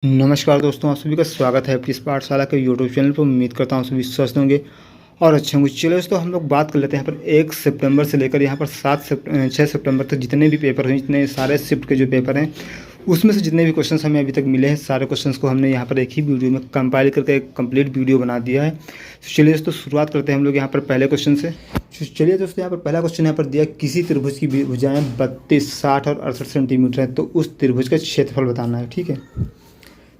नमस्कार दोस्तों, आप सभी का स्वागत है अपनी इस पाठशाला के यूट्यूब चैनल पर। उम्मीद करता हूँ सभी स्वस्थ होंगे और अच्छे होंगे। चलिए दोस्तों, हम लोग बात कर लेते हैं यहाँ पर 1 सितंबर से लेकर यहाँ पर 6 सितंबर तक जितने भी पेपर हुए, जितने सारे शिफ्ट के जो पेपर हैं, उसमें से जितने भी क्वेश्चंस हमें अभी तक मिले हैं, सारे क्वेश्चंस को हमने यहाँ पर एक ही वीडियो में कंपाइल करके एक कंप्लीट वीडियो बना दिया है। तो चलिए दोस्तों, शुरुआत करते हैं हम लोग यहाँ पर पहले क्वेश्चन से। चलिए दोस्तों, यहाँ पर पहला क्वेश्चन यहाँ पर दिया, किसी त्रिभुज की भुजाएं 32, 60 और 68 सेंटीमीटर है, तो उस त्रिभुज का क्षेत्रफल बताना है। ठीक है,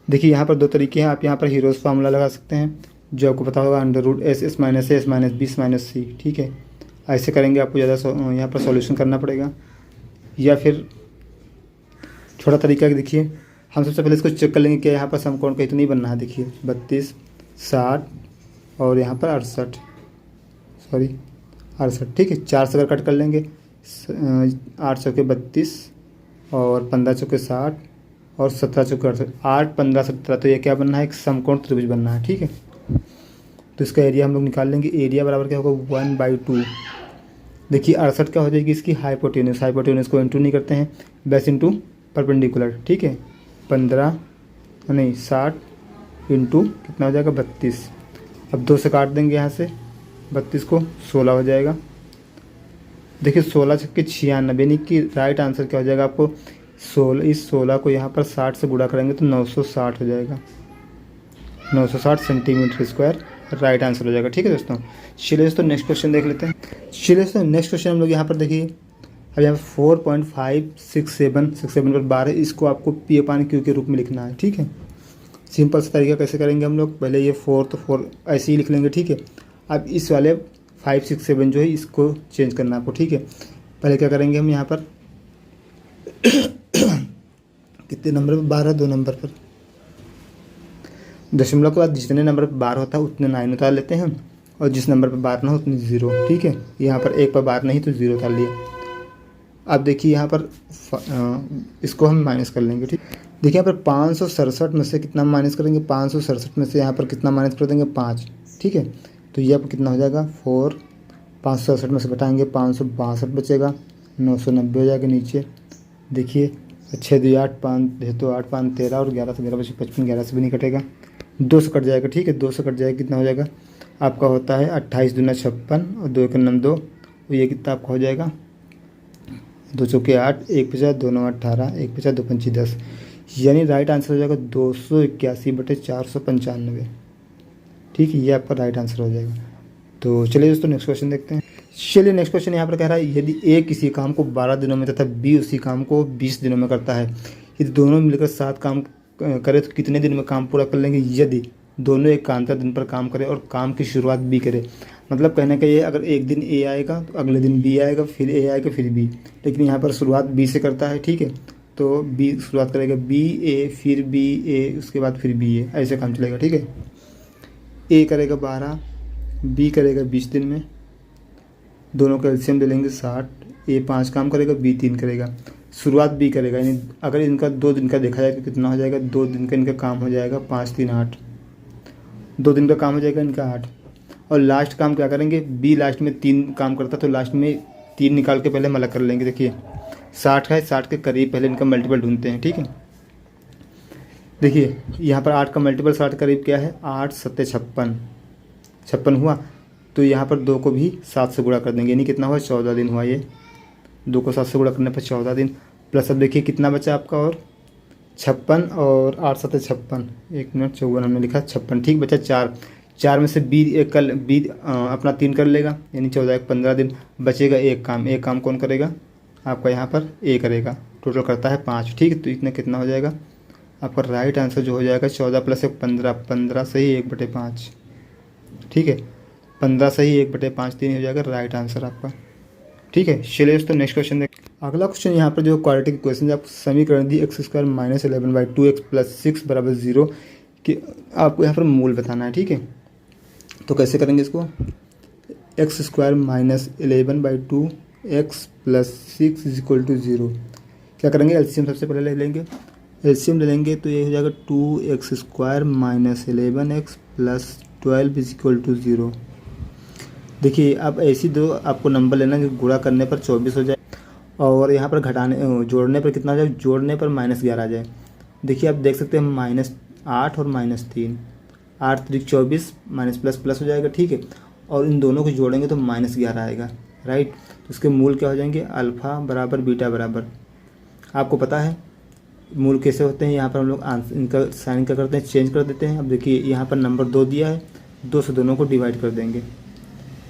देखिए यहाँ पर दो तरीके हैं। आप यहाँ पर हीरोज फार्मूला लगा सकते हैं, जो आपको पता होगा, √SS माइनस एस माइनस बीस माइनस सी। ठीक है, ऐसे करेंगे आपको ज़्यादा यहाँ पर सॉल्यूशन करना पड़ेगा। या फिर छोटा तरीका देखिए, हम सबसे पहले इसको चेक कर लेंगे कि यहाँ पर समकोण का इतना ही बनना है। देखिए 32, 60 और यहाँ पर 68, सॉरी 68। ठीक है, 4 से अगर कट कर लेंगे, 8 चौके 32 और 15 चौके 60 और 17 चौके 68, 8, 15, 17। तो ये क्या बनना है, एक समकोण त्रिभुज बनना है। ठीक है, तो इसका एरिया हम लोग निकाल लेंगे। एरिया बराबर क्या होगा, 1/2। देखिए 68 क्या हो जाएगी, इसकी हाइपोटेन्यूस। हाइपोटेन्यूस को इंटू नहीं करते हैं, बेस इंटू परपेंडिकुलर। ठीक है, 60 इंटू कितना हो जाएगा, 32। अब 2 से काट देंगे यहाँ से 32 को, 16 हो जाएगा। देखिए 16 छक्के 96, यानी कि राइट आंसर क्या हो जाएगा आपको, 16 को यहाँ पर 60 से गुणा करेंगे तो 960 हो जाएगा। 960 सेंटीमीटर स्क्वायर राइट आंसर हो जाएगा। ठीक है दोस्तों, चलिए दोस्तों नेक्स्ट क्वेश्चन देख लेते हैं। चलिए दोस्तों नेक्स्ट क्वेश्चन हम लोग यहाँ पर देखिए, अब यहाँ पर 4.567 पर 12, इसको आपको P/Q के रूप में लिखना है। ठीक है, सिंपल सा तरीका कैसे करेंगे हम लोग, पहले ये 4 तो 4 ऐसे ही लिख लेंगे। ठीक है, अब इस वाले 5, 6, 7 जो है इसको चेंज करना है आपको। ठीक है, पहले क्या करेंगे हम यहाँ पर कितने नंबर पर 12, 2 नंबर पर, दशमलव के बाद जितने नंबर पर 12 होता है उतने 9 उतार लेते हैं, और जिस नंबर पर 12 ना हो उतनी 0। ठीक है, यहाँ पर 1 पर 12 नहीं तो 0 उतार लिया। अब देखिए यहाँ पर इसको हम माइनस कर लेंगे। ठीक, देखिए यहाँ पर 567 में से कितना माइनस करेंगे, 567 में से यहाँ पर कितना माइनस कर देंगे, 5। ठीक है, तो ये आपको कितना हो जाएगा, 4। 567 में से घटाएंगे 562 बचेगा, 990 हो जाएगा नीचे। देखिए 6 2 8, 5 2 8, 5 13 और 11 से 11 बचे 55, 11 से भी नहीं कटेगा, 2 से कट जाएगा। ठीक है, 2 से कट जाएगा, कितना हो जाएगा आपका, होता है 28 दूना 56 और 2 के 9 2, तो ये कितना आपका हो जाएगा, 2 चौके 8, 1 50, 2 9 18, 1 50, 2 पंची 10, यानी राइट आंसर हो जाएगा 281/495। ठीक है, ये आपका राइट आंसर हो जाएगा। तो चलिए दोस्तों नेक्स्ट क्वेश्चन देखते हैं। चलिए नेक्स्ट क्वेश्चन यहाँ पर कह रहा है, यदि ए किसी काम को 12 दिनों में तथा बी उसी काम को 20 दिनों में करता है, यदि दोनों मिलकर 7 काम करे तो कितने दिन में काम पूरा कर लेंगे। यदि दोनों एक कांता दिन पर काम करें और काम की शुरुआत बी करे, मतलब कहने का ये, अगर एक दिन ए आएगा तो अगले दिन बी आएगा, फिर ए आएगा, फिर बी, लेकिन यहाँ पर शुरुआत बी से करता है। ठीक है, तो बी शुरुआत करेगा, बी ए, फिर बी ए, उसके बाद फिर बी ए, ऐसे काम चलेगा। ठीक है, ए करेगा 12, बी करेगा 20 दिन में, दोनों का एलसीएम ले लेंगे 60। ए 5 काम करेगा, बी 3 करेगा, शुरुआत बी करेगा, यानी अगर इनका 2 दिन का देखा जाए तो कितना हो जाएगा, 2 दिन का इनका काम हो जाएगा 5 3 8, 2 दिन का काम हो जाएगा इनका 8। और लास्ट काम क्या करेंगे, बी लास्ट में 3 काम करता तो लास्ट में 3 निकाल के पहले हम अलग कर लेंगे। देखिए 60 है, 60 के करीब पहले इनका मल्टीपल ढूंढते हैं। ठीक है, देखिए यहाँ पर 8 का मल्टीपल 60 करीब क्या है, 8 7 56, 56 हुआ, तो यहाँ पर 2 को भी 7 से गुणा कर देंगे, यानी कितना हुआ, 14 दिन हुआ। ये 2 को 7 से गुणा करने पर 14 दिन, प्लस अब देखिए कितना बचा आपका, और 56 और 8 7 56, 1 मिनट 54 हमने लिखा 56। ठीक, बचा 4 में से बी एक कर, बी अपना 3 कर लेगा, यानी 14 1 15 दिन, बचेगा एक काम कौन करेगा आपका, यहाँ पर ए करेगा, टोटल करता है 5। ठीक है, तो इतना कितना हो जाएगा आपका राइट आंसर जो हो जाएगा, 14 + 1 15, 15 से ही 1/5। ठीक है, 15 से ही 1/5, 3 हो जाएगा राइट आंसर आपका। ठीक है, चलिए दोस्तों नेक्स्ट क्वेश्चन देख। अगला क्वेश्चन यहाँ पर जो क्वाड्रेटिक क्वेश्चन है, आपको समीकरण दी x² - 11/2x + 6 = 0 कि आपको यहाँ पर मूल बताना है। ठीक है, तो कैसे करेंगे इसको, x² - 11/2x + 6 = 0। क्या करेंगे, एलसीएम सबसे पहले ले लेंगे। एलसीएम ले लेंगे तो ये हो जाएगा 2x² - 11x + 12 = 0। देखिए अब ऐसी दो आपको नंबर लेना कि गुणा करने पर 24 हो जाए और यहाँ पर घटाने जोड़ने पर कितना आ जाए, जोड़ने पर -11 आ जाए। देखिए आप देख सकते हैं -8 और -3, 8 त्रिक 24 माइनस प्लस प्लस हो जाएगा, ठीक है। और इन दोनों को जोड़ेंगे तो -11 आएगा, राइट। तो इसके मूल क्या हो जाएंगे, अल्फ़ा बराबर बीटा बराबर, आपको पता है मूल कैसे होते हैं। यहाँ पर हम लोग आंसर इनका साइन क्या करते हैं, चेंज कर देते हैं। अब देखिए यहाँ पर नंबर 2 दिया है, 2 से दोनों को डिवाइड कर देंगे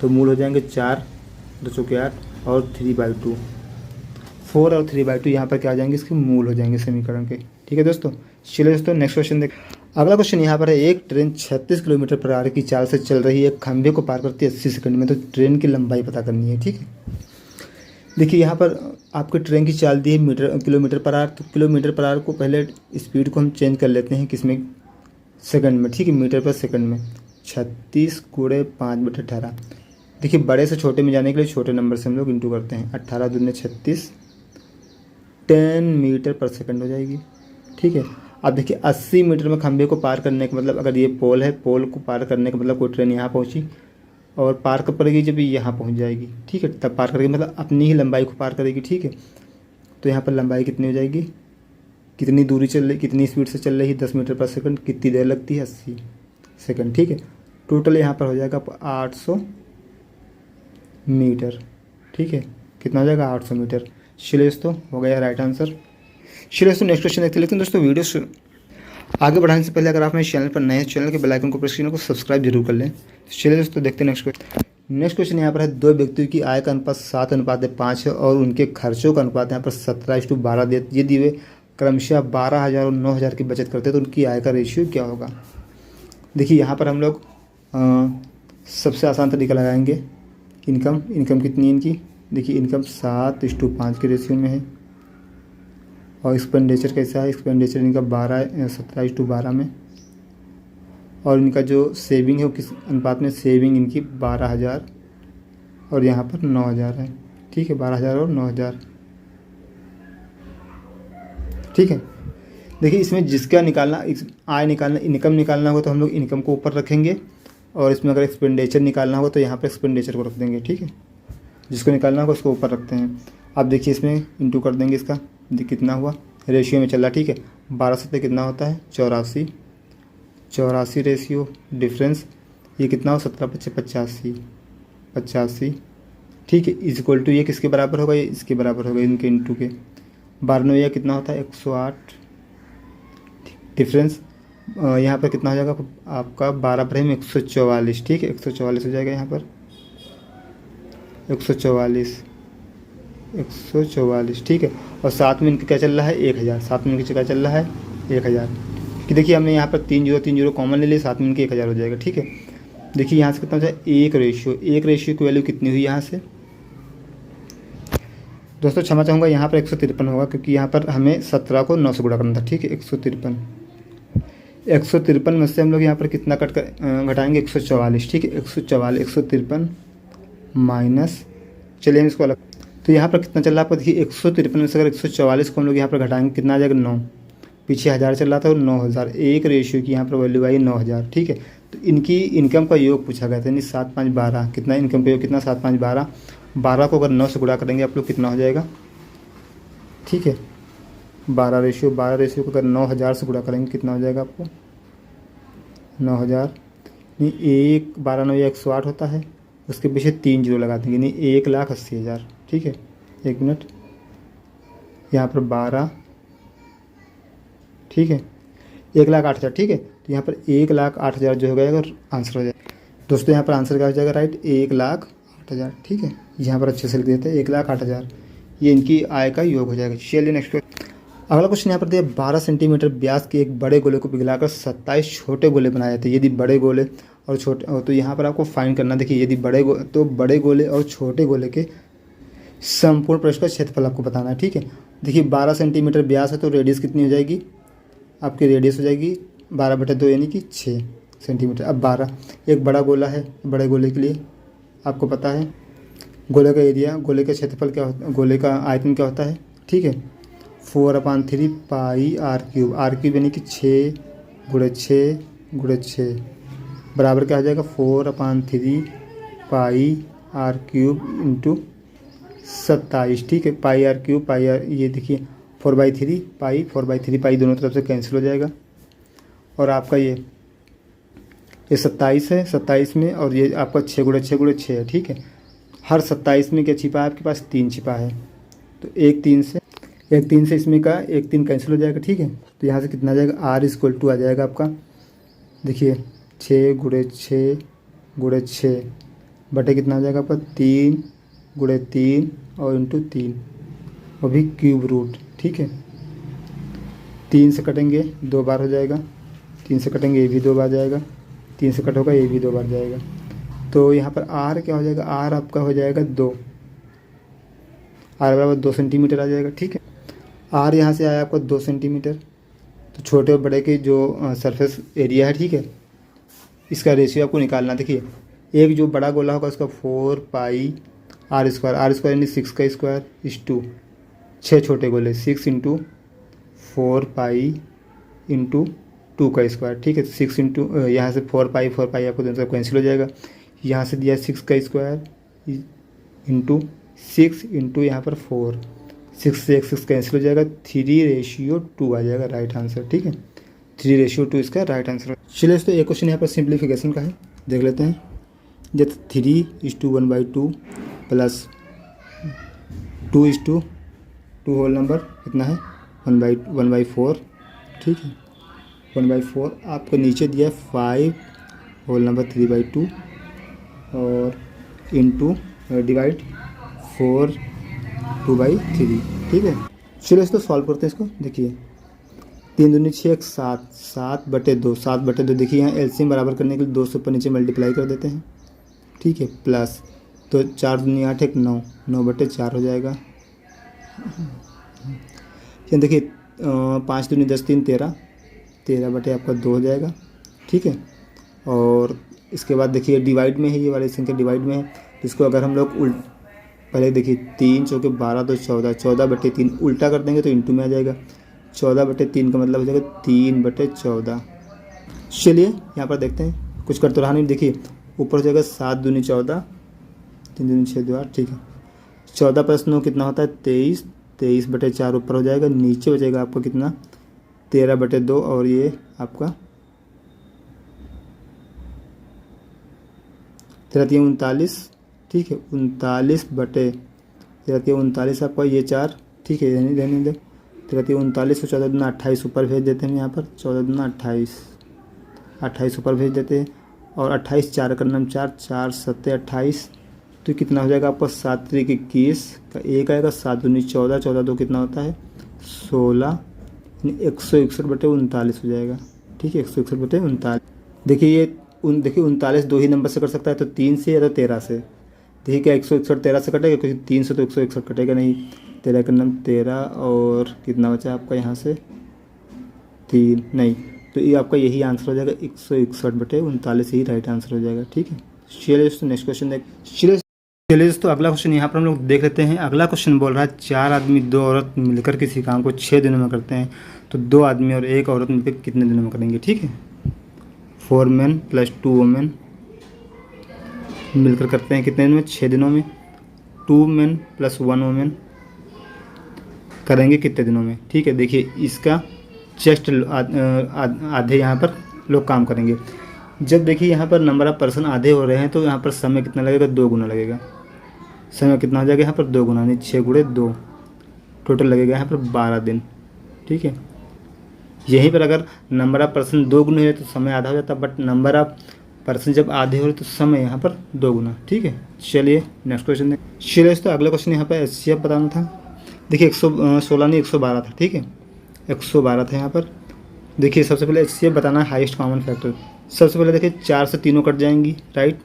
तो मूल हो जाएंगे 4, 2 चौके 8 और 3/2, 4 और 3/2 यहाँ पर क्या आ जाएंगे, इसके मूल हो जाएंगे समीकरण के, ठीक है दोस्तों। चलिए दोस्तों नेक्स्ट क्वेश्चन देख। अगला क्वेश्चन यहाँ पर है, एक ट्रेन 36 किलोमीटर पर आवर की चाल से चल रही है, खंभे को पार करती है 80 सेकंड में, तो ट्रेन की लंबाई पता करनी है, ठीक है। देखिए यहाँ पर आपके ट्रेन की चाल दी है किलोमीटर पर आवर, तो किलोमीटर पर आवर को पहले स्पीड को हम चेंज कर लेते हैं किसमें, सेकंड में, ठीक है, मीटर पर सेकंड में। 36 × 5/18। देखिए बड़े से छोटे में जाने के लिए छोटे नंबर से हम लोग इंटू करते हैं, 18 दूनी 36, 10 मीटर पर सेकंड हो जाएगी, ठीक है। अब देखिए 80 मीटर में खंभे को पार करने का मतलब, अगर ये पोल है, पोल को पार करने का मतलब कोई ट्रेन यहाँ पहुँची और पार कब करेगी, जब यहाँ पहुँच जाएगी, ठीक है, तब पार करेगी, मतलब अपनी ही लंबाई को पार करेगी, ठीक है। तो यहाँ पर लंबाई कितनी हो जाएगी, कितनी दूरी चल रही, कितनी स्पीड से चल रही है, 10 मीटर पर सेकंड, कितनी देर लगती है, 80 सेकंड, ठीक है। टोटल यहाँ पर हो जाएगा 800 मीटर, ठीक है। कितना हो जाएगा, 800 मीटर। चलिए दोस्तों हो गया राइट आंसर। चलिए दोस्तों नेक्स्ट क्वेश्चन देखते हैं, लेकिन दोस्तों वीडियो आगे बढ़ाने से पहले अगर आप मेरे चैनल पर नए हैं, चैनल के बेल आइकन को प्रेस करने को सब्सक्राइब जरूर कर लें। चलिए दोस्तों देखते हैं नेक्स्ट क्वेश्चन। नेक्स्ट क्वेश्चन यहाँ पर है, 2 व्यक्तियों की आय का अनुपात 7:5 है और उनके खर्चों का अनुपात यहाँ पर 17:12 दे। यदि वे क्रमशः 12,000 और 9,000 की बचत करते हैं तो उनकी आय का रेशियो क्या होगा। देखिए यहाँ पर हम लोग सबसे आसान तरीका लगाएंगे, इनकम कितनी है इनकी, देखिए इनकम 7:5 के रेशियो में है। और एक्सपेंडिचर कैसा है, एक्सपेंडिचर इनका 17:12 में। और इनका जो सेविंग है वो किस अनुपात में, सेविंग इनकी 12,000 और यहाँ पर 9,000 है, ठीक है, 12,000 और 9,000, ठीक है। देखिए इसमें जिसका निकालना आय निकालना, इनकम निकालना होगा तो हम लोग इनकम को ऊपर रखेंगे, और इसमें अगर एक्सपेंडिचर निकालना होगा तो यहाँ पर एक्सपेंडिचर को रख देंगे, ठीक है। जिसको निकालना होगा उसको ऊपर रखते हैं। अब देखिए इसमें इंटू कर देंगे, इसका कितना हुआ, रेशियो में चल रहा, ठीक है। 12 से कितना होता है, 84 रेशियो डिफरेंस, ये कितना हो, 17×5 = 85, ठीक है, इक्वल टू ये किसके बराबर होगा, ये इसके बराबर होगा, इनके इंटू के 12 या कितना होता है, 108 डिफरेंस। यहाँ पर कितना हो जाएगा आपका, 12 पर 144, ठीक है, 144 हो जाएगा यहाँ पर, 144, ठीक है। और साथ में इनका क्या चल रहा है, 1,000, साथ में इनका क्या चल रहा है, 1,000, कि देखिए हमने यहाँ पर 3 0 कॉमन ले लिए, साथ में इनके 1,000 हो जाएगा, ठीक है। देखिए यहाँ से कितना हो जाए, एक रेशियो की वैल्यू कितनी हुई यहाँ से, दोस्तों क्षमा चाहूँगा, यहाँ पर 153 होगा, क्योंकि यहाँ पर हमें 17 को 9 से गुणा करना था, ठीक है। 153 में से हम लोग यहाँ पर कितना घटाएंगे, 144, ठीक है, 153 माइनस, चलिए हम इसको अलग, तो यहाँ पर कितना चल रहा है आपको, देखिए 153 में से अगर 144 को हम लोग यहाँ पर घटाएंगे कितना आ जाएगा, 9, पीछे 1000 चल रहा था और 9,000, एक रेशियो की यहाँ पर वैल्यू आई 9,000, ठीक है। तो इनकी इनकम का योग पूछा गया था, यानी 7 5 12, कितना इनकम का योग, कितना 7 5 12, 12 को अगर 9 से गुणा करेंगे आप लोग कितना हो जाएगा, ठीक है, 12 रेशियो को अगर 9,000 से गुणा करेंगे कितना हो जाएगा आपको, 9,000, नहीं 12 9 108 होता है, उसके पीछे 3 0 लगा देंगे, नहीं 1,80,000, ठीक है। 1 मिनट, यहाँ पर 12, ठीक है, 1,08,000, ठीक है। तो यहाँ पर 1,08,000 जो हो जाएगा आंसर हो जाएगा। दोस्तों यहाँ पर आंसर क्या हो जाएगा, राइट, 1,08,000, ठीक है। यहाँ पर अच्छे से लिख देते हैं 1,08,000, ये इनकी आय का योग हो जाएगा। चलिए नेक्स्ट अगला क्वेश्चन यहाँ पर दिया, 12 सेंटीमीटर व्यास के एक बड़े गोले को पिघलाकर 27 छोटे गोले बनाए जाते हैं। यदि बड़े गोले और छोटे, तो यहाँ पर आपको फाइंड करना, देखिए यदि बड़े गोले और छोटे गोले के संपूर्ण पृष्ठ का क्षेत्रफल आपको बताना है, ठीक है। देखिए 12 सेंटीमीटर व्यास है तो रेडियस कितनी हो जाएगी, आपकी रेडियस हो जाएगी 12/2 यानी कि 6 सेंटीमीटर। अब 12 एक बड़ा गोला है, बड़े गोले के लिए आपको पता है गोले का एरिया, गोले का क्षेत्रफल क्या होता है, गोले का आयतन क्या होता है, ठीक है, 4/3 पाई r³ यानी कि 6 × 6 बराबर क्या हो जाएगा, 4/3 पाई r³ × 27, ठीक है, पाई r³ ये देखिए 4/3 पाई दोनों तरफ से कैंसिल हो जाएगा। और आपका ये 27 है, 27 में, और ये आपका 6 × 6 × 6 है, ठीक है। हर 27 में क्या छिपा है आपके पास, 3 छिपा है। तो एक 3 से इसमें का एक 3 कैंसिल हो जाएगा, ठीक है। तो यहाँ से कितना आ जाएगा, R = आ जाएगा आपका, देखिए 6 × 6 × 6 बटे कितना आ जाएगा आपका, 3 × 3 और इंटू 3, और भी क्यूब रूट, ठीक है। 3 से कटेंगे 2 बार हो जाएगा, 3 से कटेंगे ये भी 2 बार जाएगा, 3 से कट होगा ये भी 2 बार जाएगा। तो यहाँ पर R क्या हो जाएगा, R आपका हो जाएगा 2, R बराबर 2 सेंटीमीटर आ जाएगा, ठीक है। R यहाँ से आया आपका 2 सेंटीमीटर। तो छोटे और बड़े के जो सरफेस एरिया है, ठीक है, इसका रेशियो आपको निकालना। देखिए एक जो बड़ा गोला होगा उसका 4πr² यानी 6 का स्क्वायर इस टू 6 छोटे गोले 6 × 4π × 2 का स्क्वायर, ठीक है। 6 × यहाँ से 4π आपको दोनों तरफ कैंसिल हो जाएगा। यहाँ से दिया 6 का स्क्वायर इंटू 6 इंटू यहाँ पर 4, 6 से 1 6 कैंसिल हो जाएगा, 3:2 आ जाएगा राइट आंसर, ठीक है। 3:2 इसका राइट आंसर। चलिए दोस्तों एक क्वेश्चन यहाँ पर सिंप्लीफिकेशन का है, देख लेते हैं। जब 3:1/2 प्लस 2:2 होल नंबर कितना है 1/4, ठीक है। 1/4 आपको नीचे दिया है 5 होल नंबर 3/2 और इंटू डिवाइड 4 2/3, ठीक है। चलो इसको सॉल्व करते हैं इसको। देखिए 3 दूनी 6 7 7/2 देखिए यहाँ एलसीएम बराबर करने के लिए 2 से ऊपर नीचे मल्टीप्लाई कर देते हैं, ठीक है। प्लस तो 4 दूनी 8 1 9 9/4 हो जाएगा। देखिए 5 दूनी 10 3 13 13 आपका 2 हो जाएगा, ठीक है। और इसके बाद देखिए डिवाइड में है, ये वाली संख्या डिवाइड में है, इसको अगर हम लोग पहले देखिए 3 × 4 = 12 तो 14 14/3 उल्टा कर देंगे तो इंटू में आ जाएगा। 14/3 का मतलब हो जाएगा 3/14। चलिए यहाँ पर देखते हैं, कुछ कर तो रहा नहीं। देखिए ऊपर हो जाएगा 7 दूनी 14 3 दूनी 6 2 8, ठीक है। 14 + 9 कितना होता है 23, 23/4 ऊपर हो जाएगा। नीचे बचेगा आपको कितना 13/2 और ये आपका 39, ठीक है। 39/39 आपका ये 4, ठीक है। रहने दे 39 और 14 दूना 28 ऊपर भेज देते हैं यहाँ पर, 14 दूना 28 ऊपर भेज देते हैं। और 28 4 का नाम 4 4 7 28, तो कितना हो जाएगा आपका 7 3 21 का 1 आएगा। 7 दूनी 14 14 2 कितना होता है 16, 161/39 हो जाएगा, ठीक है। 161/39। देखिए ये देखिए 39 दो ही नंबर से कर सकता है, तो 3 से या तो 13 से। देखिए क्या 161 13 से कटेगा, क्योंकि 3 से तो 161 कटेगा नहीं। 13 का नाम 13 और कितना बचा आपका यहाँ से 3 नहीं, तो ये आपका यही आंसर हो जाएगा 161/39 ही राइट आंसर हो जाएगा, ठीक है। चलिए दोस्तों नेक्स्ट क्वेश्चन चलिए दोस्तों अगला क्वेश्चन यहाँ पर हम लोग देख लेते हैं। अगला क्वेश्चन बोल रहा है 4 आदमी 2 औरत मिलकर किसी काम को 6 दिनों में करते हैं, तो 2 आदमी और 1 औरत मिलकर कितने दिनों में करेंगे, ठीक है। 4 men + 2 women मिलकर करते हैं कितने दिन में 6 दिनों में। 2 men + 1 woman करेंगे कितने दिनों में, ठीक है। देखिए इसका जस्ट आधे यहाँ पर लोग काम करेंगे। जब देखिए यहाँ पर नंबर ऑफ पर्सन आधे हो रहे हैं तो यहाँ पर समय कितना लगेगा 2 गुना लगेगा। समय कितना हो जाएगा यहाँ पर 2 गुना, यानी 6 × 2 टोटल लगेगा यहाँ पर 12 दिन, ठीक है। यहीं पर अगर नंबर ऑफ पर्सन 2 गुना है तो समय आधा हो जाता, बट नंबर ऑफ पर्सन जब आधे हो रहे तो समय यहाँ पर 2 गुना, ठीक है। चलिए नेक्स्ट क्वेश्चन चलिए तो अगला क्वेश्चन यहाँ पर HCF बताना था। देखिए 116 नहीं 112 था, ठीक है। 112 था यहाँ पर। देखिए सबसे पहले HCF बताना है हाईएस्ट कॉमन फैक्टर। सबसे पहले देखिए 4 से तीनों कट जाएंगी, राइट,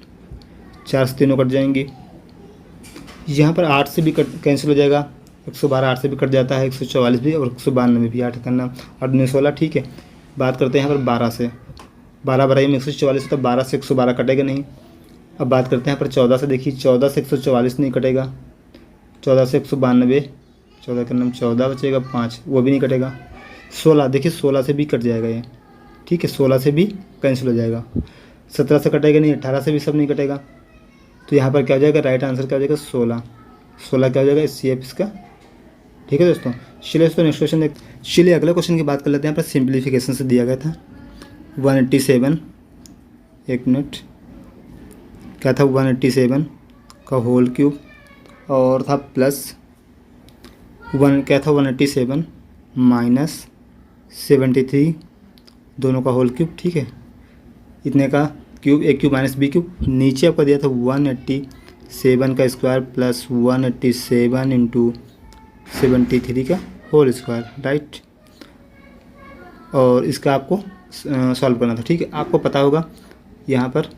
4 से तीनों कट जाएंगी। यहाँ पर 8 से भी कैंसिल हो जाएगा, 112 8 से भी कट जाता है, 144 भी और 192 भी 8 करना और 16, ठीक है। बात करते हैं यहाँ पर 12 से, 12 बढ़ाइए में 144 तो 12 से 112 कटेगा नहीं। अब बात करते हैं यहाँ पर 14 से। देखिए 14 से 144 नहीं कटेगा, 14 से 192, 14 का नाम 14 बचेगा, 5 वो भी नहीं कटेगा। 16 देखिए 16 से भी कट जाएगा ये, ठीक है। 16 से भी कैंसिल हो जाएगा। 17 से कटेगा नहीं, 18 से भी सब नहीं कटेगा। तो यहाँ पर क्या हो जाएगा राइट आंसर क्या हो जाएगा 16 क्या हो जाएगा HCF इसका ठीक है दोस्तों। चलिए दोस्तों नेक्स्ट क्वेश्चन देखते हैं। चलिए अगले क्वेश्चन की बात कर लेते हैं। यहाँ पर सिंप्लीफिकेशन से दिया गया था 187, एक मिनट, क्या था 187 का होल क्यूब और था प्लस क्या था 187 माइनस 73 दोनों का होल क्यूब, ठीक है, इतने का क्यूब, ए क्यूब माइनस बी क्यूब। नीचे आपको दिया था 187 का स्क्वायर प्लस 187 इंटू 73 का होल स्क्वायर, राइट। और इसका आपको सॉल्व करना था, ठीक है। आपको पता होगा यहाँ पर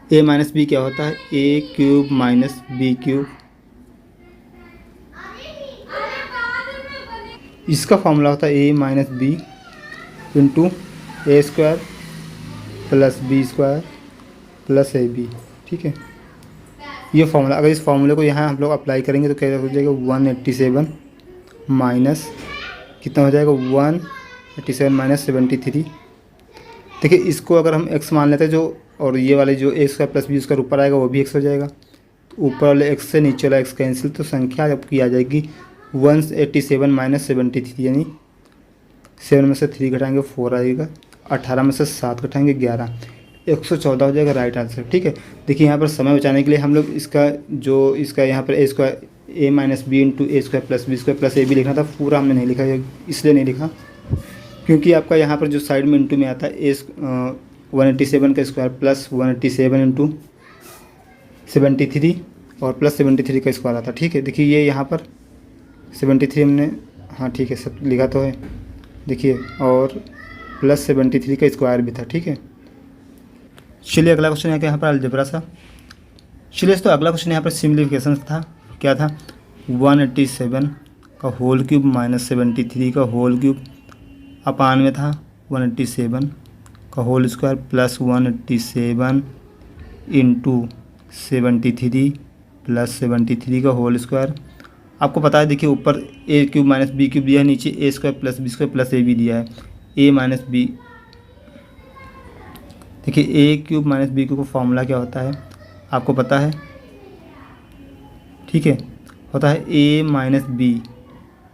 ए माइनस बी क्या होता है, A cube minus B cube. इसका फॉर्मूला होता है A minus B into A square plus B square plus A B, ठीक है। ये फॉर्मूला, अगर इस फॉर्मूले को यहाँ हम लोग अप्लाई करेंगे तो क्या हो जाएगा 187 माइनस कितना हो जाएगा 187 माइनस 73। देखिए इसको अगर हम x मान लेते हैं जो, और ये वाले जो ए स्क्वायर प्लस बी स्क्वायर ऊपर आएगा वो भी x हो जाएगा, तो ऊपर वाले x से नीचे वाला x कैंसिल, तो संख्या आपकी आ जाएगी 187 माइनस 73, यानी 7 में से 3 घटाएंगे 4 आएगा, 18 में से 7 घटाएंगे 11, 114 हो जाएगा राइट आंसर, ठीक है। देखिए यहाँ पर समय बचाने के लिए हम लोग इसका यहाँ पर A square A minus B into A square plus B square plus A B लिखना था, पूरा हमने नहीं लिखा, इसलिए नहीं लिखा क्योंकि आपका यहाँ पर जो साइड में इंटू में आता है ए 187 का स्क्वायर प्लस 187 इंटू 73 और प्लस 73 का स्क्वायर आता है, ठीक है। देखिए ये यहाँ पर 73 हमने, हाँ ठीक है, सब लिखा तो है, देखिए, और प्लस 73 का स्क्वायर भी था, ठीक है। चलिए अगला क्वेश्चन है यहाँ पर अलजेब्रा सा। चलिए तो अगला क्वेश्चन यहाँ पर सिम्प्लीफिकेशन था, क्या था 187 का होल क्यूब माइनस 73 का होल क्यूब अपान में था 187 का whole square plus 187 into 73 plus 73 का होल स्क्वायर। आपको पता है, देखिए ऊपर A cube minus B cube दिया है, नीचे A square plus B square plus A B दिया है, ए माइनस बी। देखिए A cube minus B cube का फॉर्मूला क्या होता है आपको पता है, ठीक है, होता है A minus B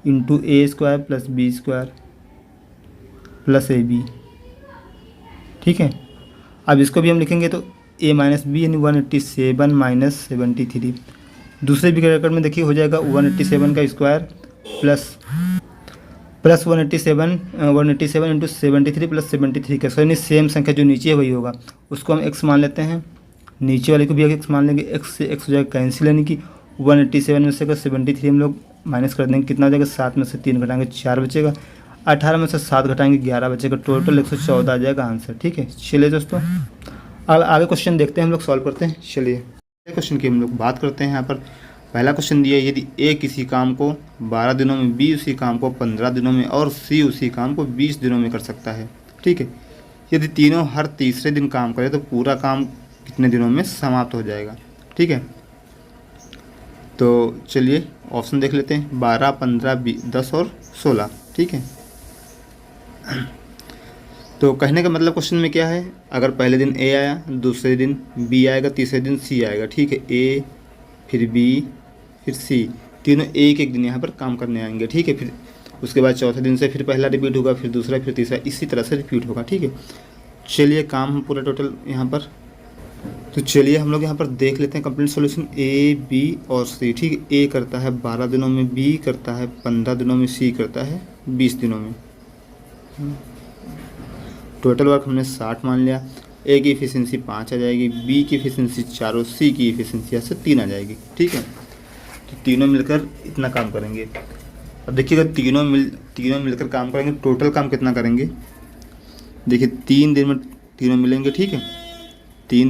into A square plus B square plus A B, ठीक है। अब इसको भी हम लिखेंगे तो ए माइनस बी यानी 187 माइनस 73। दूसरे भी ब्रैकेट में देखिए हो जाएगा 187 का स्क्वायर प्लस 187 इंटू 73 प्लस 73 का, यानी सेम संख्या जो नीचे है वही होगा, उसको हम x मान लेते हैं, नीचे वाले को भी x मान लेंगे, x से x हो जाएगा कैंसिल, यानी कि 187 में से अगर 73 हम लोग माइनस कर देंगे कितना हो जाएगा, 7 में से 3 घटाएंगे 4 बचेगा, 18 में से 7 घटाएंगे 11 बचेगा, टोटल 114 आ जाएगा आंसर, ठीक है। चलिए दोस्तों आगे क्वेश्चन देखते हैं, हम लोग सॉल्व करते हैं। चलिए क्वेश्चन की हम लोग बात करते हैं। यहाँ पर पहला क्वेश्चन दिया है, यदि ए किसी काम को 12 दिनों में, बी उसी काम को 15 दिनों में और सी उसी काम को 20 दिनों में कर सकता है, ठीक है। यदि तीनों हर तीसरे दिन काम करें तो पूरा काम कितने दिनों में समाप्त हो जाएगा, ठीक है। तो चलिए ऑप्शन देख लेते हैं, 12, 15, 10 और 16, ठीक है। तो कहने का मतलब क्वेश्चन में क्या है, अगर पहले दिन ए आया, दूसरे दिन बी आएगा, तीसरे दिन सी आएगा, ठीक है। ए फिर बी फिर सी, तीनों एक एक दिन यहाँ पर काम करने आएंगे, ठीक है। फिर उसके बाद चौथे दिन से फिर पहला रिपीट होगा, फिर दूसरा, फिर तीसरा, इसी तरह से रिपीट होगा, ठीक है। चलिए काम हम पूरा टोटल यहाँ पर, तो चलिए हम लोग यहाँ पर देख लेते हैं कंप्लीट सॉल्यूशन, ए बी और सी, ठीक है। ए करता है 12 दिनों में, बी करता है 15 दिनों में, सी करता है 20 दिनों में। टोटल वर्क हमने 60 मान लिया। ए की इफिशिएंसी 5 आ जाएगी, बी की इफिशिएंसी 4 और सी की इफिशिएंसी यहाँ से 3 आ जाएगी, ठीक है। तो तीनों मिलकर इतना काम करेंगे। अब देखिए अगर तीनों मिलकर काम करेंगे, टोटल काम कितना करेंगे, देखिए 3 दिन में तीनों मिलेंगे, ठीक है। 3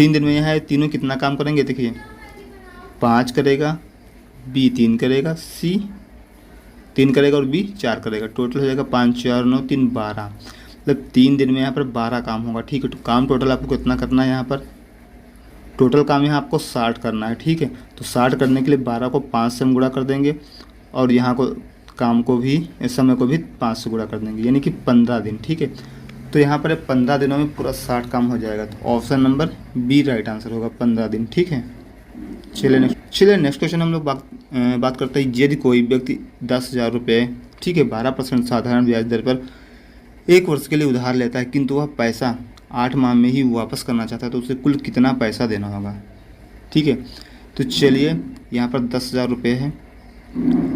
दिन में यहाँ है, तीनों कितना काम करेंगे, देखिए 5 करेगा, बी 3 करेगा, सी 3 करेगा और बी 4 करेगा, टोटल हो जाएगा 5, 4, 9, 3, 12। मतलब 3 दिन में यहाँ पर 12 काम होगा, ठीक है। तो काम टोटल आपको कितना करना है, यहाँ पर टोटल काम यहाँ आपको 60 करना है, ठीक है। तो 60 करने के लिए 12 को 5 से हम गुणा कर देंगे और यहाँ को काम को भी, इस समय को भी 5 से गुणा कर देंगे, यानी कि 15 दिन, ठीक है। तो यहाँ पर 15 दिनों में पूरा 60 काम हो जाएगा। तो option number B right answer होगा, 15 दिन, ठीक है। चलिए नेक्स्ट क्वेश्चन हम लोग बात करते हैं यदि कोई व्यक्ति 10,000 रुपये, ठीक है, 12% साधारण ब्याज दर पर 1 वर्ष के लिए उधार लेता है, किंतु वह पैसा 8 माह में ही वापस करना चाहता है, तो उसे कुल कितना पैसा देना होगा। ठीक है, तो चलिए यहाँ पर 10,000 रुपये है।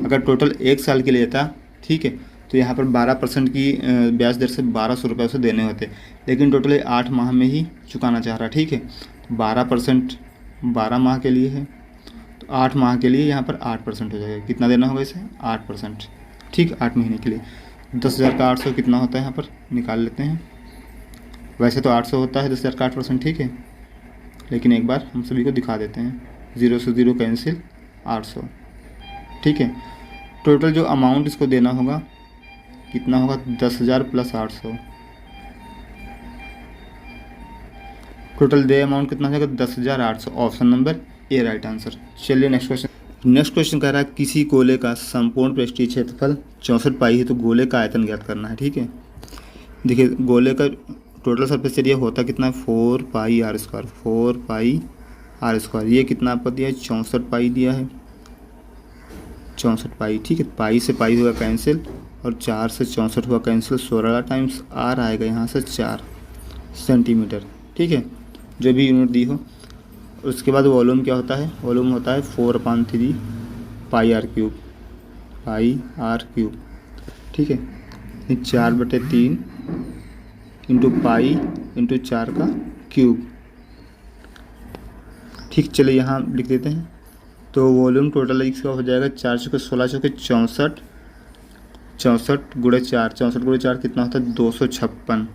अगर टोटल 1 साल के लिए लेता, ठीक है, तो यहाँ पर 12% की ब्याज दर से 1,200 रुपये उसे देने होते, लेकिन टोटल 8 माह में ही चुकाना चाह रहा। ठीक है, तो 12% 12 माह के लिए है, तो 8 माह के लिए यहाँ पर 8% हो जाएगा। कितना देना होगा इसे? 8%। ठीक, 8 महीने के लिए 10,000 का 800 कितना होता है, यहाँ पर निकाल लेते हैं। वैसे तो 800 होता है 10,000 का 8%, ठीक है, लेकिन एक बार हम सभी को दिखा देते हैं। 0 से 0 कैंसिल, 800। ठीक है, टोटल जो अमाउंट इसको देना होगा कितना होगा? 10,000 प्लस 800। टोटल दे अमाउंट कितना हो जाएगा? 10,800। Option number A right answer. चलिए नेक्स्ट क्वेश्चन। नेक्स्ट क्वेश्चन कह रहा है किसी गोले का संपूर्ण पृष्ठीय क्षेत्रफल 64 पाई है, तो गोले का आयतन ज्ञात करना है। ठीक है, देखिए गोले का टोटल सरफेस एरिया होता कितना है? 4 pi R square. 4 pi R square, ये कितना आपको दिया है? 64 पाई दिया है, 64 पाई। ठीक है, पाई से पाई हुआ कैंसिल और 4 से 64 हुआ कैंसिल। 16 टाइम्स आर आएगा यहाँ से 4 सेंटीमीटर। ठीक है, जो भी यूनिट दी हो। उसके बाद वॉल्यूम क्या होता है? वॉल्यूम होता है 4/3 pi R cube. Pi R cube, ठीक है, 4/3 इंटू पाई इंटू 4 का क्यूब। ठीक, चलिए यहाँ लिख देते हैं। तो वॉल्यूम टोटल इसका हो जाएगा 4 चौके 16 चौके 64, 64 गुणे 4, 64 गुणे 4 कितना होता है? 256,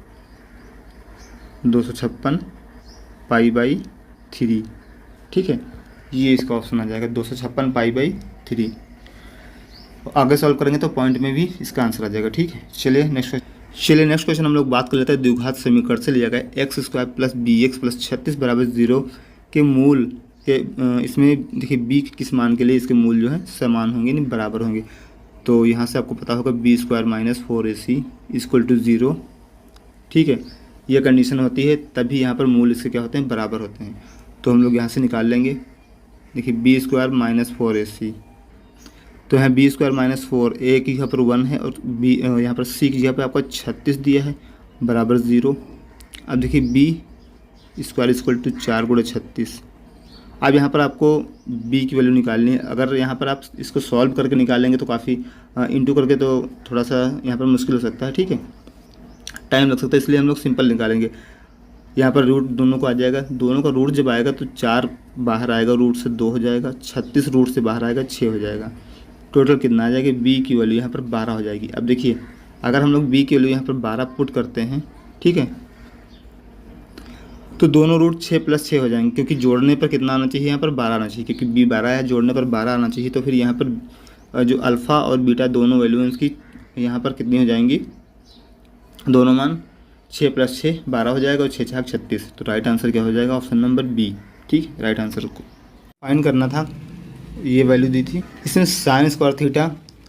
256 पाई बाई 3। ठीक है, ये इसका ऑप्शन आ जाएगा 256 पाई बाई 3। आगे सॉल्व करेंगे तो पॉइंट में भी इसका आंसर आ जाएगा। ठीक है, चलिए नेक्स्ट क्वेश्चन हम लोग बात कर लेते हैं। द्विघात समीकरण से लिया गया x square plus B X plus 36 बराबर 0 के मूल के इसमें देखिए b किस मान के लिए इसके मूल जो है समान होंगे, नहीं बराबर होंगे। तो यहाँ से आपको पता होगा B square minus 4ac equal to 0। ठीक है, ये कंडीशन होती है तभी यहाँ पर मूल इसके क्या होते हैं? बराबर होते हैं। तो हम लोग यहाँ से निकाल लेंगे। देखिए बी स्क्वायर माइनस 4ac, तो यहाँ बी स्क्वायर माइनस 4, ए की यहाँ पर 1 है और बी यहाँ पर सी की जगह पर आपको 36 दिया है बराबर 0। अब देखिए बी स्क्वायर इक्वल टू 4 गुणे 36। अब यहाँ पर आपको b की वैल्यू निकालनी है। अगर यहाँ पर आप इसको सॉल्व करके निकालेंगे तो काफ़ी इंटू करके तो थोड़ा सा यहाँ पर मुश्किल हो सकता है। ठीक है, टाइम लग सकता है, इसलिए हम लोग सिंपल निकालेंगे। यहाँ पर रूट दोनों को आ जाएगा, दोनों का रूट जब आएगा तो 4 बाहर आएगा, रूट से 2 हो जाएगा, 36 रूट से बाहर आएगा 6 हो जाएगा। टोटल कितना आ जाएगा? b की वैल्यू यहाँ पर 12 हो जाएगी। अब देखिए अगर हम लोग b की वैल्यू यहाँ पर 12 पुट करते हैं, ठीक है, तो दोनों रूट 6 + 6 हो जाएंगे, क्योंकि जोड़ने पर कितना आना चाहिए? यहाँ पर 12 आना चाहिए, क्योंकि b 12 है, जोड़ने पर 12 आना चाहिए। तो फिर यहाँ पर जो अल्फ़ा और बीटा दोनों वैल्यूज़ की यहाँ पर कितनी हो जाएंगी? दोनों मान 6 + 6 12 हो जाएगा और 6 × 36। तो राइट आंसर क्या हो जाएगा? Option number B. ठीक, राइट आंसर को फाइंड करना था, ये वैल्यू दी थी। इसमें साइन स्क्वायर थीटा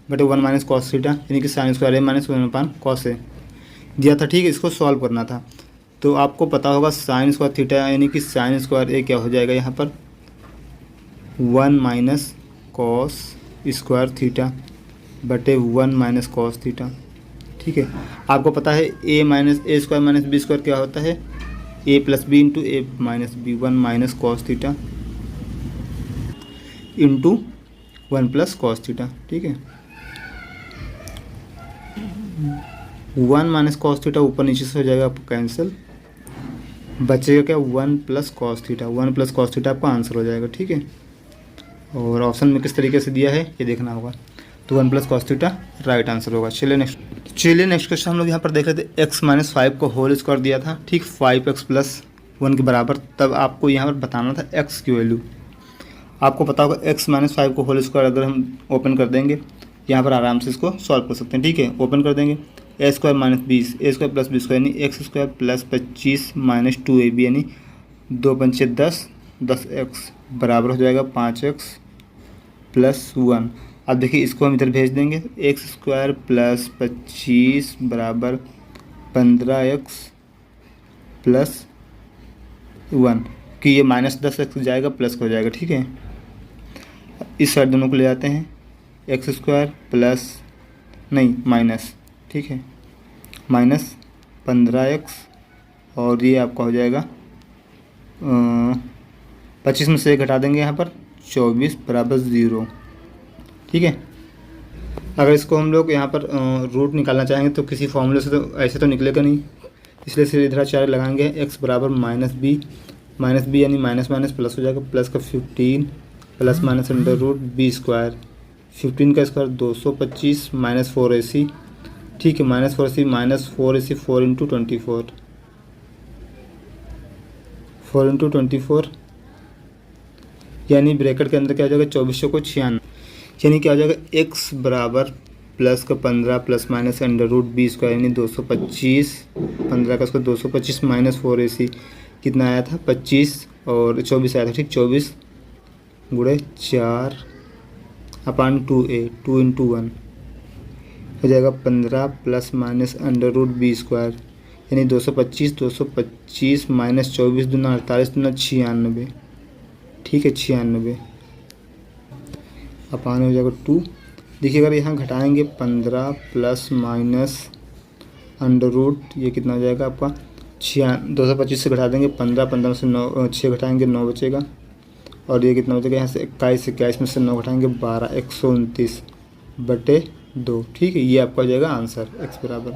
बटे 1 माइनस कॉस थीटा, यानी कि sine square A minus 1/, cos A दिया था। ठीक है, इसको सॉल्व करना था। तो आपको पता होगा साइन स्क्वायर थीटा यानी कि साइन स्क्वायर ए क्या हो जाएगा? यहाँ पर 1 माइनस कॉस स्क्वायर थीटा बटे 1 माइनस कॉस थीटा। ठीक है, आपको पता है A minus A square minus B square क्या होता है? A plus B into A minus B. 1 minus cos theta into 1 plus cos theta. ठीक है, 1 माइनस कॉस थीटा ऊपर नीचे से हो जाएगा आपको कैंसिल, बचेगा क्या? 1 plus cos theta. 1 plus cos theta आपका आंसर हो जाएगा। ठीक है, और ऑप्शन में किस तरीके से दिया है ये देखना होगा। तो 1 plus cos theta right answer होगा। चलिए नेक्स्ट क्वेश्चन हम लोग यहाँ पर देख रहे थे। x माइनस 5 को होल स्क्वायर दिया था, ठीक, 5x प्लस 1 के बराबर। तब आपको यहाँ पर बताना था x की वैल्यू। आपको पता होगा x माइनस 5 को होल स्क्वायर अगर हम ओपन कर देंगे, यहाँ पर आराम से इसको सॉल्व कर सकते हैं। ठीक है, ओपन कर देंगे, ए स्क्वायर माइनस 20, ए स्क्वायर प्लस बी स्क्वायर यानी x square plus 25 minus 2ab यानी 2 पंचे 10, 10x बराबर हो जाएगा 5x प्लस 1। अब देखिए इसको हम इधर भेज देंगे, एक्स स्क्वायर प्लस 25 बराबर 15x प्लस 1, कि ये माइनस 10x जाएगा प्लस हो जाएगा। ठीक है, इस साइड दोनों को ले जाते हैं, एक्स स्क्वायर प्लस नहीं माइनस, ठीक है, माइनस 15x और ये आपका हो जाएगा 25 में से घटा देंगे यहाँ पर 24 बराबर 0, ठीक है। अगर इसको हम लोग यहाँ पर रूट निकालना चाहेंगे तो किसी फॉर्मूले से तो ऐसे तो निकलेगा नहीं, इसलिए सीधा चार्ज लगाएंगे। x बराबर माइनस बी यानी माइनस माइनस प्लस हो जाएगा, प्लस का 15 plus minus under root B square, 15 का स्क्वायर 225 माइनस 4ac, ठीक है, minus 4ac minus 4ac 4 into 24, 4 into 24 यानी ब्रैकेट के अंदर क्या हो जाएगा 24 को 96, यानी क्या हो जाएगा x बराबर प्लस का 15 plus minus under root B square यानी 225, 15 का स्क्वायर 225 माइनस 4ac कितना आया था 25 और 24 आया था, ठीक, 24 गुणे 4 अपान 2a 2 इंटू 1 हो जाएगा 15 plus minus under root B square यानी 225 माइनस 24 दूना 48 दूना 96, ठीक है, 96 अपान हो जाएगा 2। देखिए अगर यहाँ घटाएंगे 15 प्लस माइनस अंडर रूट ये कितना हो जाएगा आपका 225 से घटा देंगे 15 से 9 6 घटाएंगे 9 बचेगा और ये कितना बचेगा यहाँ से 21 में से 9 घटाएंगे 12 129/2, ठीक है, ये आपका हो जाएगा आंसर x बराबर।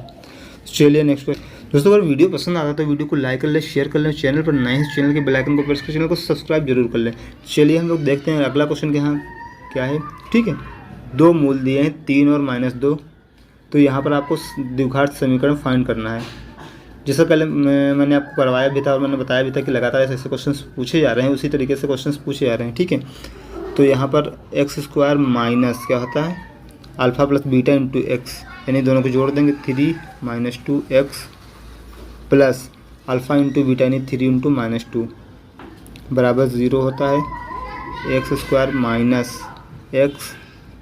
चलिए नेक्स्ट क्वेश्चन। दोस्तों अगर वीडियो पसंद आता है तो वीडियो को लाइक कर ले, शेयर कर लें, चैनल पर नए हैं चैनल के बेल आइकन को प्रेस कर चैनल को सब्सक्राइब जरूर कर लें। चलिए हम लोग देखते हैं अगला क्वेश्चन के यहाँ क्या है, ठीक है। दो मूल दिए हैं 3 और -2, तो यहाँ पर आपको द्विघात समीकरण फाइंड करना है। जैसा पहले मैंने आपको करवाया भी था और मैंने बताया भी था कि लगातार ऐसे क्वेश्चंस पूछे जा रहे हैं, उसी तरीके से क्वेश्चंस पूछे जा रहे हैं, ठीक है। तो यहाँ पर एक्स स्क्वायर माइनस क्या होता है alpha plus beta into x, यानी दोनों को जोड़ देंगे 3 - 2x plus alpha into beta यानी 3 इंटू -2 बराबर 0 होता है। X square minus x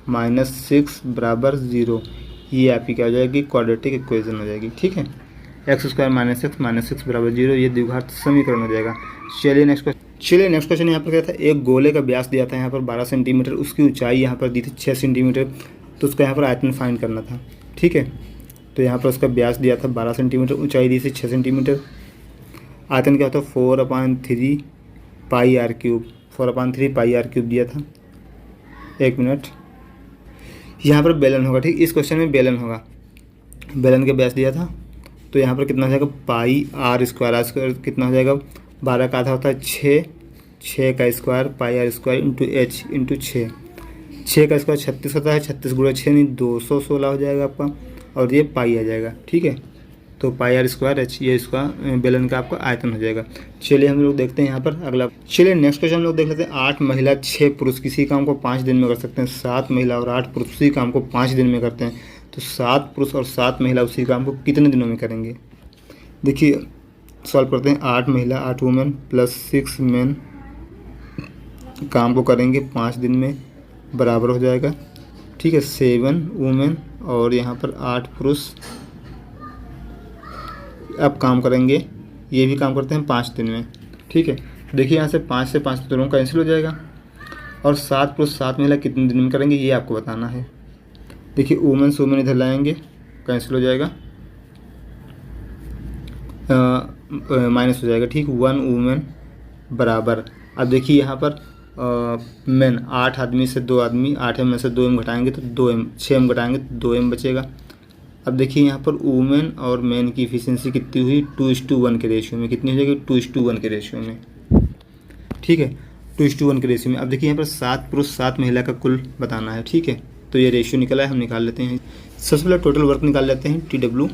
minus 6 बराबर 0, ये आपकी क्या हो जाएगी क्वाड्रेटिक इक्वेशन हो जाएगी, ठीक है। एक्स स्क्वायर माइनस 6 बराबर 0 ये द्विघात समीकरण हो जाएगा। चलिए नेक्स्ट क्वेश्चन यहाँ पर क्या था, एक गोले का व्यास दिया था यहाँ पर 12 सेंटीमीटर, उसकी ऊंचाई यहाँ पर दी थी 6 सेंटीमीटर, तो उसका यहाँ पर आयतन फाइंड करना था, ठीक है। तो यहाँ पर उसका व्यास दिया था 12 सेंटीमीटर, ऊंचाई दी थी 6 सेंटीमीटर, आयतन क्या होता है 4/3 पाई r क्यूब, 4/3 पाई r क्यूब दिया था। एक मिनट, यहाँ पर बेलन होगा, ठीक, इस क्वेश्चन में बेलन होगा, बेलन के व्यास दिया था, तो यहाँ पर कितना हो जाएगा पाई r स्क्वायर कितना हो जाएगा 12 का आधा होता है 6 का square pi r square into h into 6 का स्क्वायर 36 होता है, 36 गुणा 6 नहीं 216 हो जाएगा आपका, और ये पाई आ जाएगा, ठीक है। तो पाई r स्क्वायर h ये इसका बेलन का आपका आयतन हो जाएगा। चलिए हम लोग देखते हैं यहाँ पर अगला। चलिए नेक्स्ट क्वेश्चन हम लोग देख लेते हैं। 8 महिला 6 पुरुष किसी काम को 5 दिन में कर सकते हैं, 7 महिला और 8 पुरुष उसी काम को 5 दिन में करते हैं, तो 7 पुरुष और 7 महिला उसी काम को कितने दिनों में करेंगे। देखिए सॉल्व करते हैं। 8 महिला 8 वुमेन प्लस 6 मेन काम को करेंगे 5 दिन में, बराबर हो जाएगा, ठीक है, 7 वुमेन और यहाँ पर 8 पुरुष अब काम करेंगे, ये भी काम करते हैं 5 दिन में, ठीक है। देखिए यहाँ से 5 से 5 दोनों कैंसिल हो जाएगा, और 7 पुरुष 7 महिला कितने दिन में करेंगे ये आपको बताना है। देखिए वुमेन इधर लाएंगे, कैंसिल हो जाएगा, माइनस हो जाएगा, ठीक, 1 वुमेन बराबर। अब देखिए यहाँ पर मेन 8 आदमी से 2 आदमी, 8 में से 2 घटाएंगे तो 2 6 घटाएंगे तो 2 बचेगा। अब देखिए यहाँ पर वुमेन और मेन की इफिशिएंसी कितनी हुई 2:1 के रेशियो में, कितनी हो जाएगी 2:1 के रेशियो में, ठीक है, 2:1 के रेशियो में। अब देखिए यहाँ पर 7 पुरुष 7 महिला का कुल बताना है, ठीक है, तो ये रेशियो निकला है, हम निकाल लेते हैं। सबसे पहले टोटल वर्क निकाल लेते हैं TW।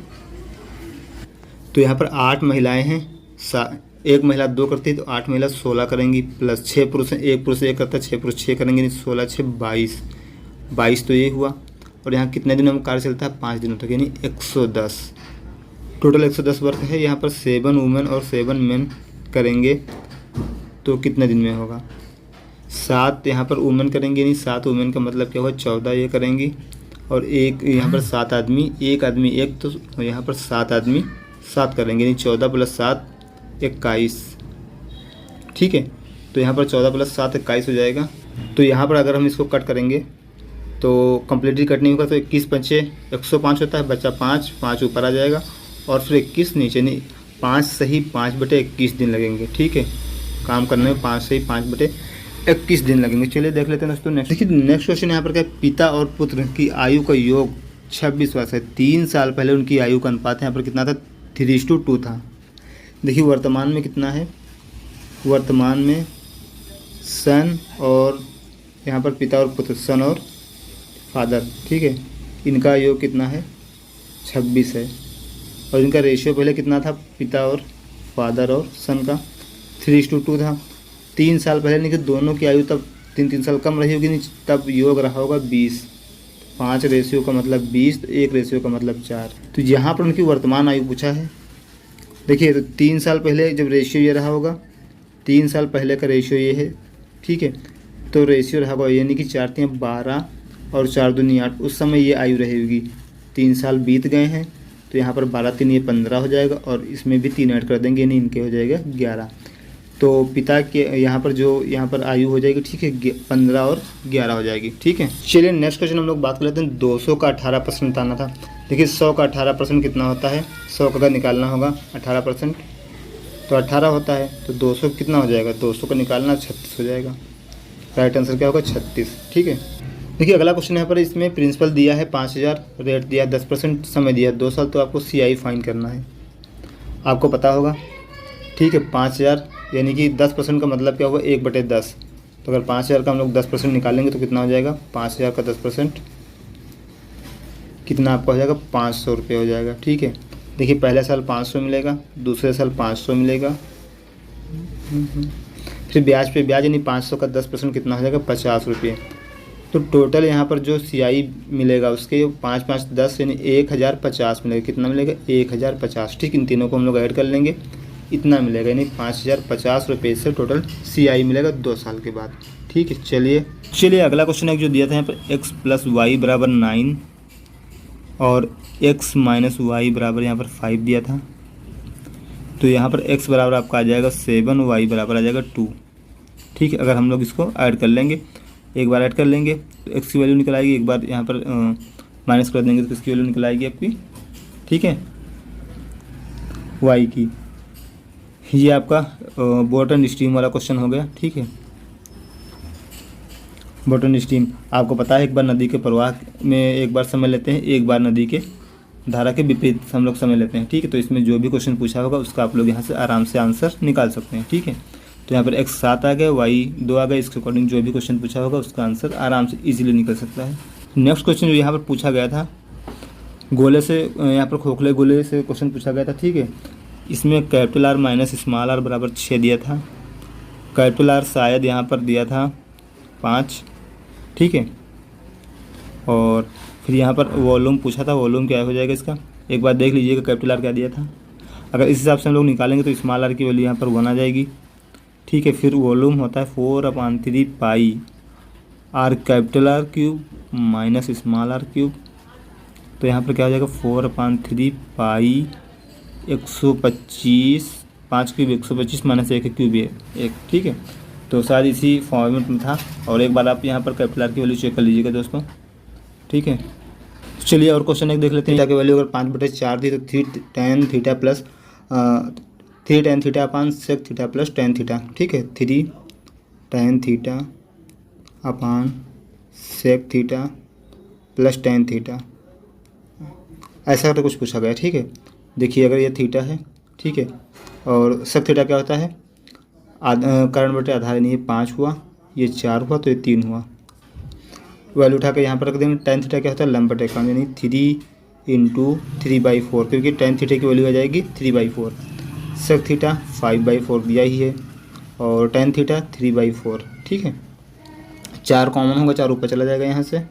तो यहाँ पर 8 महिलाएं हैं, एक महिला 2 करती है तो 8 महिला 16 करेंगी, प्लस 6 पुरुष हैं, एक पुरुष 1 करता है, 6 पुरुष 6 करेंगे, 16 6 22 तो ये हुआ। और यहाँ कितने दिनों में कार्य चलता है 5 दिनों तक, यानी 110, टोटल 110 वर्क है। यहाँ पर 7 वुमेन और 7 मेन करेंगे तो कितने दिन में होगा 7 यहाँ पर वुमेन करेंगे, यानी 7 वुमेन का मतलब क्या हुआ 14 ये करेंगी, और एक यहाँ पर 7 आदमी, एक आदमी एक, तो यहाँ पर 7 आदमी 7 करेंगे, यानी 14 + 7 21, ठीक है। तो यहाँ पर 14 + 7 21 हो जाएगा। तो यहाँ पर अगर हम इसको कट करेंगे तो कम्प्लीटली कट नहीं होगा, तो 21 पंचे 105 होता है, बच्चा 5 ऊपर आ जाएगा और फिर 21 नीचे, नहीं 5 सही 5/21 दिन लगेंगे। ठीक है, काम करने में 5 सही 5/21 दिन लगेंगे। चलिए देख लेते हैं दोस्तों नेक्स्ट। देखिए नेक्स्ट क्वेश्चन यहाँ पर क्या है, पिता और पुत्र की आयु का योग 26 वर्ष है। 3 साल पहले उनकी आयु का अनुपात यहाँ पर कितना था, 3:2 था। देखिए वर्तमान में कितना है, वर्तमान में सन और यहाँ पर पिता और पुत्र, सन और फादर, ठीक है, इनका योग कितना है, 26 है। और इनका रेशियो पहले कितना था, पिता और फादर और सन का 3:2 था। 3 साल पहले नहीं कि दोनों की आयु तब 3 साल कम रही होगी, नहीं तब योग रहा होगा 20। 5 रेशियो का मतलब 20, तो 1 रेशियो का मतलब 4। तो यहाँ पर उनकी वर्तमान आयु पूछा है। देखिए तो 3 साल पहले जब रेशियो ये रहा होगा, 3 साल पहले का रेशियो ये है, ठीक है, तो रेशियो रहा होगा यानी कि 4 3 12 और 4 दूनी 8, उस समय ये आयु रहेगी। 3 साल बीत गए हैं तो यहाँ पर 12 3 ये 15 हो जाएगा और इसमें भी 3 ऐड कर देंगे यानी इनके हो जाएगा 11। तो पिता के यहाँ पर जो यहाँ पर आयु हो जाएगी, ठीक है, 15 और 11 हो जाएगी। ठीक है, चलिए नेक्स्ट क्वेश्चन हम लोग बात कर लेते हैं। 200 का 18% निकालना था। देखिए 100 का 18% कितना होता है, 100 का अगर निकालना होगा 18% तो 18 होता है, तो 200 कितना हो जाएगा, 200 का निकालना 36 हो जाएगा। राइट आंसर क्या होगा, 36। ठीक है, देखिए अगला क्वेश्चन यहाँ पर, इसमें प्रिंसिपल दिया है 5000, रेट दिया है 10%, समय दिया है 2 साल, तो आपको CI फाइन करना है, आपको पता होगा। ठीक है, 5000 यानी कि 10% का मतलब क्या होगा, 1/10। तो अगर 5000 का हम लोग 10% निकालेंगे तो कितना हो जाएगा, 5000 का 10% कितना आपका हो जाएगा, 500 रुपये हो जाएगा। ठीक है, देखिए पहले साल 500 मिलेगा, दूसरे साल 500 मिलेगा, फिर ब्याज पे ब्याज यानी 500 का 10% कितना हो जाएगा, 50 रुपये। तो टोटल यहाँ पर जो CI मिलेगा उसके 5 5 10 यानी 1050 मिलेगा। कितना मिलेगा, 1050। ठीक, इन तीनों को हम लोग ऐड कर लेंगे, इतना मिलेगा यानी 5050 रुपये से टोटल CI मिलेगा 2 साल के बाद। ठीक है, चलिए अगला क्वेश्चन एक जो दिया था यहाँ पर, x + y = 9 और x - y बराबर यहाँ पर 5 दिया था। तो यहाँ पर x बराबर आपका आ जाएगा 7, y बराबर आ जाएगा 2। ठीक है, अगर हम लोग इसको ऐड कर लेंगे, एक बार ऐड कर लेंगे तो x की वैल्यू निकल आएगी, एक बार यहाँ पर माइनस कर देंगे तो इसकी वैल्यू निकल आएगी आपकी, ठीक है, y की। ये आपका बॉटम स्ट्रीम वाला क्वेश्चन हो गया। ठीक है, बॉटम स्ट्रीम आपको पता है, एक बार नदी के प्रवाह में एक बार समय लेते हैं, एक बार नदी के धारा के विपरीत हम लोग समय लेते हैं। ठीक है, तो इसमें जो भी क्वेश्चन पूछा होगा उसका आप लोग यहाँ से आराम से आंसर निकाल सकते हैं। ठीक है, तो यहाँ पर x 7 आ गया, y 2 आ गया, इसके अकॉर्डिंग जो भी क्वेश्चन पूछा होगा उसका आंसर आराम से इजीली निकल सकता है। नेक्स्ट क्वेश्चन जो यहाँ पर पूछा गया था, गोले से, यहाँ पर खोखले गोले से क्वेश्चन पूछा गया था। ठीक है, इसमें कैपिटल R - स्मॉल r बराबर 6 दिया था। कैपिटल R शायद यहाँ पर दिया था 5। ठीक है, और फिर यहाँ पर वॉल्यूम पूछा था, वॉल्यूम क्या हो जाएगा इसका, एक बार देख लीजिएगा कैपिटल R क्या दिया था। अगर इस हिसाब से हम लोग निकालेंगे तो स्मॉल r की वैल्यू यहाँ पर 1 आ जाएगी। ठीक है, फिर वॉल्यूम होता है 4/3 पाई r capital R cube minus small r cube. तो यहाँ पर क्या हो जाएगा, 4/3 पाई 125, 5 क्यूब 125 माइनस 1 क्यूब ये 1। ठीक है, तो शायद इसी फॉर्मेट में था, और एक बार आप यहाँ पर कैपिटल R की वैल्यू चेक कर लीजिएगा दोस्तों। ठीक है, चलिए और क्वेश्चन एक देख लेते हैं। थीटा की वैल्यू अगर 5/4 थी तो tan theta plus 3 tan theta upon sec theta plus tan theta. ठीक है, 3 tan theta upon sec theta plus tan theta, ऐसा तो कुछ पूछा गया। ठीक है, देखिए अगर ये थीटा है, ठीक है, और sec थीटा क्या होता है, कारण बटे आधार, यानी ये 5 हुआ, ये 4 हुआ, तो ये 3 हुआ। वैल्यू उठा के यहाँ पर रख देंगे। tan थीटा क्या होता है, लंब बटे कोण, यानी 3 × 3/4, क्योंकि tan थीटा की वैल्यू आ जाएगी 3/4। sec थीटा 5/4 दिया ही है, और tan थीटा 3/4। ठीक है, 4 कॉमन होगा, 4 ऊपर चला जाएगा यहाँ से,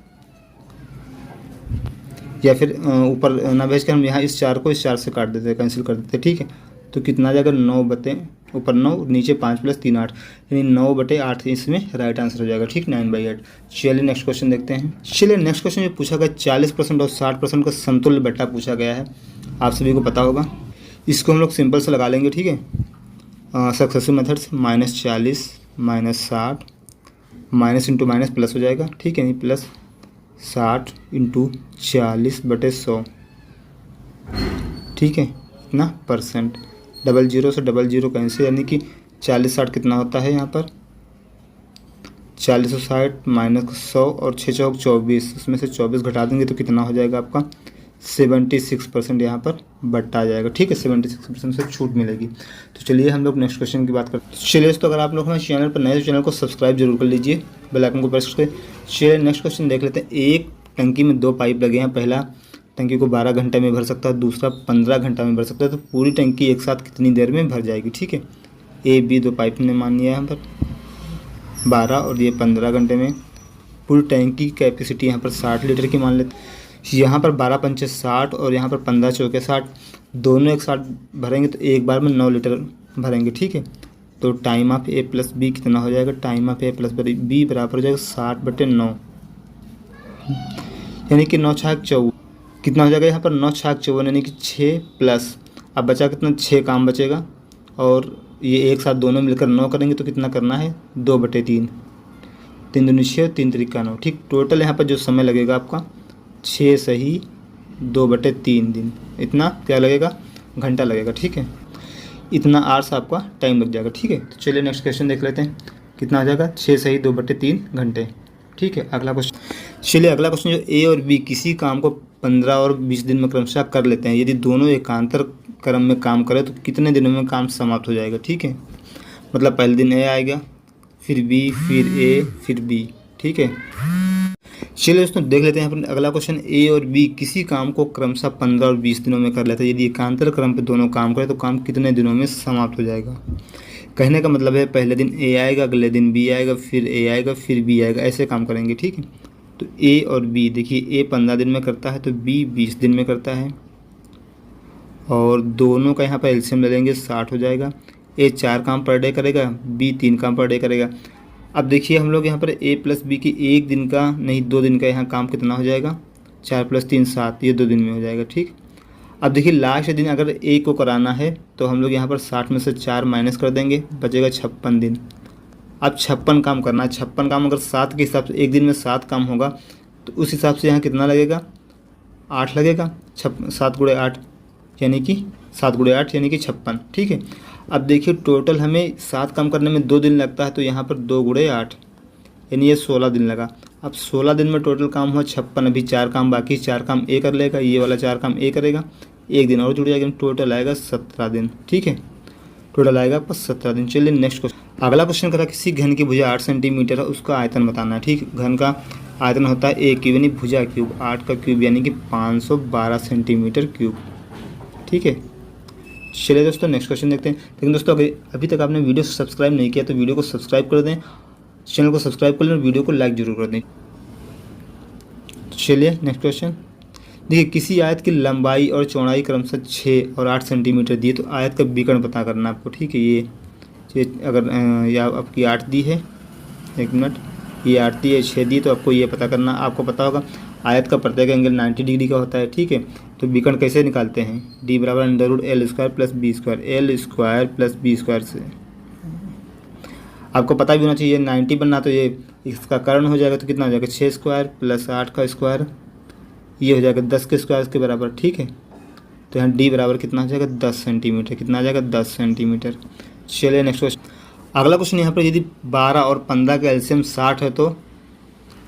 या फिर ऊपर ना भेज कर हम यहाँ इस 4 को इस 4 से काट देते हैं, कैंसिल कर देते हैं। ठीक है, तो कितना आ जाएगा, 9 बटे ऊपर 9 नीचे 5 + 3 8, यानी 9/8 इसमें राइट आंसर हो जाएगा। ठीक, 9/8। चलिए नेक्स्ट क्वेश्चन देखते हैं। चलिए नेक्स्ट क्वेश्चन जो पूछा गया 40% और 60% का समतुल्य बट्टा पूछा गया है, आप सभी को पता होगा। इसको हम लोग सिंपल से लगा लेंगे। ठीक है, successive methods -40 - 60 minus into minus plus हो जाएगा, ठीक है, नहीं प्लस 60 इंटू 40/100, ठीक है, इतना परसेंट। 00 से 00 कैंसिल, यानी कि 40/60 कितना होता है यहाँ पर 40/60 माइनस 100 और 6 चौक 24, उसमें से 24 घटा देंगे तो कितना हो जाएगा आपका 76% यहाँ पर बट्टा आ जाएगा, ठीक है, 76% से छूट मिलेगी। तो चलिए हम लोग नेक्स्ट क्वेश्चन की बात करते हैं। चलिए तो अगर आप लोग हमारे चैनल पर नए तो चैनल को सब्सक्राइब जरूर कर लीजिए, बेल आइकन को प्रेस करके। चलिए नेक्स्ट क्वेश्चन देख लेते हैं। एक टंकी में 2 पाइप लगे हैं, पहला टंकी को 12 घंटे में भर सकता है, दूसरा 15 घंटा में भर सकता है, तो पूरी टंकी एक साथ कितनी देर में भर जाएगी, ठीक है। ए बी 2 पाइप ने मान लिया यहाँ पर 12 और ये 15 घंटे में। पूरी टैंक की कैपेसिटी यहाँ पर 60 लीटर की मान लेते हैं। यहाँ पर 12 पंचे 60 और यहाँ पर 15 चौके 60, दोनों एक साथ भरेंगे तो एक बार में 9 लीटर भरेंगे, ठीक है। तो time of A plus B कितना हो जाएगा, time of A plus B बराबर हो जाएगा 60/9, यानी कि 9 छाक 54 कितना हो जाएगा यहाँ पर 9 छाक 54, यानी कि 6 प्लस अब बचा कितना 6 काम बचेगा, और ये एक साथ दोनों मिलकर 9 करेंगे तो कितना करना है 2/3, 3 दूनी 6 3 त्रिका 9, ठीक। टोटल यहाँ पर जो समय लगेगा आपका 6 सही 2/3 दिन, इतना क्या लगेगा घंटा लगेगा, ठीक है। इतना आवर्स आपका टाइम लग जाएगा, ठीक है। तो चलिए नेक्स्ट क्वेश्चन देख लेते हैं, कितना आ जाएगा 6 सही 2/3 घंटे, ठीक है। अगला क्वेश्चन, चलिए अगला क्वेश्चन जो ए और बी किसी काम को 15 और 20 दिन में क्रमशः कर लेते हैं, यदि दोनों एकांतर क्रम में काम करें तो कितने दिनों में काम समाप्त हो जाएगा, ठीक है। मतलब पहले दिन ए आएगा, फिर बी, फिर ए, फिर बी, ठीक है। चलिए दोस्तों देख लेते हैं यहाँ पर अगला क्वेश्चन। ए और बी किसी काम को क्रमशः 15 और 20 दिनों में कर लेते हैं, यदि एकांतर क्रम पे दोनों काम करें तो काम कितने दिनों में समाप्त हो जाएगा। कहने का मतलब है पहले दिन ए आएगा, अगले दिन बी आएगा, फिर ए आएगा, फिर बी आएगा, ऐसे काम करेंगे, ठीक है। तो ए और बी देखिए, ए 15 दिन में करता है तो बी 20 दिन में करता है, और दोनों का यहाँ पर एलसीएम ले लेंगे 60 हो जाएगा। ए 4 काम पर डे करेगा, बी 3 काम पर डे करेगा। अब देखिए हम लोग यहाँ पर ए प्लस बी की 1 दिन का नहीं 2 दिन का यहाँ काम कितना हो जाएगा 4 + 3 7, ये 2 दिन में हो जाएगा, ठीक। अब देखिए लास्ट दिन अगर ए को कराना है तो हम लोग यहाँ पर 60 में से 4 माइनस कर देंगे, बचेगा 56 दिन। अब 56 काम करना है, 56 काम अगर 7 के हिसाब से एक दिन में 7 काम होगा तो उस हिसाब से यहाँ कितना लगेगा 8 लगेगा, 7 × 8 यानी कि 7 × 8 यानी कि 56, ठीक है। अब देखिए टोटल हमें 7 काम करने में 2 दिन लगता है, तो यहाँ पर 2 × 8 यानी ये 16 दिन लगा। अब 16 दिन में टोटल काम हुआ 56, अभी 4 काम बाकी, 4 काम ए कर लेगा, ये वाला 4 काम ए करेगा, 1 दिन और जुड़ जाएगा, टोटल आएगा 17 दिन, ठीक है। टोटल आएगा आपका 17 दिन। चलिए नेक्स्ट क्वेश्चन। अगला क्वेश्चन करा किसी घन की भुजा 8 सेंटीमीटर है, उसका आयतन बताना है, ठीक। घन का आयतन होता है ए क्यूब यानी भुजा क्यूब, 8 का क्यूब यानी कि 512 सेंटीमीटर क्यूब, ठीक है। चलिए दोस्तों नेक्स्ट क्वेश्चन देखते हैं। लेकिन दोस्तों अभी तक आपने वीडियो को सब्सक्राइब नहीं किया तो वीडियो को सब्सक्राइब कर दें, चैनल को सब्सक्राइब कर लें और वीडियो को लाइक जरूर कर दें। चलिए नेक्स्ट क्वेश्चन देखिए, किसी आयत की लंबाई और चौड़ाई क्रमशः 6 और 8 सेंटीमीटर दिए तो आयत का विकर्ण पता करना आपको, ठीक है। ये अगर या आपकी 8 दी है, 1 मिनट, ये 8 दी है, 6 दी, तो आपको ये पता करना, आपको पता होगा आयत का प्रत्येक एंगल 90 डिग्री का होता है, ठीक है। तो विकर्ण कैसे निकालते हैं, D = √L² + B², L² + B² से आपको पता भी होना चाहिए 90 बनना, तो ये इसका कर्ण हो जाएगा तो कितना हो जाएगा 6² + 8 का स्क्वायर, ये हो जाएगा 10 के स्क्वायर के बराबर, ठीक है। तो यहाँ D बराबर कितना हो जाएगा 10 सेंटीमीटर, कितना आ जाएगा 10 सेंटीमीटर। चलिए नेक्स्ट क्वेश्चन। अगला क्वेश्चन यहाँ पर यदि 12 और 15 का एलसीएम 60 है तो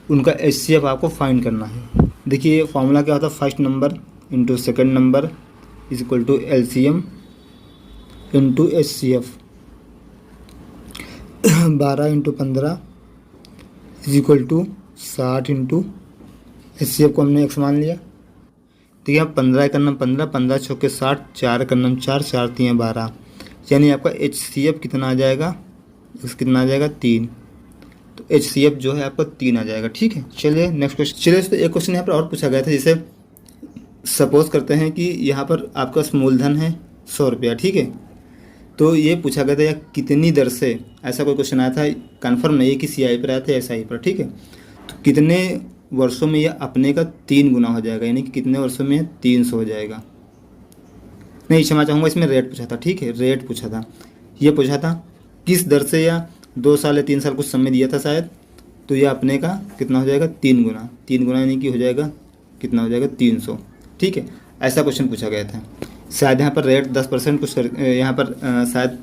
उनका HCF आपको फाइंड करना है। देखिए फॉर्मूला क्या होता है, first number into second number = LCM into HCF। 12 × 15 = 60 into HCF को हमने x मान लिया। देखिए अब 15 का नाम 15, 15 चौके 60, 4 का नाम 4, 4 3 12, यानी आपका HCF कितना आ जाएगा, कितना आ जाएगा 3। तो HCF जो है आपका 3 आ जाएगा, ठीक है। चलिए नेक्स्ट क्वेश्चन। चलिए तो एक क्वेश्चन यहाँ पर और पूछा गया था, जैसे सपोज करते हैं कि यहाँ पर आपका मूलधन है 100 रुपया, ठीक है। तो ये पूछा गया था या कितनी दर से, ऐसा कोई क्वेश्चन आया था, कन्फर्म नहीं है कि CI पर आया था SI पर, ठीक है। तो कितने वर्षों में यह अपने का 3 गुना हो जाएगा, यानी कि कितने वर्षों में 300 हो जाएगा। नहीं क्षमा चाहूँगा, इसमें रेट पूछा था, ठीक है, रेट पूछा था, ये पूछा था किस दर से, या 2 साल या 3 साल कुछ समय दिया था शायद, तो ये अपने का कितना हो जाएगा 3 गुना यानी कि हो जाएगा कितना हो जाएगा 300। ठीक है, ऐसा क्वेश्चन पूछा गया था। शायद यहाँ पर रेट 10% कुछ यहाँ पर शायद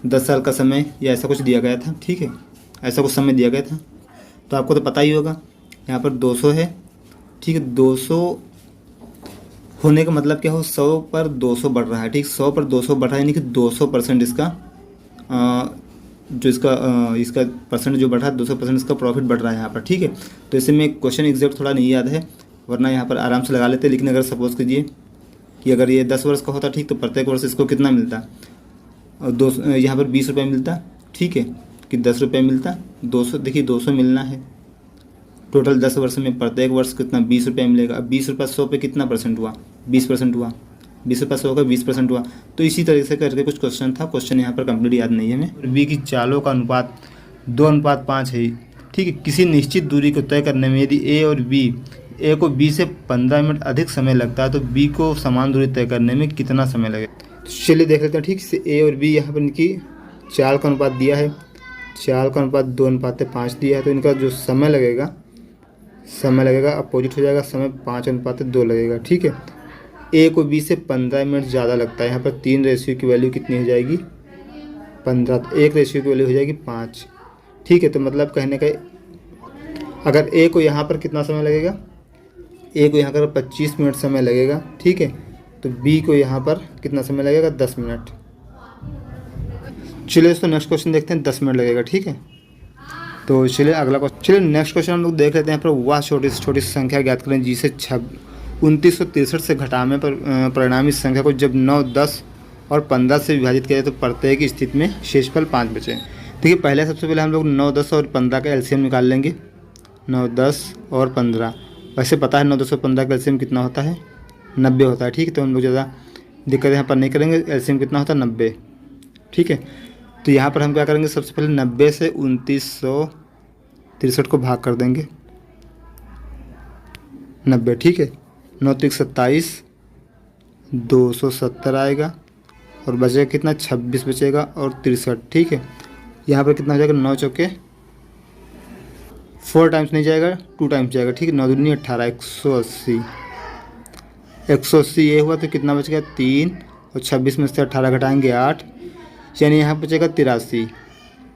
10 साल का समय या ऐसा कुछ दिया गया था। ठीक है, ऐसा कुछ समय दिया गया था, तो आपको तो पता ही होगा। यहाँ पर 200 है। ठीक है, 200 होने का मतलब क्या हो, 100 पर 200 बढ़ रहा है। ठीक, 100 पर 200 बढ़ रहा है यानी कि 200% इसका जो इसका परसेंट जो बढ़ रहा है 200% इसका प्रॉफिट बढ़ रहा है यहाँ पर। ठीक है, तो इसे में क्वेश्चन एग्जैक्ट थोड़ा नहीं याद है, वरना यहाँ पर आराम से लगा लेते। लेकिन अगर सपोज कीजिए कि अगर ये 10 वर्ष का होता, ठीक, तो प्रत्येक वर्ष इसको कितना मिलता, और यहाँ पर 20 रुपये मिलता। ठीक है, कि 10 रुपये मिलता, 200, देखिए 200 मिलना है टोटल 10 वर्ष में, प्रत्येक वर्ष कितना 20 रुपये मिलेगा। अब 20 रुपये 100 पे कितना परसेंट हुआ, 20% हुआ। 20 रुपये 100 का 20% हुआ। तो इसी तरह से करके कुछ क्वेश्चन था, क्वेश्चन यहाँ पर कंप्लीट याद नहीं है हमें। बी की चालों का अनुपात 2:5 है। ठीक है, किसी निश्चित दूरी को तय करने में यदि ए और बी, ए को बी से 15 मिनट अधिक समय लगता है तो बी को समान दूरी तय करने में कितना समय लगेगा। चलिए देख लेते हैं। ठीक से ए और बी यहाँ पर इनकी चाल का अनुपात दिया है, चाल का अनुपात 2:5 दिया है, तो इनका जो समय लगेगा अपोजिट हो जाएगा, समय 5:2 लगेगा। ठीक है, ए को बी से 15 मिनट ज़्यादा लगता है। यहाँ पर 3 रेशियो की वैल्यू कितनी हो जाएगी 15, तो 1 रेशियो की वैल्यू हो जाएगी 5। ठीक है, तो मतलब कहने का अगर ए को यहाँ पर कितना समय लगेगा, ए को यहाँ पर 25 मिनट समय लगेगा। ठीक है, तो बी को यहाँ पर कितना समय लगेगा 10 मिनट। चलिए दोस्तों नेक्स्ट क्वेश्चन देखते हैं, 10 मिनट लगेगा। ठीक है, तो चलिए अगला क्वेश्चन, चलिए नेक्स्ट क्वेश्चन हम लोग देख लेते हैं। यहाँ पर वह छोटी से छोटी संख्या ज्ञात करें जिसे 2963 से घटाने पर परिणामी संख्या को जब 9, 10 और 15 से विभाजित किया जाए तो प्रत्येक स्थिति में शेषफल 5 बचे। देखिए पहले सबसे पहले हम लोग 9, 10 और 15 का एलसीएम निकाल लेंगे। 9, 10 और 15, वैसे पता है 9, 10 और 15 का एलसीएम कितना होता है 90 होता है। ठीक है, तो हम लोग ज़्यादा दिक्कत यहाँ पर नहीं करेंगे, एलसीएम कितना होता है 90। ठीक है, तो यहाँ पर हम क्या करेंगे, सबसे पहले 90 से 2963 को भाग कर देंगे 90। ठीक है, 9 3 27, 270 आएगा और बचेगा कितना 26 बचेगा और 63। ठीक है, यहाँ पर कितना हो जाएगा 9 चौके 4 टाइम्स नहीं जाएगा 2 टाइम्स जाएगा। ठीक है, 9 दूनी 18, 180 ये हुआ, तो कितना बच गया 3 और 26 में से 18 घटाएंगे 8, यानी यहाँ बचेगा 83।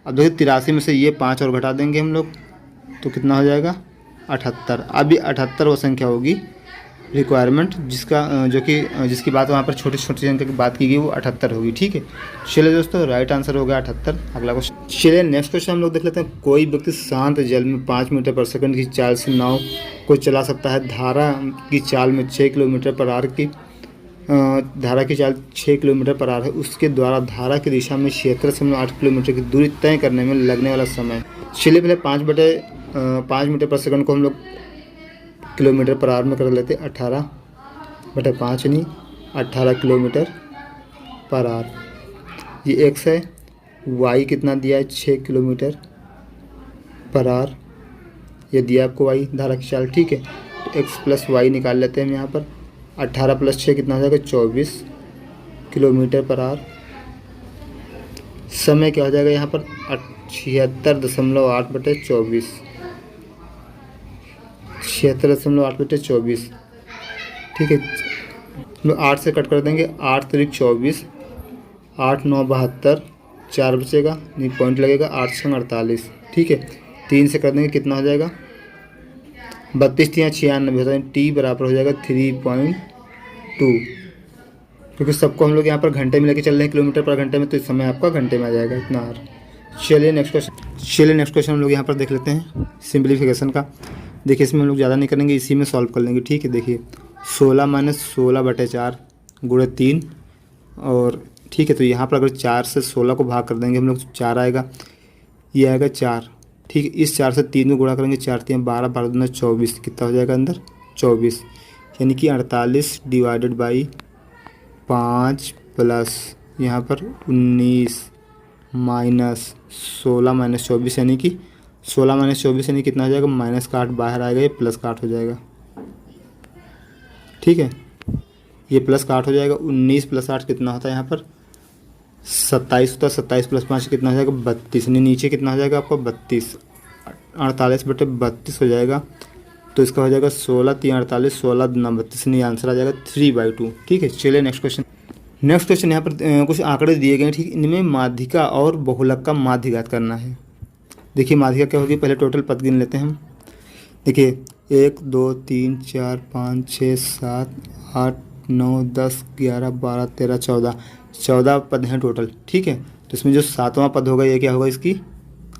अब देखिए 83 में से ये 5 और घटा देंगे हम लोग, तो कितना हो जाएगा 78। अब ये 78 वो संख्या होगी रिक्वायरमेंट जिसकी बात वहाँ पर छोटी छोटी संख्या की बात की गई, वो 78 होगी। ठीक है, चलिए दोस्तों राइट आंसर हो गया 78। अगला क्वेश्चन, चलिए नेक्स्ट क्वेश्चन हम लोग देख लेते हैं। कोई व्यक्ति शांत जल में 5 मीटर पर सेकंड की चाल से नाव को चला सकता है। धारा की चाल 6 किलोमीटर पर आवर है। उसके द्वारा धारा की दिशा में 76.8 किलोमीटर की दूरी तय करने में लगने वाला समय। चलिए पहले 5 मीटर पर सेकंड को हम लोग किलोमीटर पर आवर में कर लेते, 18/5 यानी 18 किलोमीटर पर आवर। ये एक्स है, वाई कितना दिया है 6 किलोमीटर पर आवर, ये दिया आपको वाई धारा की चाल। ठीक है, तो एक्स प्लस वाई निकाल लेते हैं हम यहाँ पर। 18 + 6 कितना हो जाएगा 24 किलोमीटर पर आवर। समय क्या हो जाएगा यहाँ पर 76.8/24, 76.8/24। ठीक है, हम 8 से कट कर देंगे, 8 × 24, 8 × 9 = 72, 4 बचेगा, नहीं पॉइंट लगेगा, 8 × 6 = 48। ठीक है, 3 से कर देंगे, कितना हो जाएगा 32, 3 × 96 होता है, टी बराबर हो जाएगा 3.2, क्योंकि सबको हम लोग यहाँ पर घंटे में लेके चल रहे हैं किलोमीटर पर घंटे में, तो इस समय आपका घंटे में आ जाएगा इतना आर। चलिए नेक्स्ट क्वेश्चन हम लोग यहाँ पर देख लेते हैं सिंप्लीफिकेशन का। देखिए इसमें हम लोग ज़्यादा नहीं करेंगे, इसी में सॉल्व कर लेंगे। ठीक है, देखिए 16 - 16/4 × 3 और ठीक है, तो यहाँ पर अगर 4 से 16 को भाग कर देंगे हम लोग, 4 आएगा, ये आएगा 4। ठीक है, इस 4 से 3 को गुणा करेंगे, 4 × 3 = 12, 12 × 2 = 24, कितना हो जाएगा अंदर 24, यानी कि 48 / 5 प्लस यहाँ पर 19 माइनस 16 - 24, यानी कि 16 - 24 यानी कितना हो जाएगा माइनस का 8 बाहर आएगा, ये प्लस का 8 हो जाएगा। ठीक है, ये प्लस का 8 हो जाएगा। 19 + 8 कितना होता है यहाँ पर 27 होता है, 27 + 5 कितना हो जाएगा 32, नीचे कितना हो जाएगा आपका 32। 48/32 हो जाएगा। तो इसका हो जाएगा 16×3=48, 16×2=32, नहीं आंसर आ जाएगा 3/2। ठीक है, चलिए नेक्स्ट क्वेश्चन। नेक्स्ट क्वेश्चन यहाँ पर कुछ आंकड़े दिए गए हैं। ठीक, इनमें माध्यिका और बहुलक का माध्य ज्ञात करना है। देखिए माध्यिका क्या होगी, पहले टोटल पद गिन लेते हैं हम। देखिए 1 2 3 4 5 6 7 8 9 10 11 12 13 14, 14 पद हैं टोटल। ठीक है, तो इसमें जो 7वां पद होगा ये क्या होगा, इसकी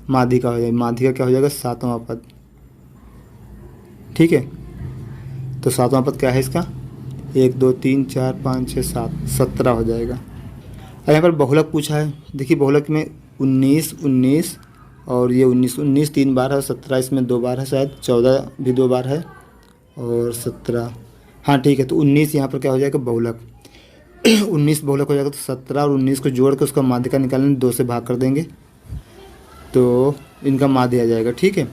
माध्यिका हो जाएगी। माध्यिका क्या हो जाएगा, 7वां पद। ठीक है, तो 7वां पद क्या है इसका, 1 2 3 4 5 6 7, 17 हो जाएगा। और यहाँ पर बहुलक पूछा है। देखिए बहुलक में 19 19 और ये 19 19 3 बार है, 17 इसमें 2 बार है, शायद 14 भी 2 बार है और 17, हाँ ठीक है। तो 19 यहाँ पर क्या हो जाएगा, बहुलक। 19 बहुलक हो जाएगा। तो 17 और 19 को जोड़ कर उसका माध्यिका निकालने 2 से भाग कर देंगे तो इनका माध्य आ जाएगा। ठीक है,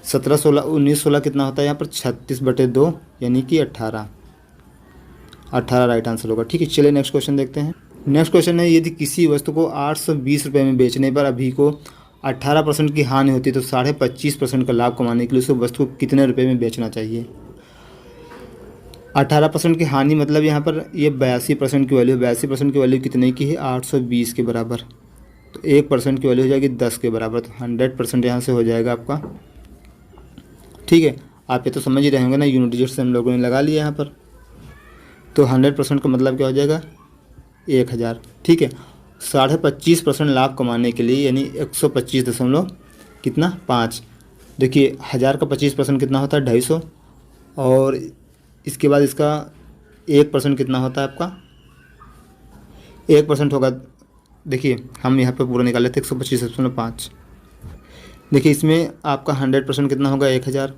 17 16 19 16 कितना होता है यहाँ पर, 36/2 यानी कि 18 राइट आंसर होगा। ठीक है, चलिए नेक्स्ट क्वेश्चन देखते हैं। नेक्स्ट क्वेश्चन है, यदि किसी वस्तु को 820 रुपये में बेचने पर अभी को 18% की हानि होती है तो 25.5% का लाभ कमाने के लिए उस वस्तु को कितने रुपए में बेचना चाहिए। 18% की हानि मतलब यहाँ पर ये 82% की वैल्यू, 82% की वैल्यू कितने की है, 820 के बराबर। तो 1% की वैल्यू हो जाएगी 10 के बराबर। तो 100% यहाँ से हो जाएगा आपका। ठीक है, आप ये तो समझ ही रहे होंगे ना, यूनिट डिजिट से हम लोगों ने लगा लिया यहाँ पर। तो 100% का मतलब क्या हो जाएगा, 1000। ठीक है, 25.5% लाभ कमाने के लिए यानी 125 दशमलव कितना 5। देखिए 1000 का 25% कितना होता है, 250। और इसके बाद इसका 1% कितना होता है आपका, 1% होगा। देखिए हम यहाँ पे पूरा निकाल लेते हैं, 125.5। देखिए इसमें आपका 100% कितना होगा, 1000।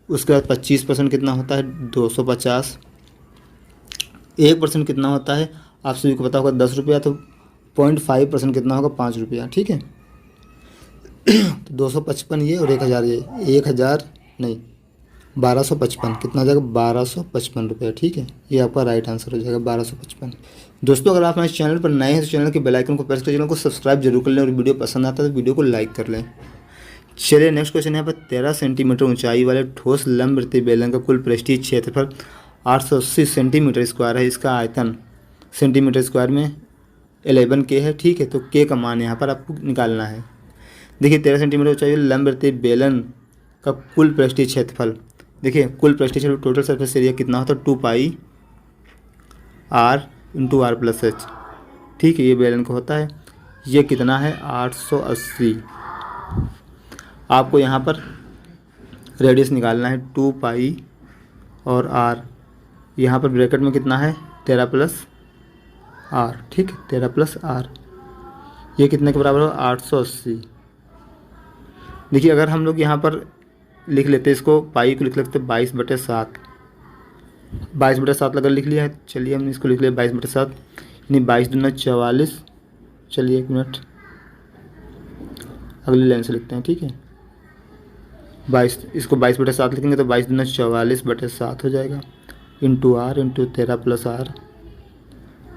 उसके बाद 25% कितना होता है, 250। 1% कितना होता है, आप सभी को पता होगा 10 रुपया। तो 0.5% कितना होगा, 5 रुपया। ठीक है, तो 255 ये और 1000 ये, 1000 नहीं 1255 कितना हो जाएगा, 1255 रुपये। ठीक है, ये आपका राइट आंसर हो जाएगा 1255। दोस्तों अगर आप हमारे चैनल पर नए हैं तो चैनल के बेल आइकन को प्रेस कर चैनल को सब्सक्राइब जरूर कर लें और वीडियो पसंद आता है तो वीडियो को लाइक कर लें। चलिए नेक्स्ट क्वेश्चन यहाँ पर 13 सेंटीमीटर ऊंचाई वाले ठोस लंबवृत्तीय बेलन का कुल पृष्ठीय क्षेत्रफल 880 सेंटीमीटर स्क्वायर है। इसका आयतन सेंटीमीटर स्क्वायर में 11K है। ठीक है, तो K का मान यहाँ पर आपको निकालना है। देखिए 13 सेंटीमीटर ऊंचाई वाले लंबवृत्तीय बेलन का कुल पृष्ठीय क्षेत्रफल, देखिए कुल पृष्ठीय क्षेत्रफल टोटल सरफेस एरिया कितना होता है, 2πr × r+h। ठीक है, ये बेलन का होता है। ये कितना है, 880। आपको यहाँ पर रेडियस निकालना है 2π और r, यहाँ पर ब्रैकेट में कितना है 13+r। ठीक है, 13+r, ये कितने के बराबर हो, 880। देखिए अगर हम लोग यहाँ पर लिख लेते इसको, पाई को लिख लेते 22/7। 22/7 अगर लिख लिया है, चलिए हमने इसको लिख लिया 22/7 यानी 22 दूना 44। चलिए 1 मिनट, अगली लाइन से लिखते हैं। ठीक है, 22, इसको 22/7 लिखेंगे तो 22 दूना 44/7 हो जाएगा, इंटू r इंटू 13+r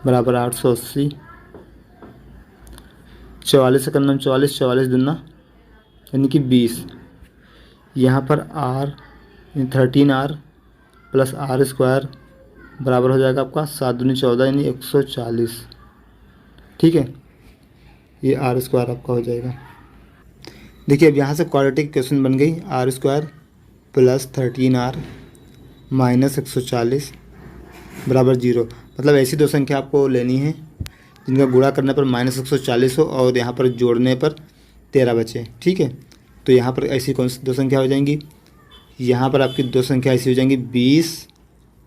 बराबर 880। 44 से करना 44, 44 दूना यानी कि 20। यहाँ पर r 13r + r² बराबर हो जाएगा आपका 7 दूनी 14 यानी 140। ठीक है, ये r² आपका हो जाएगा। देखिए अब यहाँ से क्वाड्रेटिक क्वेश्चन बन गई, r² + 13r - 140 बराबर 0। मतलब ऐसी दो संख्या आपको लेनी है जिनका गुणा करने पर -140 हो और यहाँ पर जोड़ने पर 13 बचे। ठीक है, तो यहाँ पर ऐसी कौन सी दो संख्या हो जाएंगी, यहाँ पर आपकी दो संख्या ऐसी हो जाएंगी 20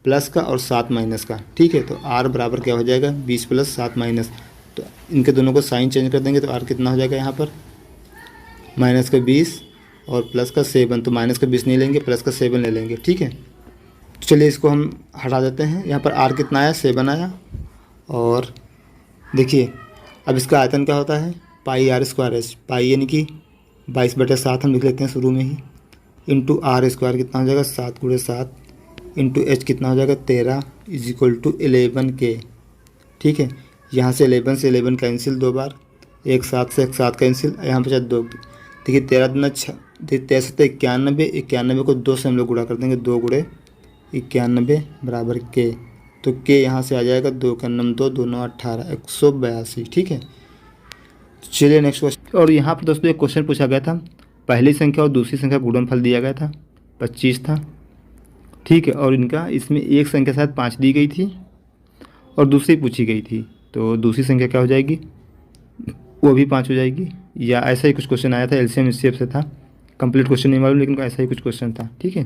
प्लस का और 7 माइनस का। ठीक है, तो r बराबर क्या हो जाएगा, 20 + 7 माइनस। तो इनके दोनों को साइन चेंज कर देंगे तो r कितना हो जाएगा, यहाँ पर -20 और +7। तो -20 नहीं लेंगे, +7 ले लेंगे। ठीक है, तो चलिए इसको हम हटा देते हैं। यहाँ पर r कितना आया, 7 आया। और देखिए अब इसका आयतन क्या होता है, πr²। पाई यानी कि 22/7 हम लिख लेते हैं शुरू में ही, इंटू r² कितना हो जाएगा, 7 × 7 इंटू h कितना हो जाएगा 13 = 11K। ठीक है, यहाँ से 11 से 11 कैंसिल 2 बार, 1 7 से 1 7 कैंसिल, यहाँ पर 2 देखिए 13 दूना 13 91, 91 को 2 से हम लोग गुणा कर देंगे, 2 गुणे 91 बराबर के, तो के यहाँ से आ जाएगा 2 का नम 2, 2 9 18, 182। ठीक है, चलिए नेक्स्ट क्वेश्चन। और यहाँ पर दोस्तों एक क्वेश्चन पूछा गया था, पहली संख्या और दूसरी संख्या का गुणनफल दिया गया था, 25 था। ठीक है, और इनका इसमें एक संख्या शायद 5 दी गई थी और दूसरी पूछी गई थी, तो दूसरी संख्या क्या हो जाएगी, वो भी 5 हो जाएगी, या ऐसा ही कुछ क्वेश्चन आया था, एलसीएम एचसीएफ से था। कंप्लीट क्वेश्चन नहीं मालूम, लेकिन ऐसा ही कुछ क्वेश्चन था। ठीक है,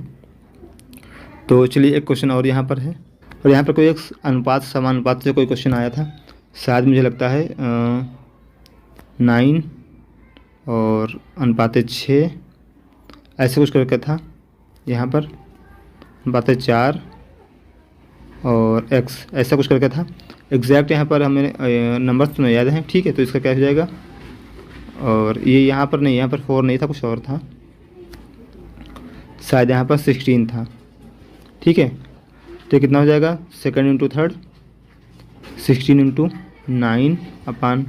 तो चलिए एक क्वेश्चन और यहाँ पर है, और यहाँ पर कोई एक अनुपात समानुपात से कोई क्वेश्चन आया था, शायद मुझे लगता है 9 और अनुपात 6 ऐसे कुछ करके था। यहाँ पर अनुपात 4 और x ऐसा कुछ करके था। एग्जैक्ट यहाँ पर हमें नंबर तो नहीं याद है। ठीक है, तो इसका क्या हो जाएगा, और ये यहाँ पर नहीं, यहाँ पर 4 नहीं था, कुछ और था, शायद यहाँ पर 16 था। ठीक है, तो कितना हो जाएगा, सेकंड इंटू थर्ड, 16 इंटू 9 अपान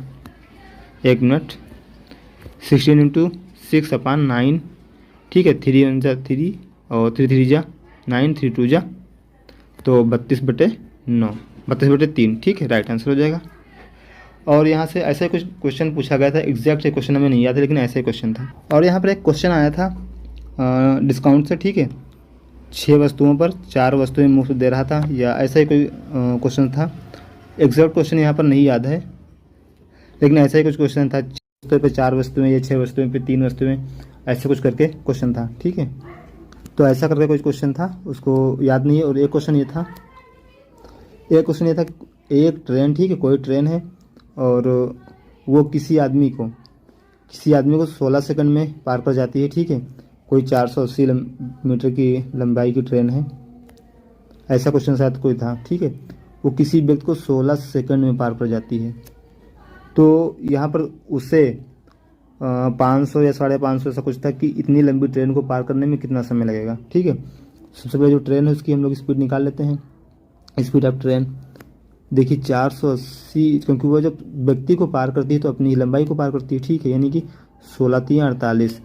1 मिनट, 16 इंटू 6 अपान 9। ठीक है, 3 1 जा 3 और 3 3 जा 9, 3 2 जा, तो 32/9, 32/3। ठीक है, राइट आंसर हो जाएगा। और यहाँ से ऐसा कुछ क्वेश्चन पूछा गया था, एग्जैक्ट क्वेश्चन हमें नहीं याद है, लेकिन ऐसा ही क्वेश्चन था। और यहाँ पर एक क्वेश्चन आया था डिस्काउंट से। ठीक है, 6 वस्तुओं पर 4 वस्तुएं मुफ्त दे रहा था, या ऐसा ही कोई क्वेश्चन था। एग्जैक्ट क्वेश्चन यहाँ पर नहीं याद है, लेकिन ऐसा ही कुछ क्वेश्चन था, 6 वस्तुओं पर 4 वस्तुएं या 6 वस्तुएं पर 3 वस्तुएं, ऐसे कुछ करके क्वेश्चन था। ठीक है, तो ऐसा करके कोई क्वेश्चन था, उसको याद नहीं है। और एक क्वेश्चन ये था, एक ट्रेन, ठीक है, कोई ट्रेन है और वो किसी आदमी को 16 सेकंड में पार कर जाती है। ठीक है, कोई 480 मीटर की लंबाई की ट्रेन है, ऐसा क्वेश्चन शायद कोई था। ठीक है, वो किसी व्यक्ति को 16 सेकंड में पार कर जाती है, तो यहाँ पर उसे 500 या 550 ऐसा कुछ था कि इतनी लंबी ट्रेन को पार करने में कितना समय लगेगा। ठीक है, सबसे पहले जो ट्रेन है उसकी हम लोग स्पीड निकाल लेते हैं। स्पीड ऑफ ट्रेन देखिए 480, क्योंकि वो जब व्यक्ति को पार करती है तो अपनी लंबाई को पार करती है। ठीक है, यानी कि 16 3 48,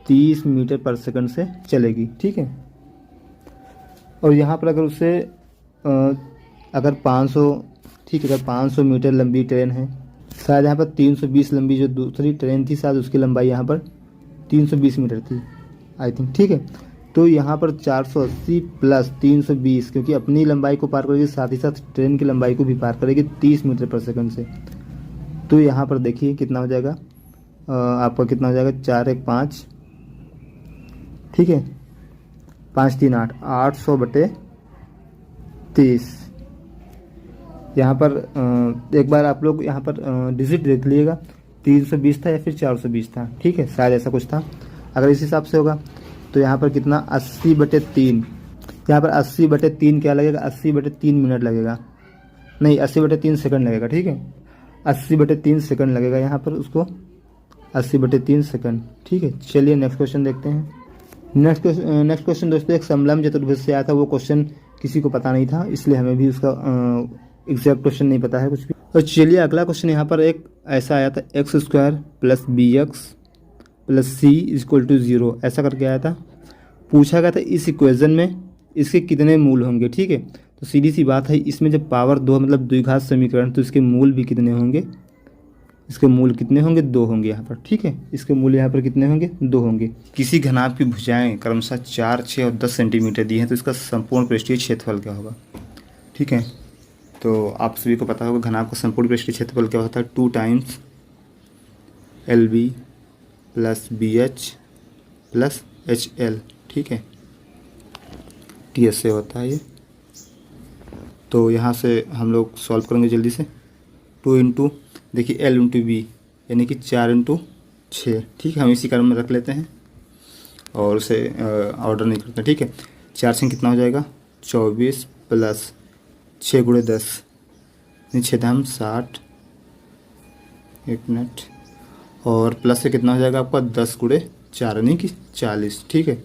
30 मीटर पर सेकंड से चलेगी। ठीक है, और यहाँ पर अगर उसे अगर 500, ठीक है, अगर 500 मीटर लंबी ट्रेन है, शायद यहाँ पर 320 लंबी जो दूसरी ट्रेन थी, शायद उसकी लंबाई यहाँ पर 320 मीटर थी आई थिंक। ठीक है, तो यहाँ पर 480 प्लस 320, क्योंकि अपनी लंबाई को पार करेगी, साथ ही साथ ट्रेन की लंबाई को भी पार करेगी 30 मीटर पर सेकंड से। तो यहाँ पर देखिए कितना हो जाएगा, आपका कितना हो जाएगा, 4 1 5, ठीक है, 5 3 8, 800/30। यहाँ पर एक बार आप लोग यहाँ पर डिजिट देख लीजिएगा, 320 था या फिर 420 था। ठीक है, शायद ऐसा कुछ था। अगर इस हिसाब से होगा तो यहाँ पर कितना, 80/3, यहाँ पर 80/3 क्या लगेगा, 80/3 मिनट लगेगा, नहीं 80/3 सेकंड लगेगा। ठीक है, 80/3 सेकंड लगेगा यहाँ पर उसको, 80/3 सेकंड। ठीक है, चलिए नेक्स्ट क्वेश्चन देखते हैं। नेक्स्ट क्वेश्चन दोस्तों एक समलंब चतुर्भुज से आया था, वो क्वेश्चन किसी को पता नहीं था, इसलिए हमें भी उसका एग्जैक्ट क्वेश्चन नहीं पता है कुछ भी। और चलिए अगला क्वेश्चन यहाँ पर एक ऐसा आया था, x² + bx + c = 0, ऐसा करके आया था। पूछा गया था इस इक्वेशन में इसके कितने मूल होंगे। ठीक है, तो सीधी सी बात है, इसमें जब पावर 2 मतलब द्विघात समीकरण, तो इसके मूल भी कितने होंगे, इसके मूल कितने होंगे, 2 होंगे यहाँ पर। ठीक है, इसके मूल यहाँ पर कितने होंगे, 2 होंगे। किसी घनाभ की भुजाएं क्रमशः 4 6 और 10 सेंटीमीटर दी हैं, तो इसका संपूर्ण पृष्ठीय क्षेत्रफल क्या होगा। ठीक है, तो आप सभी को पता होगा घनाभ का संपूर्ण पृष्ठीय क्षेत्रफल क्या होता है, 2 टाइम्स LB + BH + HL। ठीक है, TS से होता है ये। तो यहाँ से हम लोग सॉल्व करेंगे जल्दी से। 2 इंटू देखिए L इंटू B, यानी कि 4 इंटू 6। ठीक है, हम इसी क्रम में रख लेते हैं और उसे ऑर्डर नहीं करते। ठीक है, 4 से कितना हो जाएगा, 24 + 6 × 10, 6 दाम 60, 1 मिनट, और प्लस से कितना हो जाएगा आपका 10 × 4 यानी कि 40। ठीक है,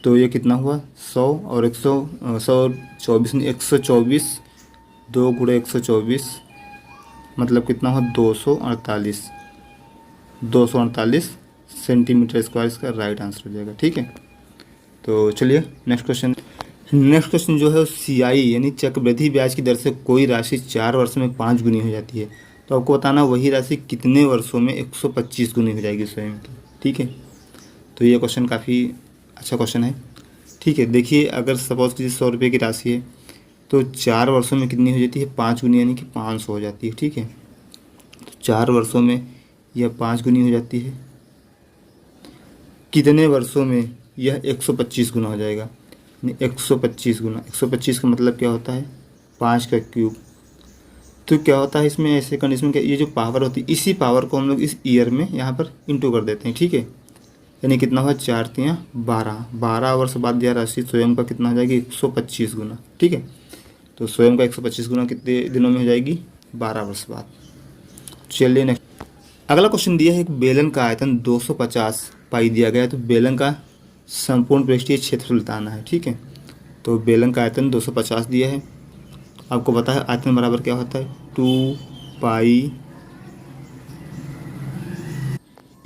तो ये कितना हुआ, 100 और 124, 124, 2 × 124 मतलब कितना हुआ, 248 सेंटीमीटर स्क्वायर इसका राइट आंसर हो जाएगा। ठीक है, तो चलिए नेक्स्ट क्वेश्चन। नेक्स्ट क्वेश्चन जो है CI यानी चक्रवृद्धि ब्याज की दर से कोई राशि 4 वर्षों में 5 गुनी हो जाती है, तो आपको बताना वही राशि कितने वर्षों में 125 गुनी हो जाएगी स्वयं की। ठीक है, तो ये क्वेश्चन काफ़ी अच्छा क्वेश्चन है। ठीक है, देखिए अगर सपोज कीजिए 100 रुपये की राशि है तो 4 वर्षों में कितनी हो जाती है, 5 गुनी यानी कि 500 हो जाती है। ठीक है, तो 4 वर्षों में यह 5 गुनी हो जाती है, कितने वर्षों में यह 125 गुना हो जाएगा, 125 गुना। 125 का मतलब क्या होता है, 5 का क्यूब। तो क्या होता है इसमें ऐसे कंडीशन में, ये जो पावर होती है इसी पावर को हम लोग इस ईयर में यहाँ पर इंटू कर देते हैं। ठीक है, यानी कितना हुआ, 4 तियाँ 12, 12 वर्ष बाद यह राशि स्वयं का कितना हो जाएगी, 125 गुना। ठीक है, तो स्वयं का 125 गुना कितने दिनों में हो जाएगी, 12 वर्ष बाद। चलिए नेक्स्ट, अगला क्वेश्चन दिया है एक बेलन का आयतन 250 पाई दिया गया है, तो बेलन का संपूर्ण पृष्ठीय क्षेत्रफल बताना है। ठीक है, तो बेलन का आयतन 250 दिया है, आपको पता है आयतन बराबर क्या होता है, 2 पाई,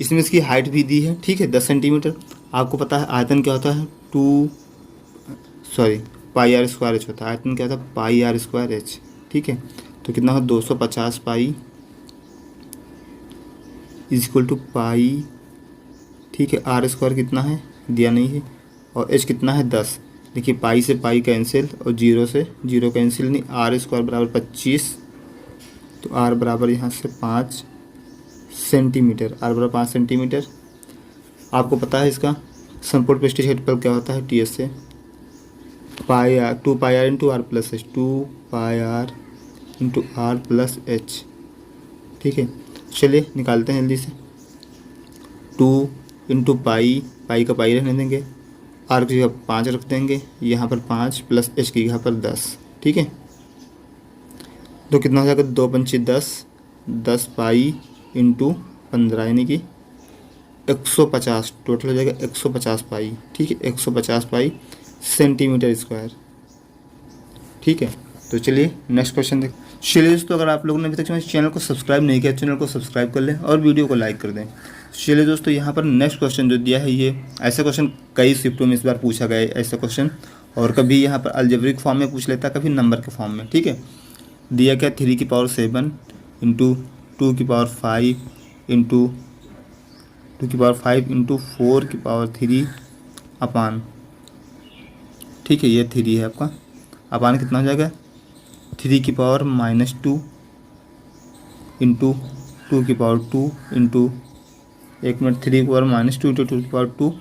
इसमें इसकी हाइट भी दी है। ठीक है, 10 सेंटीमीटर। आपको पता है आयतन क्या होता है, पाई आर स्क्वायर एच होता है। आयतन क्या होता है, पाई आर स्क्वायर एच। ठीक है, तो कितना हो, 250 पाई इज इक्वल टू पाई। ठीक है, आर स्क्वायर कितना है दिया नहीं है, और एच कितना है 10। देखिए पाई से पाई कैंसिल और 0 से 0 कैंसिल, नहीं, आर स्क्वायर बराबर 25, तो आर बराबर यहाँ से 5 सेंटीमीटर, आर बराबर 5 सेंटीमीटर। आपको पता है इसका संपूर्ण पृष्ठीय क्षेत्रफल क्या होता है, TS से pi R, 2 pi R into R plus H, 2 pi R into R plus H. ठीक है, चलिए निकालते हैं जल्दी से। 2 इंटू पाई, पाई का पाई रहने देंगे, आर की जगह 5 रख देंगे, यहाँ पर 5 प्लस एच की जगह पर 10। ठीक है, तो कितना हो जाएगा, 2 पंचे 10, 10 पाई इंटू 15 यानी कि 150, टोटल हो जाएगा 150 पाई। ठीक है, 150 पाई सेंटीमीटर स्क्वायर। ठीक है, तो चलिए नेक्स्ट क्वेश्चन देख। चलिए दोस्तों, अगर आप लोगों ने अभी तक मेरे चैनल को सब्सक्राइब नहीं किया, चैनल को सब्सक्राइब कर लें और वीडियो को लाइक कर दें। चलिए दोस्तों, यहाँ पर नेक्स्ट क्वेश्चन जो दिया है, ये ऐसा क्वेश्चन कई शिफ्टों में इस बार पूछा गया है ऐसा क्वेश्चन, और कभी यहाँ पर अलजेब्रिक फॉर्म में पूछ लेता है, कभी नंबर के फॉर्म में। ठीक है, दिया क्या, 3 की पावर 7 इंटू 2 की पावर 5 इंटू 2 की पावर 5 इंटू 4 की पावर 3 अपान। ठीक है, ये 3 है आपका, अपान कितना हो जाएगा, 3 की पावर -2 इंटू 2 की पावर 2 इंटू 3 की पावर -2 इंटू 2 की पावर 2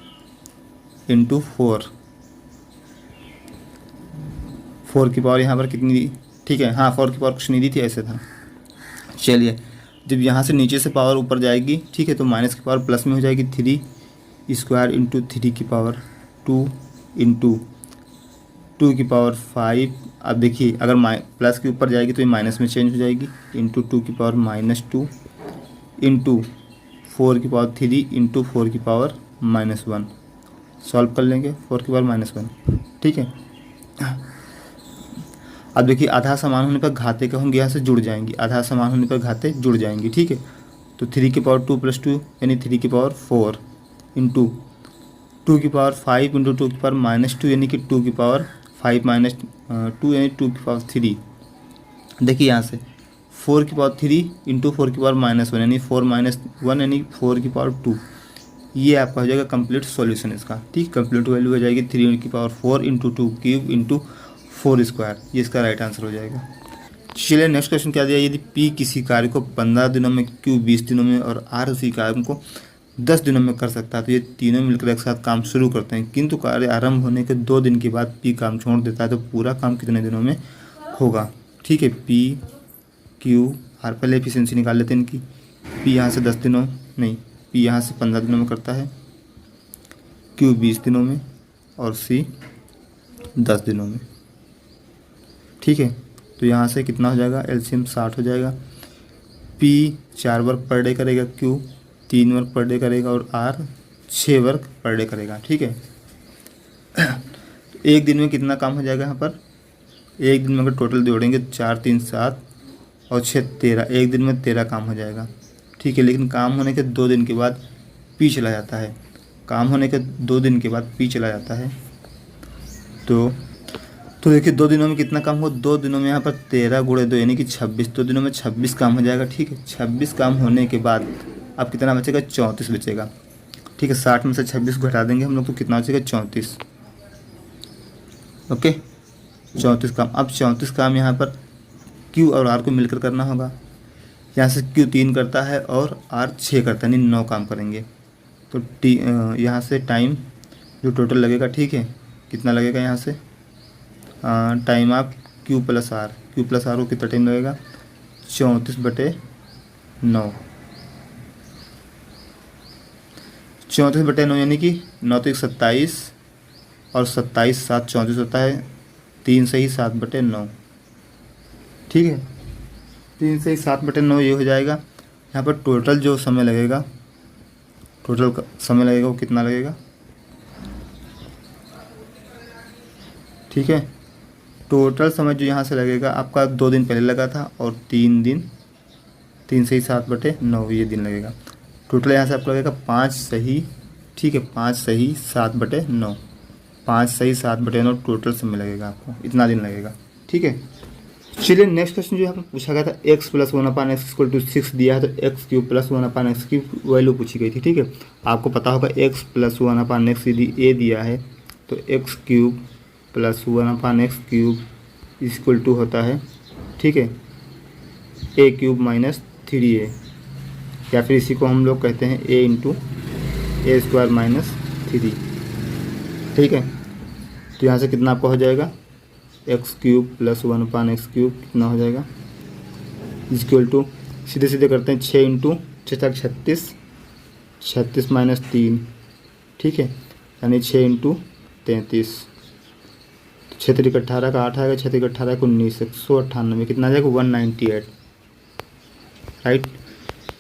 इंटू 4 की पावर यहाँ पर कितनी दी। ठीक है, हाँ 4 की पावर कुछ नहीं दी थी, ऐसे था। चलिए, जब यहाँ से नीचे से पावर ऊपर जाएगी, ठीक है, तो माइनस की पावर प्लस में हो जाएगी, 3 स्क्वायर इंटू 3 की पावर 2 इंटू 2 की पावर 5। अब देखिए अगर प्लस के ऊपर जाएगी तो ये माइनस में चेंज हो जाएगी, इंटू 2 की पावर -2 इंटू 4 की पावर 3 इंटू 4 की पावर -1। सॉल्व कर लेंगे, 4 की पावर -1। ठीक है, अब देखिए आधा समान होने पर घाते का होंगे, यहाँ से जुड़ जाएंगी, आधा समान होने पर घाते जुड़ जाएंगी। ठीक है, तो 3 की पावर 2 + 2 यानी 3 की पावर 4 इंटू 2 की पावर 5 इंटू 2 की पावर -2 यानी कि 2 की पावर 5 - 2 यानी 2 की पावर 3। देखिए यहाँ से 4 की पावर 3 इंटू 4 की पावर -1 यानी 4 - 1 यानी 4 की पावर 2। ये आपका हो जाएगा कंप्लीट सॉल्यूशन इसका। ठीक, कंप्लीट वैल्यू हो जाएगी 3 की power 4 into 2 cube into 4 square, ये इसका राइट आंसर हो जाएगा। चलिए नेक्स्ट क्वेश्चन क्या दिया, यदि P किसी कार्य को 15 दिनों में, Q 20 दिनों में और R उसी कार्य को 10 दिनों में कर सकता है, तो ये तीनों मिलकर एक साथ काम शुरू करते हैं, किंतु कार्य आरंभ होने के 2 दिन के बाद P काम छोड़ देता है, तो पूरा काम कितने दिनों में होगा। ठीक है, P Q R, पहले एफिशिएंसी निकाल लेते हैं इनकी। P यहाँ से 10 दिनों नहीं, P यहाँ से 15 दिनों में करता है, Q 20 दिनों में और C 10 दिनों में। ठीक है, तो यहाँ से कितना हो जाएगा, एलसीएम 60 हो जाएगा। P 4 वर्क पर डे करेगा, Q 3 वर्क पर डे करेगा और R 6 वर्क पर डे करेगा। ठीक है, एक दिन में कितना काम हो जाएगा यहाँ पर, एक दिन में अगर टोटल जोड़ेंगे 4 3 7 और 6 13, एक दिन में 13 काम हो जाएगा। ठीक है, लेकिन काम होने के 2 दिन के बाद पी चला जाता है। काम होने के 2 दिन के बाद पी चला जाता है। तो देखिए 2 दिनों में कितना काम होगा, 2 दिनों में यहाँ पर 13 गुणे 2 यानी कि 26, 2 दिनों में 26 काम हो जाएगा। ठीक है, 26 काम होने के बाद अब कितना बचेगा, 34 बचेगा। ठीक है, 60 में से 26 को घटा देंगे हम लोग तो कितना बचेगा, 34। ओके, 34 काम। अब 34 काम यहाँ पर क्यू और आर को मिलकर करना होगा। यहाँ से क्यू 3 करता है और आर 6 करता है, यानी 9 काम करेंगे। तो यहाँ से टाइम जो टोटल लगेगा, ठीक है, कितना लगेगा यहाँ से टाइम आप क्यू प्लस आर को कितना टाइम लगेगा, 34/9। 34/9 यानी कि 9 तो 27 और 27 7 34 होता है, 3 से ही 7/9। ठीक है, 3 से ही 7/9 ये हो जाएगा। यहाँ पर टोटल जो समय लगेगा, टोटल समय लगेगा वो कितना लगेगा, ठीक है, टोटल समय जो यहाँ से लगेगा आपका 2 दिन पहले लगा था और 3 दिन, 3 से ही 7/9 ये दिन लगेगा। टोटल यहाँ से आपको लगेगा 5 सही, ठीक है, 5 सही 7/9, 5 सही 7/9 टोटल समय लगेगा आपको, इतना दिन लगेगा। ठीक है, चलिए नेक्स्ट क्वेश्चन जो यहाँ पर पूछा गया था, x + 1/x = 6 दिया है, तो x³ + 1/x की वैल्यू पूछी गई थी। ठीक है, आपको पता होगा x + 1/x यदि a दिया है तो x³ + 1/x³ = होता है, ठीक है, a³ - 3a, या फिर इसी को हम लोग कहते हैं a × a² - 3। ठीक है, तो यहाँ से कितना आपका हो जाएगा, x³ + 1/x³ कितना हो जाएगा, = सीधे सीधे करते हैं 6 × 6 = 36, 36 - 3, ठीक है, यानी 6 × 33, 6 × 18 का 8 आएगा, 6 × 18 का 19, 198 कितना आ जाएगा, 198, राइट,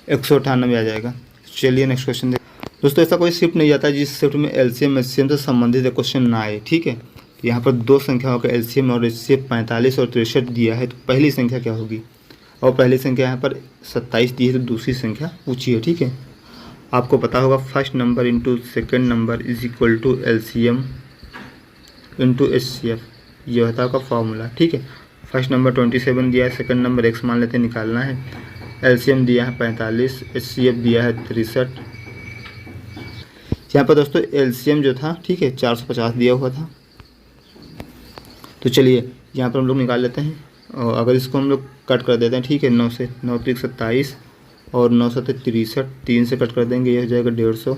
198 आ जाएगा। चलिए नेक्स्ट क्वेश्चन दोस्तों, ऐसा कोई शिफ्ट नहीं जाता है जिस शिफ्ट में एलसीएम एचसीएम से संबंधित क्वेश्चन ना आए। ठीक है, यहाँ पर 2 संख्याओं का एलसीएम और एचसीएम 45 और 63 दिया है, तो पहली संख्या क्या होगी, और पहली संख्या यहाँ पर 27 दी है, तो दूसरी संख्या पूछी है। ठीक है, आपको पता होगा first number into second number = LCM into HCF, ये होता है आपका फॉर्मूला। ठीक है, फर्स्ट नंबर 27 दिया है, सेकेंड नंबर x मान लेते हैं, निकालना है, एलसीएम दिया है 45, एचसीएफ दिया है 63। यहाँ पर दोस्तों एलसीएम जो था, ठीक है, 450 दिया हुआ था। तो चलिए यहाँ पर हम लोग निकाल लेते हैं, और अगर इसको हम लोग कट कर देते हैं, ठीक है, 9 से 9 × 27 और 9 × 63, 3 से कट कर देंगे, ये हो जाएगा 150।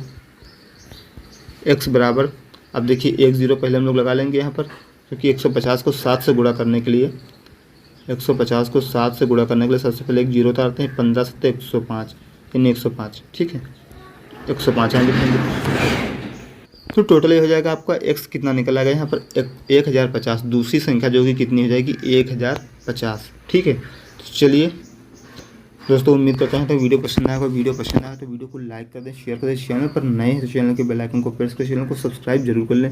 x बराबर, अब देखिए 1 0 पहले हम लोग लगा लेंगे यहाँ पर, क्योंकि 150 को 7 से गुणा करने के लिए, 150 को 7 से गुणा करने के लिए सबसे पहले एक 0 उतारते हैं, 15 × 7 = 105, यानी 105। ठीक है, 105 यहाँ लिखेंगे, तो टोटल ये हो जाएगा आपका x कितना निकल आएगा यहाँ पर 1050, दूसरी संख्या जो कि कितनी हो जाएगी, 1050। ठीक है, तो चलिए दोस्तों, उम्मीद करता हूँ तो वीडियो पसंद आया तो वीडियो को लाइक कर दें, शेयर कर दें। चैनल पर नए हैं तो चैनल के बेल आइकन को प्रेस कर चैनल को सब्सक्राइब जरूर कर लें,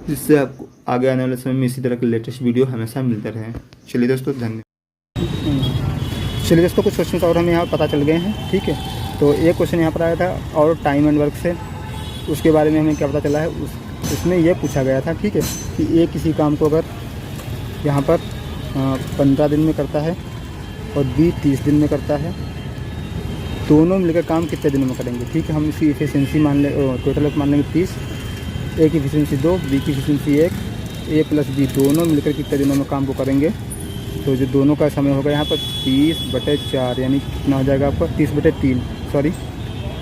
जिससे आपको आगे आने वाले समय में इसी तरह के लेटेस्ट वीडियो हमेशा मिलते रहें। चलिए दोस्तों, धन्यवाद। चलिए दोस्तों, कुछ क्वेश्चन और हमें यहाँ पता चल गए हैं। ठीक है, तो एक क्वेश्चन यहाँ पर आया था और टाइम एंड वर्क से, उसके बारे में हमें क्या पता चला है, उसमें यह पूछा गया था, ठीक है, कि ए किसी काम को अगर यहाँ पर 15 दिन में करता है और बी 30 दिन में करता है, दोनों मिलकर काम कितने दिनों में करेंगे। ठीक है, हम इसकी एफिशिएंसी मान ले, टोटल मान लेंगे 30, ए की एफिशिएंसी 2, बी की एफिशिएंसी 1, ए प्लस बी दोनों मिलकर कितने दिनों में काम को करेंगे। तो जो दोनों का समय होगा यहाँ पर 30/4, यानी कितना हो जाएगा आपका 30/3, सॉरी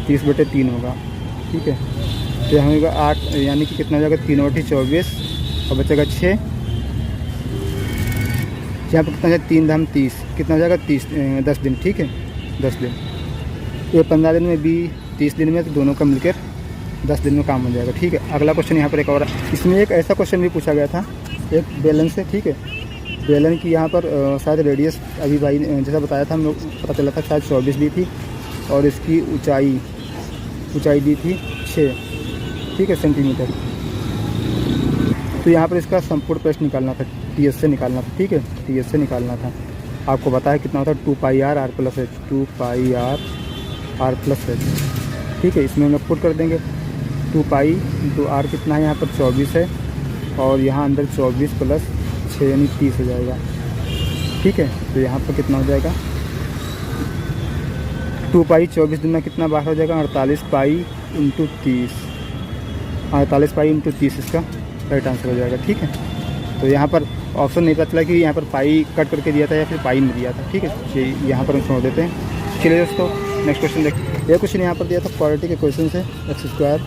30/3 होगा। ठीक है, तो यहाँ होगा 8, यानी कि कितना हो जाएगा 3/24 और बचेगा 6, यहाँ पर कितना है 3 धाम 30, कितना हो जाएगा 10 दिन। ठीक है, 10 दिन, ये 15 दिन में बी 30 दिन में, तो दोनों का मिलकर 10 दिन में काम हो जाएगा। ठीक है, अगला क्वेश्चन यहाँ पर एक और, इसमें एक ऐसा क्वेश्चन भी पूछा गया था, एक बेलन से। ठीक है, बेलन की यहाँ पर शायद रेडियस अभी भाई जैसा बताया था हम लोग, पता चला था शायद 24 दी थी, और इसकी ऊंचाई दी थी 6, ठीक है, सेंटीमीटर। तो यहाँ पर इसका संपूर्ण प्रश्न निकालना था, टीएस से निकालना था। ठीक है, टीएस से निकालना था। आपको पता है कितना होता है 2πr r + h, 2πr r + h। ठीक है। इसमें हम लोग पुट कर देंगे 2 पाई इंटू आर कितना है यहाँ पर 24 है, और यहाँ अंदर 24 प्लस 6 यानी 30 हो जाएगा। ठीक है, तो यहाँ पर कितना हो जाएगा 2 पाई 24 दिन में कितना बाहर हो जाएगा 48 पाई इंटू 30, 48 पाई इंटू 30 इसका राइट आंसर हो जाएगा। ठीक है, तो यहाँ पर ऑप्शन नहीं पता चला कि यहाँ पर पाई कट करके दिया था या फिर पाई में दिया था। ठीक है, यहाँ पर हम छोड़ देते हैं। चलिए दोस्तों नेक्स्ट क्वेश्चन देखते। ये क्वेश्चन यहाँ पर दिया था क्वाड्रेटिक के क्वेश्चन से एक्स स्क्वायर।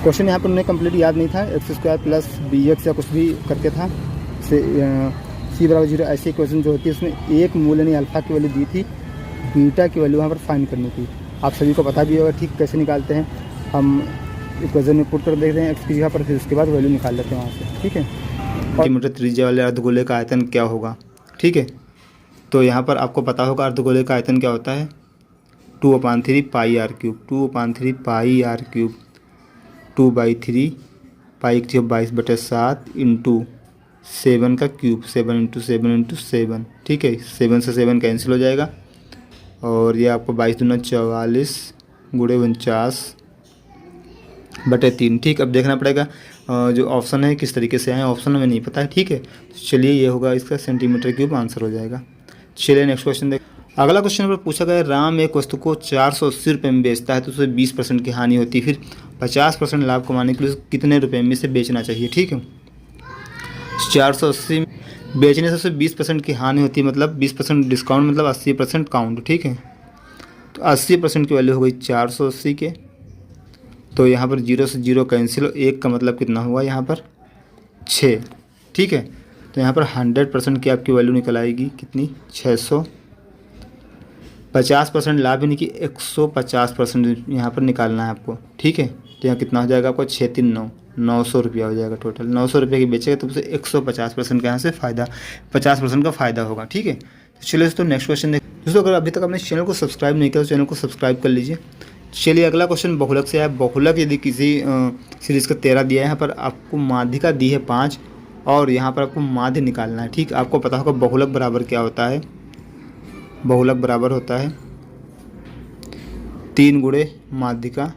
क्वेश्चन यहाँ पर उन्हें कंप्लीट याद नहीं था, X square plus B X या कुछ भी करके था से सी बराबर 0 ऐसी क्वेश्चन जो होती है उसमें एक मूल यानी अल्फ़ा की वैल्यू दी थी, बीटा की वैल्यू वहाँ पर फाइंड करनी थी। आप सभी को पता भी होगा ठीक कैसे निकालते हैं। हम इक्वेशन में पुट कर देखते हैं एक्स की जगह पर, फिर उसके बाद वैल्यू निकाल लेते हैं वहाँ से। ठीक है, सेंटीमीटर त्रिज्या वाले अर्धगोले का आयतन क्या होगा। ठीक है, तो यहाँ पर आपको पता होगा अर्धगोले का आयतन क्या होता है 2/3 pi R cube, 2/3 pi R cube, 2/3 pi cube 22/7 into 7 का क्यूब, 7 इंटू 7 इंटू 7। ठीक है, 7 से 7 कैंसिल हो जाएगा और ये आपको 22 दूना 44 गुणे 49/3। ठीक, अब देखना पड़ेगा जो ऑप्शन है किस तरीके से आए, ऑप्शन हमें नहीं पता है। ठीक है, तो चलिए ये होगा इसका सेंटीमीटर क्यूब आंसर हो जाएगा। चलिए नेक्स्ट क्वेश्चन देख। अगला क्वेश्चन पर पूछा गया राम एक वस्तु को 480 रुपये में बेचता है तो उसे 20% की हानि होती है, फिर 50% लाभ कमाने के लिए कितने रुपए में से बेचना चाहिए। ठीक है, 480 बेचने से उसे 20% की हानि होती है, मतलब 20% डिस्काउंट मतलब 80% काउंट। ठीक है, तो 80% की वैल्यू हो गई 480 के, तो यहाँ पर 0 से 0 कैंसिल, 1 का मतलब कितना हुआ यहाँ पर 6। ठीक है, तो यहाँ पर 100% की आपकी वैल्यू निकल आएगी कितनी 600। 50% लाभ यानी कि 150% यहाँ पर निकालना है आपको। ठीक है, तो यहाँ कितना हो जाएगा आपको 6×3 900 रुपया हो जाएगा टोटल। 900 रुपये की बेचेगा तो उसे 150% का यहाँ से फ़ायदा 50% का फ़ायदा होगा। ठीक है, तो चलिए दोस्तों नेक्स्ट क्वेश्चन देख। दोस्तों अगर अभी तक आपने चैनल को सब्सक्राइब नहीं किया तो चैनल को सब्सक्राइब कर लीजिए। चलिए अगला क्वेश्चन बहुलक से है। बहुलक यदि किसी सीरीज़ का 13 दिया है, यहाँ पर आपको माध्यिका दी है 5 और यहाँ पर आपको माध्य निकालना है। ठीक, आपको पता होगा बहुलक बराबर क्या होता है। बहुलक बराबर होता है 3 गुणे माध्यिका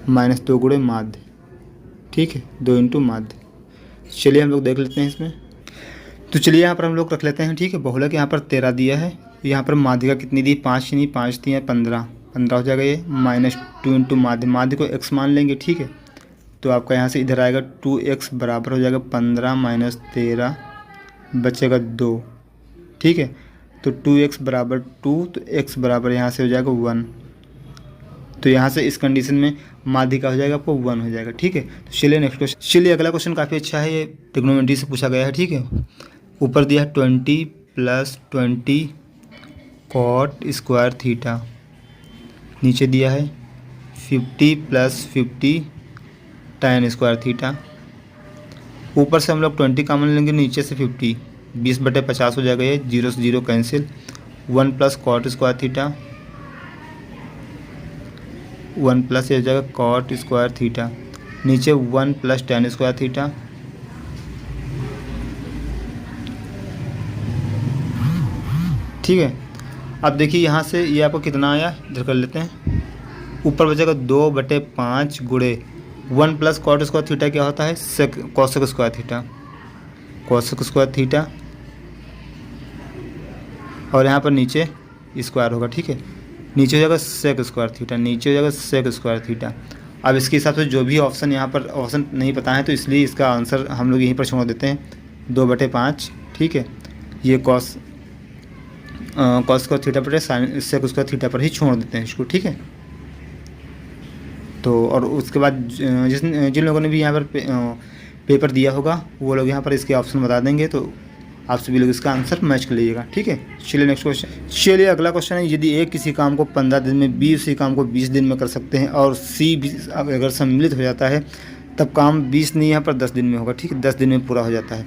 माइनस 2 गुणे माध्य। ठीक है, 2 इंटू माध्य। चलिए हम लोग देख लेते हैं इसमें। तो चलिए यहाँ पर हम लोग रख लेते हैं। ठीक है, बहुलक यहाँ पर 13 दिया है, यहाँ पर माध्यिका कितनी दी 5 नहीं 5 दी है 15 हो जाएगा ये, माइनस 2 इंटू माध्य। माध्य को x मान लेंगे। ठीक है, तो आपका यहाँ से इधर आएगा 2x बराबर हो जाएगा 15 माइनस 13 बचेगा 2। ठीक है, तो 2x बराबर 2, तो x बराबर यहाँ से हो जाएगा 1। तो यहाँ से इस कंडीशन में माध्यिका हो जाएगा आपको 1 हो जाएगा। ठीक है, तो चलिए नेक्स्ट क्वेश्चन। चलिए अगला क्वेश्चन काफ़ी अच्छा है, ये ट्रिग्नोमेट्री से पूछा गया है। ठीक है, ऊपर दिया है 20 + 20 cot स्क्वायर थीटा, नीचे दिया है 50 + 50 tan स्क्वायर थीटा। ऊपर से हम लोग 20 कॉमन लेंगे, नीचे से 50, 20/50 हो जाएगा ये, 0 से 0 cancel, 1 + cot square theta, 1 plus ये हो जाएगा cot स्क्वायर थीटा, नीचे 1 + tan स्क्वायर थीटा। ठीक है, अब देखिए यहाँ से ये आपको कितना आया, इधर कर लेते हैं। ऊपर बचेगा 2/5 गुणे 1 + cot स्क्वायर थीटा क्या होता है cosec square theta, cosec square theta, और यहाँ पर नीचे स्क्वायर होगा। ठीक है, नीचे हो जाएगा सेक स्क्वायर थीटा, नीचे हो जाएगा सेक स्क्वायर थीटा। अब इसके हिसाब से जो भी ऑप्शन यहाँ पर ऑप्शन नहीं पता है तो इसलिए इसका आंसर हम लोग यहीं पर छोड़ देते हैं 2/5। ठीक है, ये कॉस स्क्वायर थीटा पर साइन सेक स्क्वायर थीटा पर ही छोड़ देते हैं इसको। ठीक है, तो और उसके बाद जिन लोगों ने भी यहाँ पर पेपर दिया होगा वो लोग यहाँ पर इसके ऑप्शन बता देंगे, तो आप सभी लोग इसका आंसर मैच कर लीजिएगा। ठीक है, चलिए नेक्स्ट क्वेश्चन। चलिए अगला क्वेश्चन है, यदि ए किसी काम को 15 दिन में, बी उसी काम को 20 दिन में कर सकते हैं और सी भी अगर सम्मिलित हो जाता है तब काम 20 नहीं यहाँ पर 10 दिन में होगा। ठीक है, 10 दिन में पूरा हो जाता है।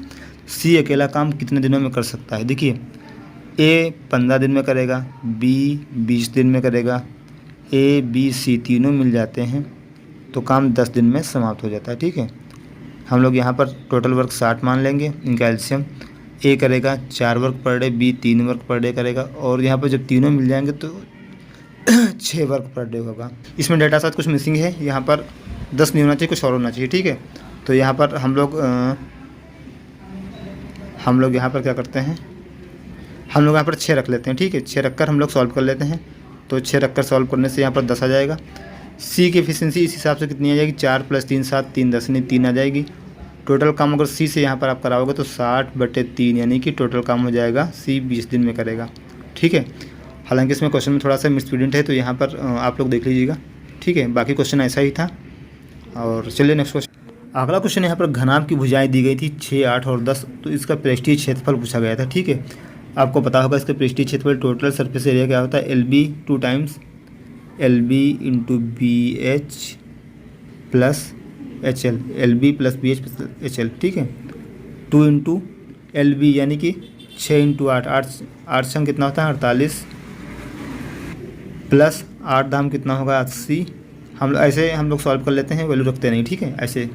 सी अकेला काम कितने दिनों में कर सकता है। देखिए ए 15 दिन में करेगा, बी 20 दिन में करेगा, ए बी सी तीनों मिल जाते हैं तो काम 10 दिन में समाप्त हो जाता है। ठीक है, हम लोग यहाँ पर टोटल वर्क 60 मान लेंगे इनका एलसीएम। ए करेगा 4 work per day, B 3 work per day करेगा, और यहाँ पर जब तीनों मिल जाएंगे तो 6 वर्क पर डे होगा। इसमें डेटा साथ कुछ मिसिंग है, यहाँ पर 10 नहीं होना चाहिए, कुछ और होना चाहिए, ठीक है। तो यहाँ पर हम लोग यहाँ पर क्या करते हैं, हम लोग यहाँ पर 6 रख लेते हैं, ठीक है। 6 रखकर हम लोग सॉल्व कर लेते हैं। तो 6 रखकर सॉल्व करने से यहाँ पर 10 आ जाएगा। सी की एफिशिएंसी इस हिसाब से कितनी आ जाएगी, 4 + 3 7, 3 10 नहीं 3 आ जाएगी। टोटल काम अगर सी से यहाँ पर आप कराओगे तो 60/3, यानी कि टोटल काम हो जाएगा सी 20 दिन में करेगा, ठीक है। हालांकि इसमें क्वेश्चन में थोड़ा सा मिसप्रिंट है, तो यहाँ पर आप लोग देख लीजिएगा, ठीक है। बाकी क्वेश्चन ऐसा ही था। और चलिए नेक्स्ट क्वेश्चन। अगला क्वेश्चन यहाँ पर घनाभ की भुजाएं दी गई थी 6, 8 और 10। तो इसका पृष्ठीय क्षेत्रफल पूछा गया था, ठीक है। आपको पता होगा इसका पृष्ठीय क्षेत्रफल टोटल सरफेस एरिया क्या होता है, LB 2 times LB × BH + HL, LB + BH + HL, ठीक है। 2 × LB यानी कि 6 × 8, 8 संग कितना होता है 48 प्लस 8 दाम कितना होगा 80। हम लोग सॉल्व कर लेते हैं, वैल्यू रखते नहीं, ठीक है, ऐसे।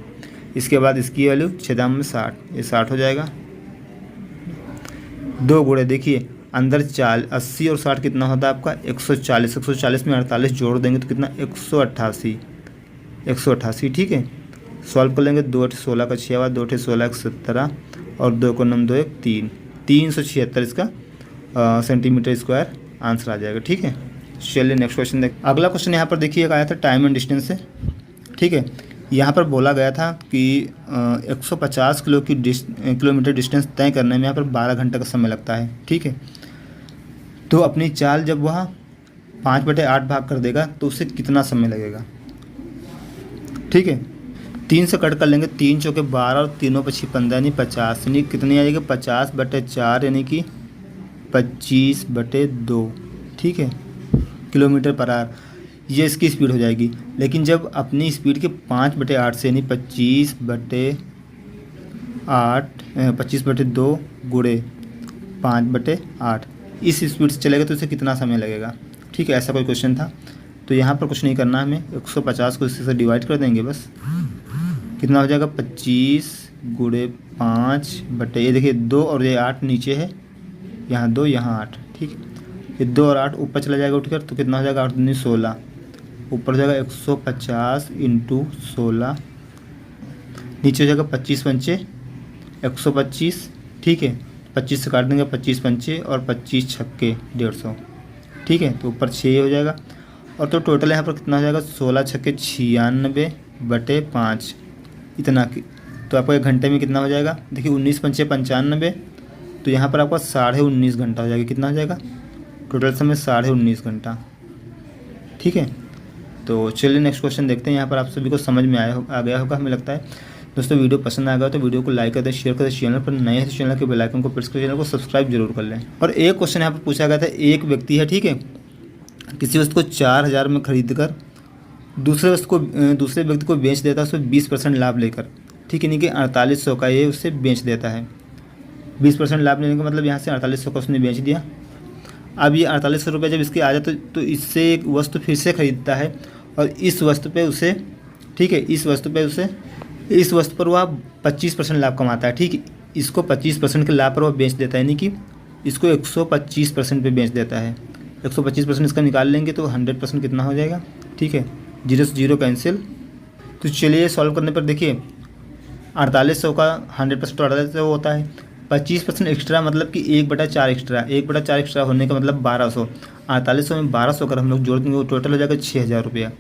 इसके बाद इसकी वैल्यू 6 दाम में 60, ये 60 हो जाएगा। 2 गुणे देखिए अंदर 80 और 60 कितना होता है आपका 140। 140 में 48 जोड़ देंगे तो कितना 188, ठीक है। सॉल्व कर लेंगे। 2 × 16 का 6 2 × 16 = 17 और 2 × 9 = 2 = 3, 376 इसका सेंटीमीटर स्क्वायर आंसर आ जाएगा, ठीक है। चलिए नेक्स्ट क्वेश्चन देख। अगला क्वेश्चन यहाँ पर देखिए आया था टाइम एंड डिस्टेंस से, ठीक है। यहाँ पर बोला गया था कि 150 किलोमीटर डिस्टेंस तय करने में यहाँ पर 12 घंटे का समय लगता है, ठीक है। तो अपनी चाल जब वह 5/8 भाग कर देगा तो उससे कितना समय लगेगा, ठीक है। 3 से कट कर लेंगे, 3 × 4 = 12 और 3 × 5 = 15 यानी 50, यानी कितनी आ जाएगी 50/4 यानी कि 25/2, ठीक है, km/h। ये इसकी स्पीड हो जाएगी। लेकिन जब अपनी स्पीड के 5/8 से यानी 25/2 गुणे 5/8 इस स्पीड से चलेगा तो इसे कितना समय लगेगा, ठीक है। ऐसा कोई क्वेश्चन था। तो यहाँ पर कुछ नहीं करना है हमें, 150 को इससे डिवाइड कर देंगे बस। कितना हो जाएगा 25 × 5 ये देखिए 2 और ये 8 नीचे है, यहाँ 2 यहाँ 8, ठीक है। ये 2 और 8 ऊपर चला जाएगा उठकर, तो कितना हो जाएगा 8 दूनी 16, ऊपर हो जाएगा 150 × 16, नीचे हो जाएगा 25 पंचे 125, ठीक है। 25 से काट देंगे, 25 पंचे और 25 छक्के 150, ठीक है। तो ऊपर 6 हो जाएगा। और तो टोटल यहाँ पर कितना हो जाएगा 16 छक्के 96/5 इतना की। तो आपको 1 घंटे में कितना हो जाएगा, देखिए 19 पंचे 95, तो यहाँ पर आपका 19.5 घंटा हो जाएगा। कितना हो जाएगा टोटल समय 19.5 घंटा, ठीक है। तो चलिए नेक्स्ट क्वेश्चन देखते हैं। यहाँ पर आप सभी को समझ में आ गया होगा हमें लगता है। दोस्तों वीडियो पसंद आ गया तो वीडियो को लाइक कर दें, शेयर कर दें। चैनल पर नए हैं तो चैनल के बेल आइकन को प्रेस कर चैनल को सब्सक्राइब जरूर कर लें। और एक क्वेश्चन यहाँ पर पूछा गया था, एक व्यक्ति है, ठीक है, किसी वस्तु को 4000 में खरीद कर दूसरे व्यक्ति को बेच देता है उसमें 20% लाभ लेकर, ठीक है। यानी कि 4800 का ये उससे बेच देता है। 20% लाभ लेने का मतलब यहाँ से 4800 का उसने बेच दिया। अब ये 4800 रुपये जब इसके आ जाते तो इससे एक वस्तु फिर से खरीदता है और इस वस्तु पे उसे, ठीक है, इस वस्तु पर वह 25% लाभ कमाता है, ठीक है। इसको 25% के लाभ पर वह बेच देता है, यानी कि इसको 125% पे बेच देता है। 125% इसका निकाल लेंगे तो 100% कितना हो जाएगा, ठीक है। 0 से 0 कैंसिल। तो चलिए सॉल्व करने पर देखिए 4800 का 100% तो 4800 होता है, 25% एक्स्ट्रा मतलब कि 1/4 एक्स्ट्रा, 1/4 एक्स्ट्रा होने का मतलब 1200। 4800 में 1200 अगर हम लोग जोड़ देंगे वो टोटल हो जाएगा 6000 रुपया।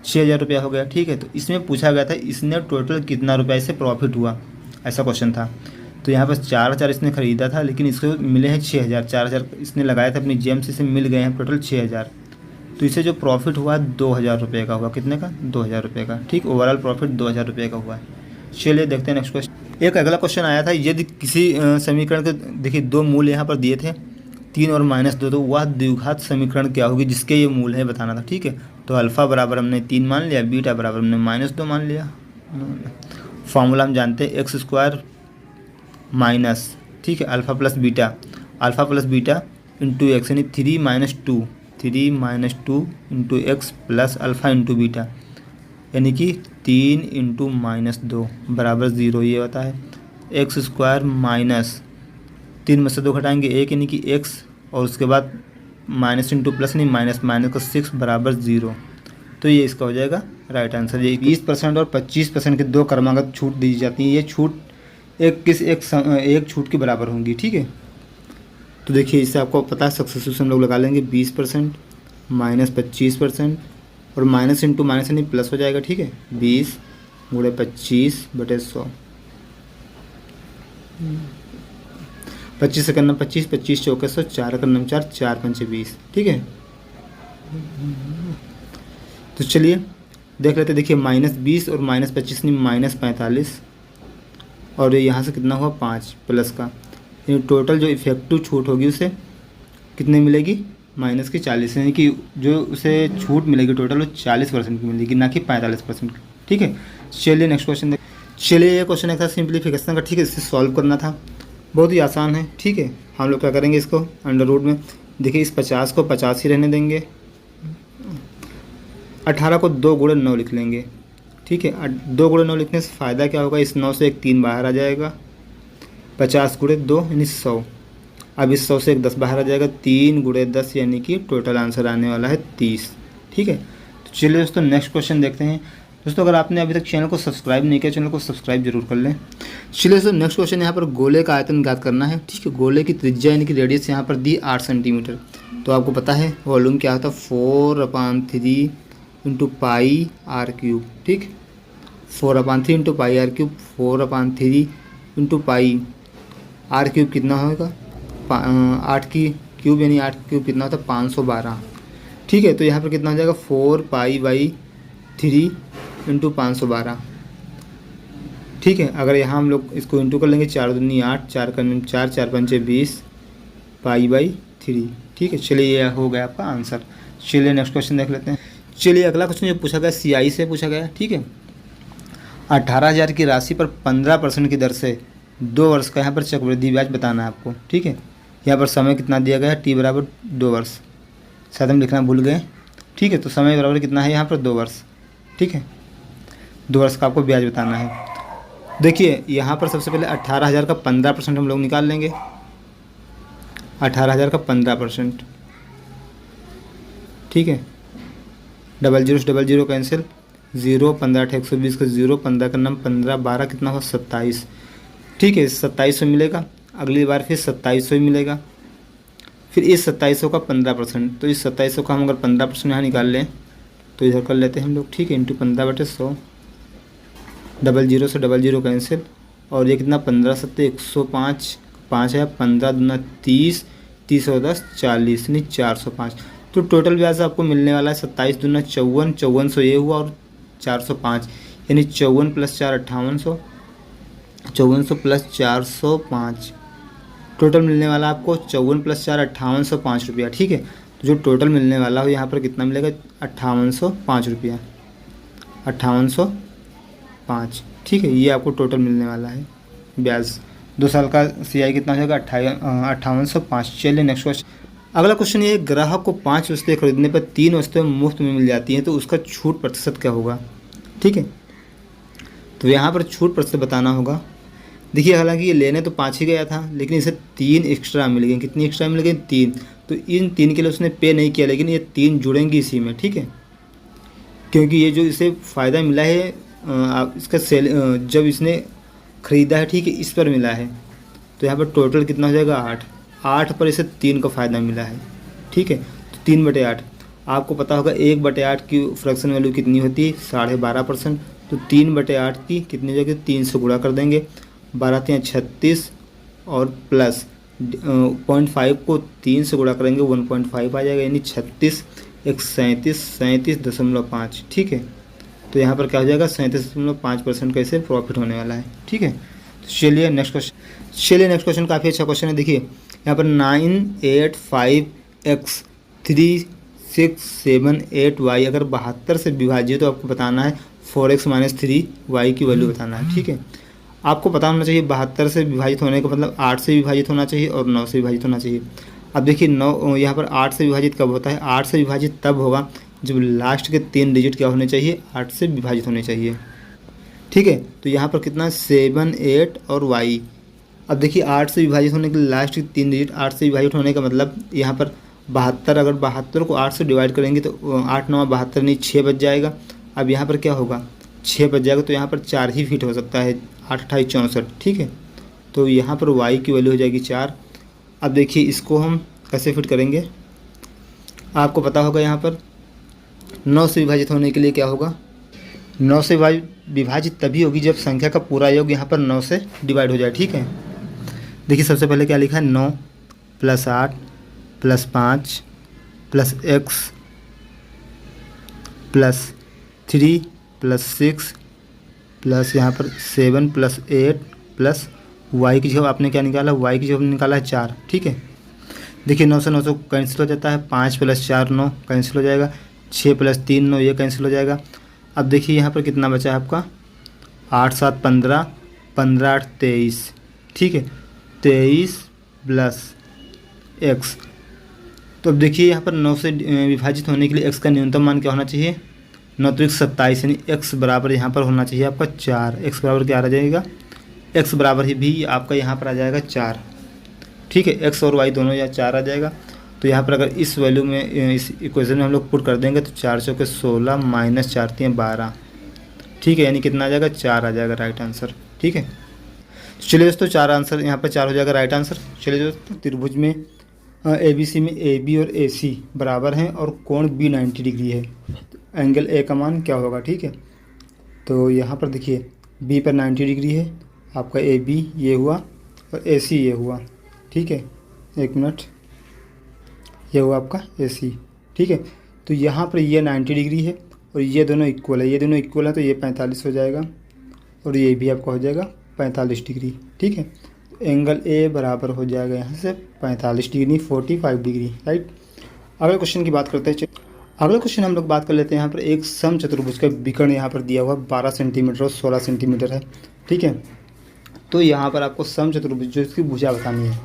6000 रुपया हो गया, ठीक है। तो इसमें पूछा गया था इसने टोटल कितना रुपया इससे प्रॉफिट हुआ, ऐसा क्वेश्चन था। तो यहाँ पर 4000 इसने ख़रीदा था लेकिन इसको मिले हैं 6000। 4000 इसने लगाया था अपनी जेम से, इसे मिल गए हैं टोटल 6000। तो इसे जो प्रॉफिट हुआ 2000 रुपये का हुआ। कितने का 2000 रुपये का, ठीक। ओवरऑल प्रॉफिट 2000 रुपये का हुआ है। चलिए देखते हैं नेक्स्ट क्वेश्चन। एक अगला क्वेश्चन आया था, यदि किसी समीकरण के देखिए 2 मूल यहाँ पर दिए थे 3 और -2, तो वह द्विघात समीकरण क्या होगी जिसके ये मूल है बताना था, ठीक है। तो अल्फ़ा बराबर हमने 3 मान लिया, बीटा बराबर हमने -2 मान लिया। फॉर्मूला हम जानते हैं x² माइनस, ठीक है, alpha plus beta into x, यानी 3 - 2 into x plus alpha into beta, यानी कि 3 इंटू -2 बराबर 0। ये होता है x² माइनस 3 में से 2 घटाएंगे 1, यानी कि x, और उसके बाद माइनस इंटू प्लस नहीं, माइनस माइनस का 6 बराबर 0। तो ये इसका हो जाएगा राइट आंसर। ये 20% और 25% की दो क्रमागत छूट दी जाती है। ये छूट एक छूट के बराबर होंगी, ठीक है। तो देखिए इससे आपको पता है सक्सेसफुल हम लोग लगा लेंगे 20% माइनस 25% और माइनस इंटू माइनस नहीं प्लस हो जाएगा, ठीक है। 20 गुणे 25/100, 25 से करना 25, 25 चौके 100, 4 करना 4, 4 पंचे 20, ठीक है। तो चलिए देख लेते, देखिए -20 और -25 नहीं -45 और यहाँ से कितना हुआ 5 प्लस का, यानी टोटल जो इफेक्टिव छूट होगी उसे कितने मिलेगी माइनस की 40, यानी कि जो उसे छूट मिलेगी टोटल वो 40% की मिलेगी, ना कि 45% की, ठीक है। चलिए नेक्स्ट क्वेश्चन देख। चलिए ये क्वेश्चन एक था सिंप्लीफिकेशन का, ठीक है। इसे सॉल्व करना था, बहुत ही आसान है, ठीक है। हम लोग क्या करेंगे इसको अंडर रूट में, देखिए इस 50 को 50 ही रहने देंगे, 18 को 2 गुणे 9 लिख लेंगे, ठीक है। 2 गुणे 9 लिखने से फ़ायदा क्या होगा, इस 9 से एक 3 बाहर आ जाएगा, 50 गुणे 2 यानी 100। अब इस 100 से एक 10 बाहर आ जाएगा, 3 गुणे 10 यानी कि टोटल आंसर आने वाला है 30, ठीक है। तो चलिए दोस्तों नेक्स्ट क्वेश्चन देखते हैं। दोस्तों अगर आपने अभी तक चैनल को सब्सक्राइब नहीं किया, चैनल को सब्सक्राइब जरूर कर लें। चलिए दोस्तों नेक्स्ट क्वेश्चन यहाँ पर गोले का आयतन ज्ञात करना है, ठीक है। गोले की त्रिज्या यानी कि रेडियस यहाँ पर दी 8 सेंटीमीटर। तो आपको पता है वॉल्यूम क्या होता है 4/3 इंटू पाई आर क्यूब, ठीक। 4/3 into pi R cube, 4/3 into pi R cube कितना होगा 8 की क्यूब, यानी 8 क्यूब कितना होता है 512, ठीक है। तो यहाँ पर कितना हो जाएगा 4π/3 इंटू 512, ठीक है। अगर यहाँ हम लोग इसको इंटू कर लेंगे 4 दूनी 8, 4 करने 4, 4 पंचे 20 π/3, ठीक है। चलिए ये हो गया आपका आंसर। चलिए नेक्स्ट क्वेश्चन देख लेते हैं। चलिए अगला क्वेश्चन जो पूछा गया CI से पूछा गया, ठीक है। 18,000 की राशि पर 15% की दर से 2 वर्ष का यहाँ पर चक्रवृद्धि ब्याज बताना है आपको, ठीक है। यहाँ पर समय कितना दिया गया है t बराबर 2 वर्ष, शायद हम लिखना भूल गए, ठीक है। तो समय बराबर कितना है यहाँ पर 2 वर्ष, ठीक है। 2 वर्ष का आपको ब्याज बताना है। देखिए यहाँ पर सबसे पहले 18,000 का 15% हम लोग निकाल लेंगे, 18,000 का 15%, ठीक है। 00 से 00 कैंसिल, 0 15 8 120 का 0, 15 का नाम 15 12 कितना हुआ 27, ठीक है। 2700 मिलेगा, अगली बार फिर 2700 ही मिलेगा, फिर इस 2700 का 15%, तो इस 2700 का हम अगर 15% यहाँ निकाल लें तो इधर कर लेते हैं हम लोग, ठीक है। इंटू 15/100, 00 से 00 कैंसिल, और ये कितना 15 7 105, 5 है 15 दूना 30, 30 और 10 40 नहीं 405। तो टोटल ब्याज आपको मिलने वाला है 27 दूना 54, 5400 ये हुआ और 405, यानी 54 + 4 5800, 5400 + 405, टोटल मिलने वाला आपको 54 + 4 5805 रुपया, ठीक है। तो जो टोटल मिलने वाला हो यहाँ पर कितना मिलेगा 5805 रुपया, 5805, ठीक है। ये आपको टोटल मिलने वाला है ब्याज। 2 साल का CI कितना हो जाएगा 5805। चलिए नेक्स्ट क्वेश्चन। अगला क्वेश्चन ये, ग्राहक को 5 वस्तुएं खरीदने पर 3 वस्तुएं मुफ्त में मिल जाती हैं, तो उसका छूट प्रतिशत क्या होगा, ठीक है। तो यहाँ पर छूट प्रतिशत बताना होगा। देखिए हालांकि ये लेने तो 5 ही गया था, लेकिन इसे 3 एक्स्ट्रा मिल गई। कितनी एक्स्ट्रा मिल गई 3, तो इन 3 के लिए उसने पे नहीं किया, लेकिन ये 3 जुड़ेंगी इसी में, ठीक है। क्योंकि ये जो इसे फ़ायदा मिला है इसका सेल जब इसने ख़रीदा है, ठीक है, इस पर मिला है। तो यहाँ पर टोटल कितना हो जाएगा 8 पर इसे 3 का फ़ायदा मिला है, ठीक है। तो 3/8 आपको पता होगा 1/8 की फ्रैक्शन वैल्यू कितनी होती है 12.5%। तो 3/8 की कितनी जगह 3 से गुणा कर देंगे, 12 3 36 और प्लस 0.5 को 3 से गुणा करेंगे 1.5 आ जाएगा, यानी 36 1 37.5, ठीक है। तो यहाँ पर क्या हो जाएगा 37.5% का इसे प्रॉफिट होने वाला है, ठीक है। तो चलिए नेक्स्ट क्वेश्चन काफ़ी अच्छा क्वेश्चन है। देखिए यहाँ पर 985x 3678y अगर 72 से विभाजित तो आपको बताना है 4x - 3y की वैल्यू बताना है, ठीक है। आपको पता होना चाहिए 72 से विभाजित होने का मतलब 8 से विभाजित होना चाहिए और 9 से विभाजित होना चाहिए। अब देखिए 9 यहाँ पर 8 से विभाजित कब होता है, 8 से विभाजित तब होगा जब लास्ट के 3 डिजिट क्या होने चाहिए 8 से विभाजित होने चाहिए, ठीक है। तो यहाँ पर कितना 7 8 और y। अब देखिए 8 से विभाजित होने के लास्ट के 3 डिजिट 8 से विभाजित होने का मतलब यहाँ पर 72, अगर 72 को 8 से डिवाइड करेंगे तो 8 9 72 नहीं 6 बच जाएगा। अब यहाँ पर क्या होगा, 6 बच जाएगा तो यहाँ पर 4 ही फिट हो सकता है, 8 28 64, ठीक है। तो यहाँ पर y की वैल्यू हो जाएगी 4। अब देखिए इसको हम कैसे फिट करेंगे, आपको पता होगा यहाँ पर 9 से विभाजित होने के लिए क्या होगा, 9 से विभाजित तभी होगी जब संख्या का पूरा योग यहाँ पर 9 से डिवाइड हो जाए, ठीक है। देखिए सबसे पहले क्या लिखा है, 9 + 8 + 5 + x + 3 + 6 प्लस यहाँ पर 7 + 8 प्लस y की जगह आपने क्या निकाला, y की जगह निकाला है 4, ठीक है। देखिए 9 से 9 से कैंसिल हो जाता है, 5 + 4 9 कैंसिल हो जाएगा, 6 + 3 9 ये कैंसिल हो जाएगा। अब देखिए यहाँ पर कितना बचा है आपका, 8 7 15 15 8 23, ठीक है, 23 + x। तो अब देखिए यहाँ पर 9 से विभाजित होने के लिए x का न्यूनतम मान क्या होना चाहिए, 9 × 27, यानी x बराबर यहाँ पर होना चाहिए आपका 4। x बराबर क्या आ जाएगा, x बराबर ही भी आपका यहाँ पर आ जाएगा 4, ठीक है। x और y दोनों या 4 आ जाएगा। तो यहाँ पर अगर इस वैल्यू में, इस इक्वेशन में हम लोग पुट कर देंगे तो 4 चौके 16 - 4 × 12, ठीक है, यानी कितना आ जाएगा, 4 आ जाएगा राइट आंसर, ठीक है। चलिए दोस्तों 4 आंसर यहाँ पर 4 हो जाएगा राइट आंसर। चलिए दोस्तों त्रिभुज में ABC में AB और AC बराबर हैं और कोण B 90 डिग्री है, एंगल A का मान क्या होगा, ठीक है। तो यहाँ पर देखिए B पर 90 डिग्री है, आपका AB ये हुआ और AC ये हुआ, ठीक है। एक मिनट, ये हुआ आपका AC, ठीक है। तो यहाँ पर ये 90 डिग्री है और ये दोनों इक्वल है, ये दोनों इक्वल है तो ये 45 हो जाएगा और ये भी आपका हो जाएगा 45 डिग्री, ठीक है। एंगल A बराबर हो जाएगा यहाँ से 45 डिग्री, 45 डिग्री, राइट। अगले क्वेश्चन की बात करते हैं। अगला क्वेश्चन हम लोग बात कर लेते हैं। यहाँ पर एक समचतुर्भुज का विकर्ण यहाँ पर दिया हुआ 12 सेंटीमीटर और 16 सेंटीमीटर है, ठीक है। तो यहाँ पर आपको समचतुर्भुज जो इसकी भुजा बतानी है,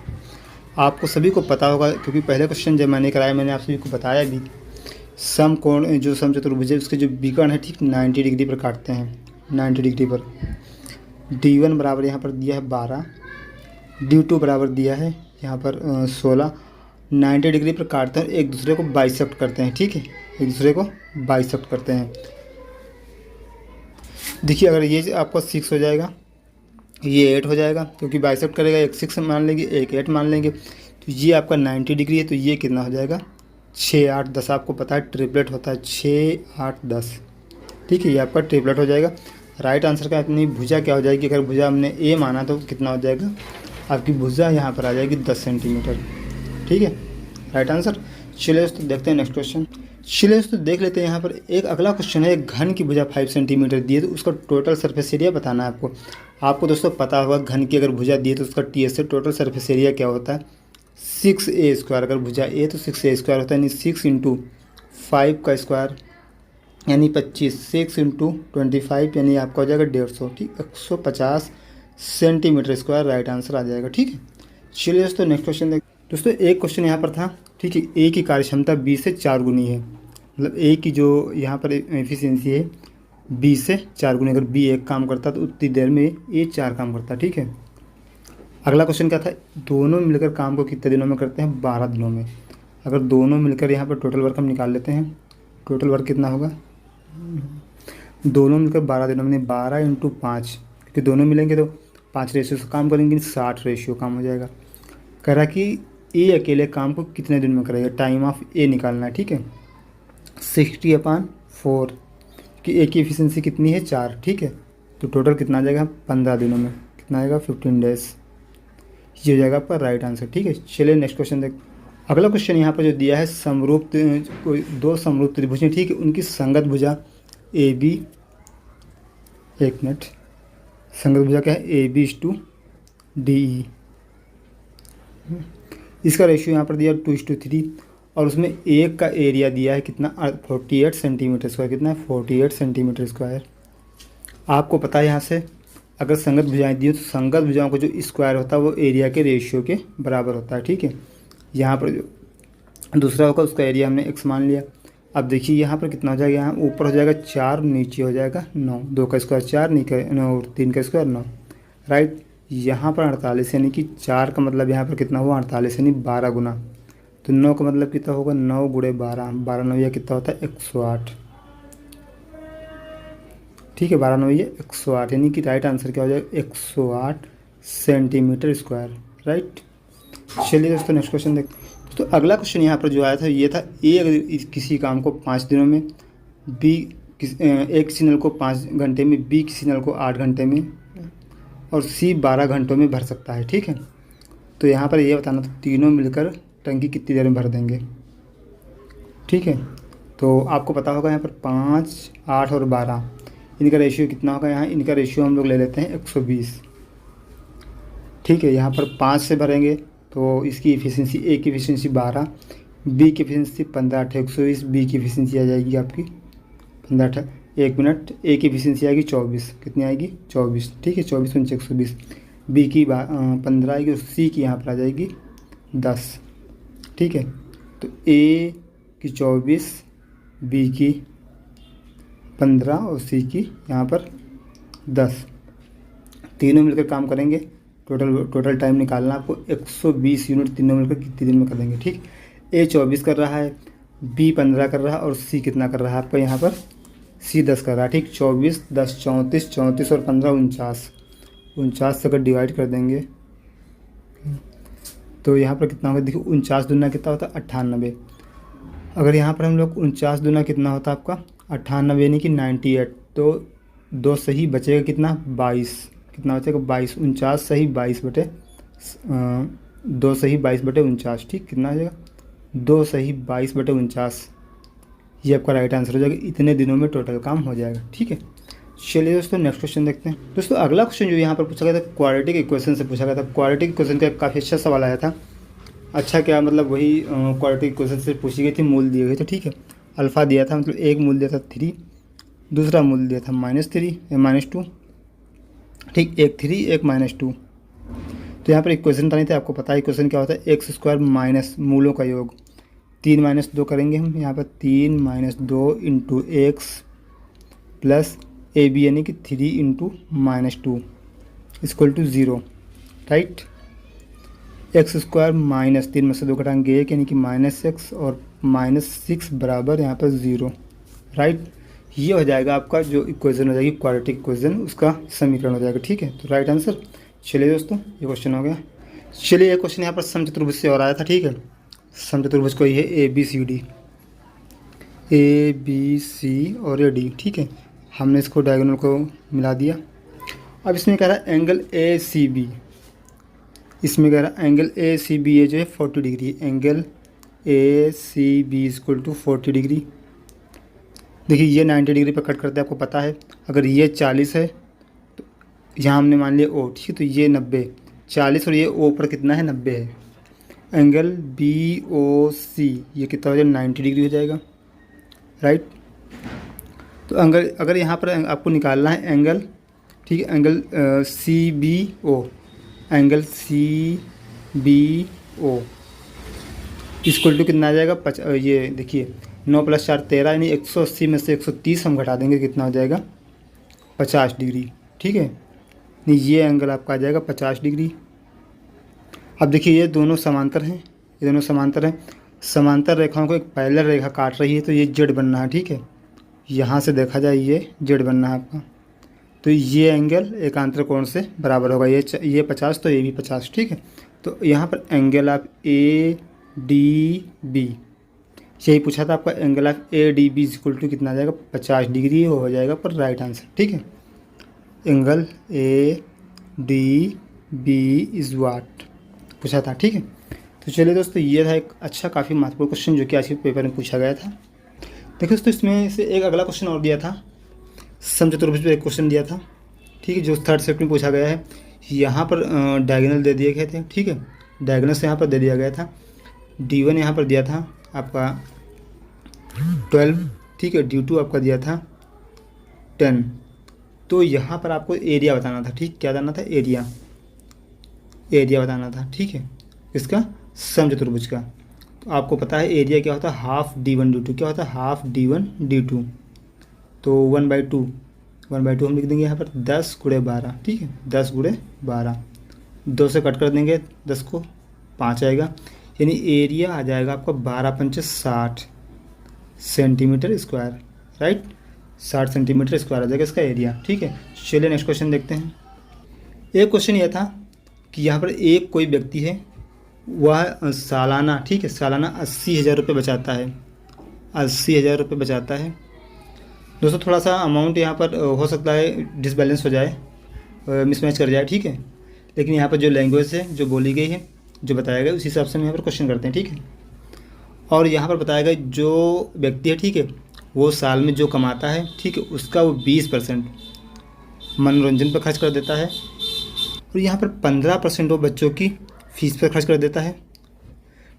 आपको सभी को पता होगा क्योंकि पहले क्वेश्चन जब मैंने कराया मैंने आप सभी को बताया भी, समकोण जो समचतुर्भुज है उसके जो विकर्ण है ठीक 90 डिग्री पर काटते हैं, 90 डिग्री पर। D1 बराबर यहाँ पर दिया है 12, D2 बराबर दिया है यहाँ पर 16, 90 डिग्री पर काटते हैं, एक दूसरे को बाइसेक्ट करते हैं, ठीक है, एक दूसरे को बाइसेक्ट करते हैं। देखिए अगर ये आपका 6 हो जाएगा, ये 8 हो जाएगा क्योंकि बाइसेक्ट करेगा, एक 6 मान लेंगे एक 8 मान लेंगे, तो ये आपका 90 डिग्री है तो ये कितना हो जाएगा, 6 8 10। आपको पता है ट्रिपलेट होता है 6 8 10, ठीक है, ये आपका ट्रिपलेट हो जाएगा। राइट आंसर का अपनी भुजा क्या हो जाएगी, अगर भुजा हमने A माना तो कितना हो जाएगा, आपकी भुजा यहाँ पर आ जाएगी 10 सेंटीमीटर, ठीक है, राइट आंसर। चलिए दोस्तों देखते हैं नेक्स्ट क्वेश्चन। चलिए दोस्तों देख लेते हैं। यहाँ पर एक अगला क्वेश्चन है, एक घन की भुजा 5 सेंटीमीटर दी है तो उसका टोटल सरफेस एरिया बताना है आपको। आपको दोस्तों पता होगा घन की अगर भुजा दी है तो उसका TS से टोटल सरफेस एरिया क्या होता है, 6A²। अगर भुजा A तो 6A² होता है, यानी 6 × 5 का स्क्वायर यानी 25, 6 × 25 यानी आपका हो जाएगा 150, ठीक, 150 सेंटीमीटर स्क्वायर राइट आंसर आ जाएगा, ठीक है। चलिए दोस्तों नेक्स्ट क्वेश्चन देख। दोस्तों एक क्वेश्चन यहाँ पर था, ठीक है, A की कार्यक्षमता B से 4 गुनी है, मतलब A की जो यहाँ पर एफिशिएंसी है B से 4 गुनी। अगर B 1 काम करता तो उतनी देर में A 4 काम करता, ठीक है। अगला क्वेश्चन क्या था, दोनों मिलकर काम को कितने दिनों में करते हैं, 12 दिनों में। अगर दोनों मिलकर यहाँ पर टोटल वर्क हम निकाल लेते हैं, टोटल वर्क कितना होगा, दोनों मिलकर 12 दिनों में 12 × 5, क्योंकि दोनों मिलेंगे तो 5 रेशियो से काम करेंगे, 60 रेशियो काम हो जाएगा। कह रहा कि A अकेले काम को कितने दिन में करेगा, टाइम ऑफ A निकालना है, ठीक है, 60/4 कि A की एफिशिएंसी कितनी है 4, ठीक है। तो टोटल कितना आ जाएगा 15 दिनों में, कितना आएगा 15 डेज, ये हो जाएगा आपका राइट आंसर, ठीक है। चलिए नेक्स्ट क्वेश्चन देख। अगला क्वेश्चन यहाँ पर जो दिया है, समरूप दो समरूप त्रिभुज हैं, ठीक है, उनकी संगत भुजा AB, एक मिनट, संगत भुजा क्या है, AB/DE। इसका रेशियो यहाँ पर दिया 2:3 और उसमें एक का एरिया दिया है कितना, 48 सेंटीमीटर स्क्वायर। कितना है, 48 सेंटीमीटर स्क्वायर। आपको पता है यहाँ से अगर संगत भुजाएं दी हो तो संगत भुजाओं का जो स्क्वायर होता है वो एरिया के रेशियो के बराबर होता है, ठीक है। यहाँ पर जो दूसरा होगा उसका एरिया हमने x मान लिया। अब देखिए यहाँ पर कितना हो जाएगा, यहाँ ऊपर हो जाएगा 4, नीचे हो जाएगा 9, 2 का स्क्वायर 4, 3 का स्क्वायर 9, राइट। यहाँ पर 48 यानी कि 4 का मतलब यहाँ पर कितना हुआ 48 यानी 12 गुना। तो 9 का मतलब कितना होगा, 9 गुणे 12, 12 9 या कितना होता है 108। ठीक है, 12 9 ये 108, यानी कि राइट आंसर क्या हो जाएगा 108 सेंटीमीटर स्क्वायर। राइट। चलिए दोस्तों नेक्स्ट क्वेश्चन देखते हैं। तो अगला क्वेश्चन यहाँ पर जो आया था ये था, ए अगर किसी काम को 5 दिनों में, बी ए किसी नल को 5 घंटे में, बी किसी नल को 8 घंटे में और सी 12 घंटों में भर सकता है। ठीक है, तो यहाँ पर ये बताना था तीनों मिलकर टंकी कितनी देर में भर देंगे। ठीक है, तो आपको पता होगा यहाँ पर 5, 8 और 12 इनका रेशियो कितना होगा, यहाँ इनका रेशियो हम लोग ले लेते हैं 120। ठीक है, यहाँ पर 5 से भरेंगे तो इसकी इफिशिएंसी, ए की इफिशिएंसी 12, बी की इफिशिएंसी 15 8 120, बी की इफिशिएंसी आ जाएगी आपकी 15 1 मिनट, ए की इफिशिएंसी आएगी 24, कितनी आएगी 24। ठीक है, 24 × 120, बी की 15 आएगी और सी की यहाँ पर आ जाएगी 10। ठीक है, तो ए की 24, बी की 15 और सी की यहाँ पर 10, तीनों मिलकर काम करेंगे। टोटल टाइम निकालना आपको 120 यूनिट तीनों मिलकर कितने दिन में कर देंगे। ठीक, ए 24 कर रहा है, बी 15 कर रहा है और सी कितना कर रहा है आपका यहाँ पर, सी 10 कर रहा है। ठीक, 24 10 34, 34 और 15 49, 49 से अगर डिवाइड कर देंगे तो यहाँ पर कितना होगा, देखिए 49 दूना कितना होता है 98। अगर यहाँ पर हम लोग 49 दूना कितना होता है आपका 98 यानी कि 98, तो 2 सही बचेगा कितना 22, कितना बचेगा 22, 49 सही 22 बटे 2 सही 22 बटे 49। ठीक, कितना हो जाएगा 2 सही 22 बटे 49, ये आपका राइट आंसर हो जाएगा। इतने दिनों में टोटल काम हो जाएगा। ठीक है, चलिए दोस्तों नेक्स्ट क्वेश्चन देखते हैं। दोस्तों अगला क्वेश्चन जो यहाँ पर पूछा गया था क्वाड्रेटिक इक्वेशन से पूछा गया था। क्वाड्रेटिक इक्वेशन का काफ़ी अच्छा सवाल आया था। अच्छा क्या मतलब वही क्वाड्रेटिक इक्वेशन से पूछी गई थी, मूल दिए गए थे। ठीक है, अल्फ़ा दिया था, मतलब एक मूल दिया था 3, दूसरा मूल दिया था -3 या -2। ठीक, एक 3 एक -2। तो यहाँ पर इक्वेशन नहीं थे, आपको पता है इक्वेशन क्या होता है, x² माइनस मूलों का योग, 3 - 2 करेंगे हम यहाँ पर, 3 - 2 into x plus A B यानी कि 3 into -2 equal to 0। Right, x² minus 3 में से 2 घटाएंगे 1 यानी कि -x और -6 बराबर यहाँ पर 0। राइट, ये हो जाएगा आपका जो इक्वेशन हो जाएगी क्वाड्रेटिक इक्वेशन, उसका समीकरण हो जाएगा। ठीक है, तो राइट आंसर। चलिए दोस्तों ये क्वेश्चन हो गया। चलिए एक क्वेश्चन यहाँ पर समचतुर्भुज से और आया था। ठीक है, समचतुर्भुज को ये है ABCD, ABC और AD। ठीक है, हमने इसको डायगोनल को मिला दिया। अब इसमें कह रहा है एंगल ACB, इसमें कह रहा है एंगल ACB ये जो है 40 degree, angle ACB equal to 40 degree. देखिए ये 90 डिग्री पर कट करते हैं, आपको पता है। अगर ये 40 है तो यहाँ हमने मान लिया O। ठीक है, तो ये 90, 40 और ये O पर कितना है 90 है। एंगल BOC ये कितना हो जाएगा 90 डिग्री हो जाएगा। राइट, तो अगर यहाँ पर आपको निकालना है एंगल, ठीक है, angle CBO, angle CBO equal to कितना आ जाएगा, ये देखिए 9 + 4 13, यानी 180 में से 130 हम घटा देंगे, कितना हो जाएगा 50 डिग्री। ठीक है, नहीं ये एंगल आपका आ जाएगा 50 डिग्री। अब देखिए ये दोनों समांतर हैं, ये दोनों समांतर हैं। समांतर रेखाओं को एक पैरेलल रेखा काट रही है, तो ये जेड बनना है। ठीक है, यहाँ से देखा जाए ये जेड बनना है आपका, तो ये एंगल एकांतर कोण से बराबर होगा, ये 50 तो ये भी 50। ठीक है, तो यहाँ पर एंगल ऑफ ADB, यही पूछा था आपका, angle of ADB equal to कितना आ जाएगा 50 डिग्री हो जाएगा पर राइट आंसर। ठीक है, एंगल ADB इज वाट पूछा था। ठीक है, तो चलिए दोस्तों ये था एक अच्छा काफ़ी महत्वपूर्ण क्वेश्चन जो कि आज के पेपर में पूछा गया था। देखो दोस्तों इसमें से एक अगला क्वेश्चन और दिया था, समचतुर्भुज पर एक क्वेश्चन दिया था। ठीक है, जो 3rd सेट में पूछा गया है। यहाँ पर डायगोनल दे दिए गए थे। ठीक है, डायगोनल से यहाँ पर दे दिया गया था, D1 यहाँ पर दिया था आपका 12। ठीक है, D2 आपका दिया था 10। तो यहाँ पर आपको एरिया बताना था। ठीक, क्या बताना था, एरिया बताना था। ठीक है, इसका समचतुर्भुज का। तो आपको पता है एरिया क्या होता है, हाफ D1 D2, क्या होता है हाफ D1 D2, तो 1/2 हम लिख देंगे यहाँ पर 10 × 12। ठीक है, 10 × 12, 2 से कट कर देंगे 10 को, 5 आएगा, यानी एरिया आ जाएगा आपका 12×5 = 60 centimetre square, right. 60 centimetre square आ जाएगा इसका एरिया, ठीक है। चलिए नेक्स्ट क्वेश्चन देखते हैं। एक क्वेश्चन यह था कि यहाँ पर एक कोई व्यक्ति है, वह सालाना, ठीक है, सालाना 80,000 रुपये बचाता है, 80,000 रुपये बचाता है। दोस्तों थोड़ा सा अमाउंट यहाँ पर हो सकता है डिसबैलेंस हो जाए, मिसमैच कर जाए, ठीक है। लेकिन यहाँ पर जो लैंग्वेज है, जो बोली गई है, जो बताया गया, उस हिसाब से हम यहाँ पर क्वेश्चन करते हैं, ठीक है। और यहाँ पर बताया गया जो व्यक्ति है, ठीक है, वो साल में जो कमाता है, ठीक है, उसका वो 20% मनोरंजन पर खर्च कर देता है, और यहाँ पर 15% वो बच्चों की फीस पर खर्च कर देता है,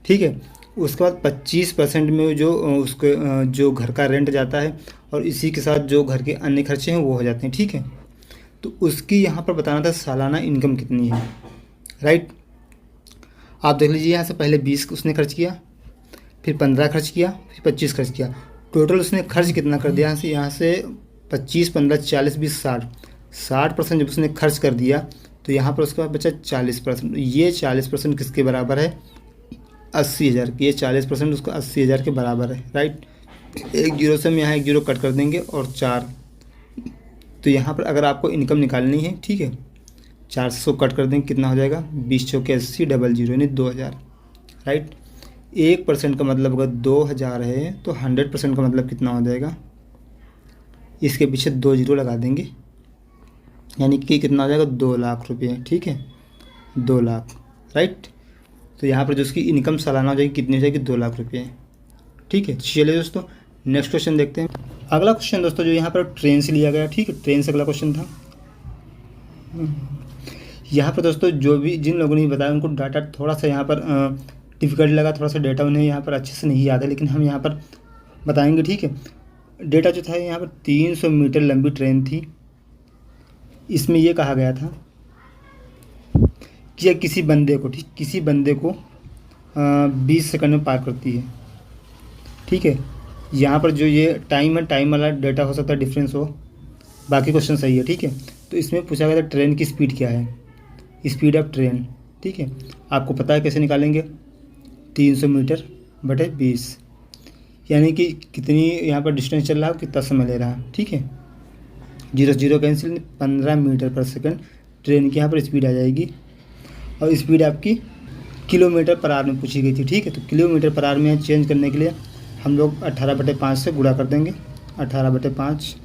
ठीक है। उसके बाद 25% में जो उसके जो घर का रेंट जाता है, और इसी के साथ जो घर के अन्य खर्चे हैं वो हो जाते हैं, ठीक है। तो उसकी यहाँ पर बताना था सालाना इनकम कितनी है, राइट। आप देख लीजिए, यहाँ से पहले 20 उसने खर्च किया, फिर 15 खर्च किया, फिर 25 खर्च किया, टोटल उसने खर्च कितना कर दिया। यहाँ से 25, 15, 40, 20, 60% जब उसने खर्च कर दिया, तो यहाँ पर उसके बाद बचा 40%। ये 40% किसके बराबर है? 80,000 की। ये 40% उसका 80,000 के बराबर है, राइट। एक जीरो से हम यहाँ एक जीरो कट कर देंगे और 4, तो यहाँ पर अगर आपको इनकम निकालनी है, ठीक है, 400 कट कर देंगे, कितना हो जाएगा? 20 चौके 80, डबल जीरो यानी 2,000, राइट। 1% का मतलब अगर 2,000 है तो 100% का मतलब कितना हो जाएगा? इसके पीछे 2 जीरो लगा देंगे, यानी कि कितना हो जाएगा? 2 लाख रुपये, ठीक है, 2 लाख, राइट। तो यहाँ पर जो उसकी इनकम सालाना हो जाएगी, कितनी हो जाएगी? 2 लाख रुपये, ठीक है। चलिए दोस्तों नेक्स्ट क्वेश्चन देखते हैं। अगला क्वेश्चन दोस्तों जो यहाँ पर ट्रेन से लिया गया, ठीक है, ट्रेन से अगला क्वेश्चन था। यहाँ पर दोस्तों जो भी जिन लोगों ने बताया उनको डाटा थोड़ा सा यहाँ पर डिफ़िकल्ट लगा, थोड़ा सा डेटा उन्हें यहाँ पर अच्छे से नहीं याद है, लेकिन हम यहाँ पर बताएंगे, ठीक है। डेटा जो था यहाँ पर 300 मीटर लंबी ट्रेन थी। इसमें ये कहा गया था कि किसी बंदे को, ठीक, किसी बंदे को 20 सेकंड में पार करती है, ठीक है। यहाँ पर जो ये टाइम है, टाइम वाला डेटा हो सकता है डिफरेंस हो, बाकी क्वेश्चन सही है, ठीक है। तो इसमें पूछा गया था ट्रेन की स्पीड क्या है, स्पीड ऑफ ट्रेन, ठीक है। आपको पता है कैसे निकालेंगे? 300 मीटर बटे 20, यानी कि कितनी यहाँ पर डिस्टेंस चल रहा है, कितना समय ले रहा है, ठीक है। 0 0 कैंसिल, 15 मीटर पर सेकंड ट्रेन की यहाँ पर स्पीड आ जाएगी। और स्पीड आपकी किलोमीटर पर आवर में पूछी गई थी, ठीक है। तो किलोमीटर पर आवर में चेंज करने के लिए हम लोग 18/5 से गुणा कर देंगे, 18/5,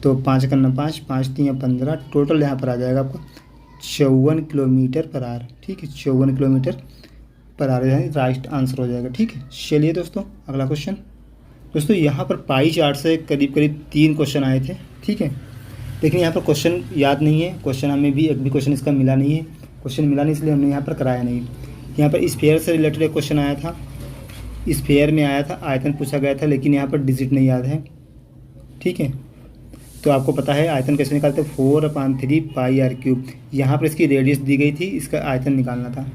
तो 5 करना 5, 5 3 15, टोटल यहाँ पर आ जाएगा आपको 54 किलोमीटर पर आवर, ठीक है, 54 किलोमीटर पर आवर यानी राइट आंसर हो जाएगा, ठीक है। चलिए दोस्तों अगला क्वेश्चन। दोस्तों यहाँ पर पाई चार्ट से करीब करीब 3 क्वेश्चन आए थे, ठीक है, लेकिन यहाँ पर क्वेश्चन याद नहीं है, क्वेश्चन हमें भी एक भी क्वेश्चन इसका मिला नहीं है, क्वेश्चन मिला नहीं, इसलिए हमने यहाँ पर कराया नहीं। यहाँ पर स्फीयर से रिलेटेड एक क्वेश्चन आया था, स्फीयर में आया था, आयतन पूछा गया था, लेकिन यहाँ पर डिजिट नहीं याद है, ठीक है। तो आपको पता है आयतन कैसे निकालते हैं? 4/3 पाई r क्यूब। यहाँ पर इसकी रेडियस दी गई थी, इसका आयतन निकालना था,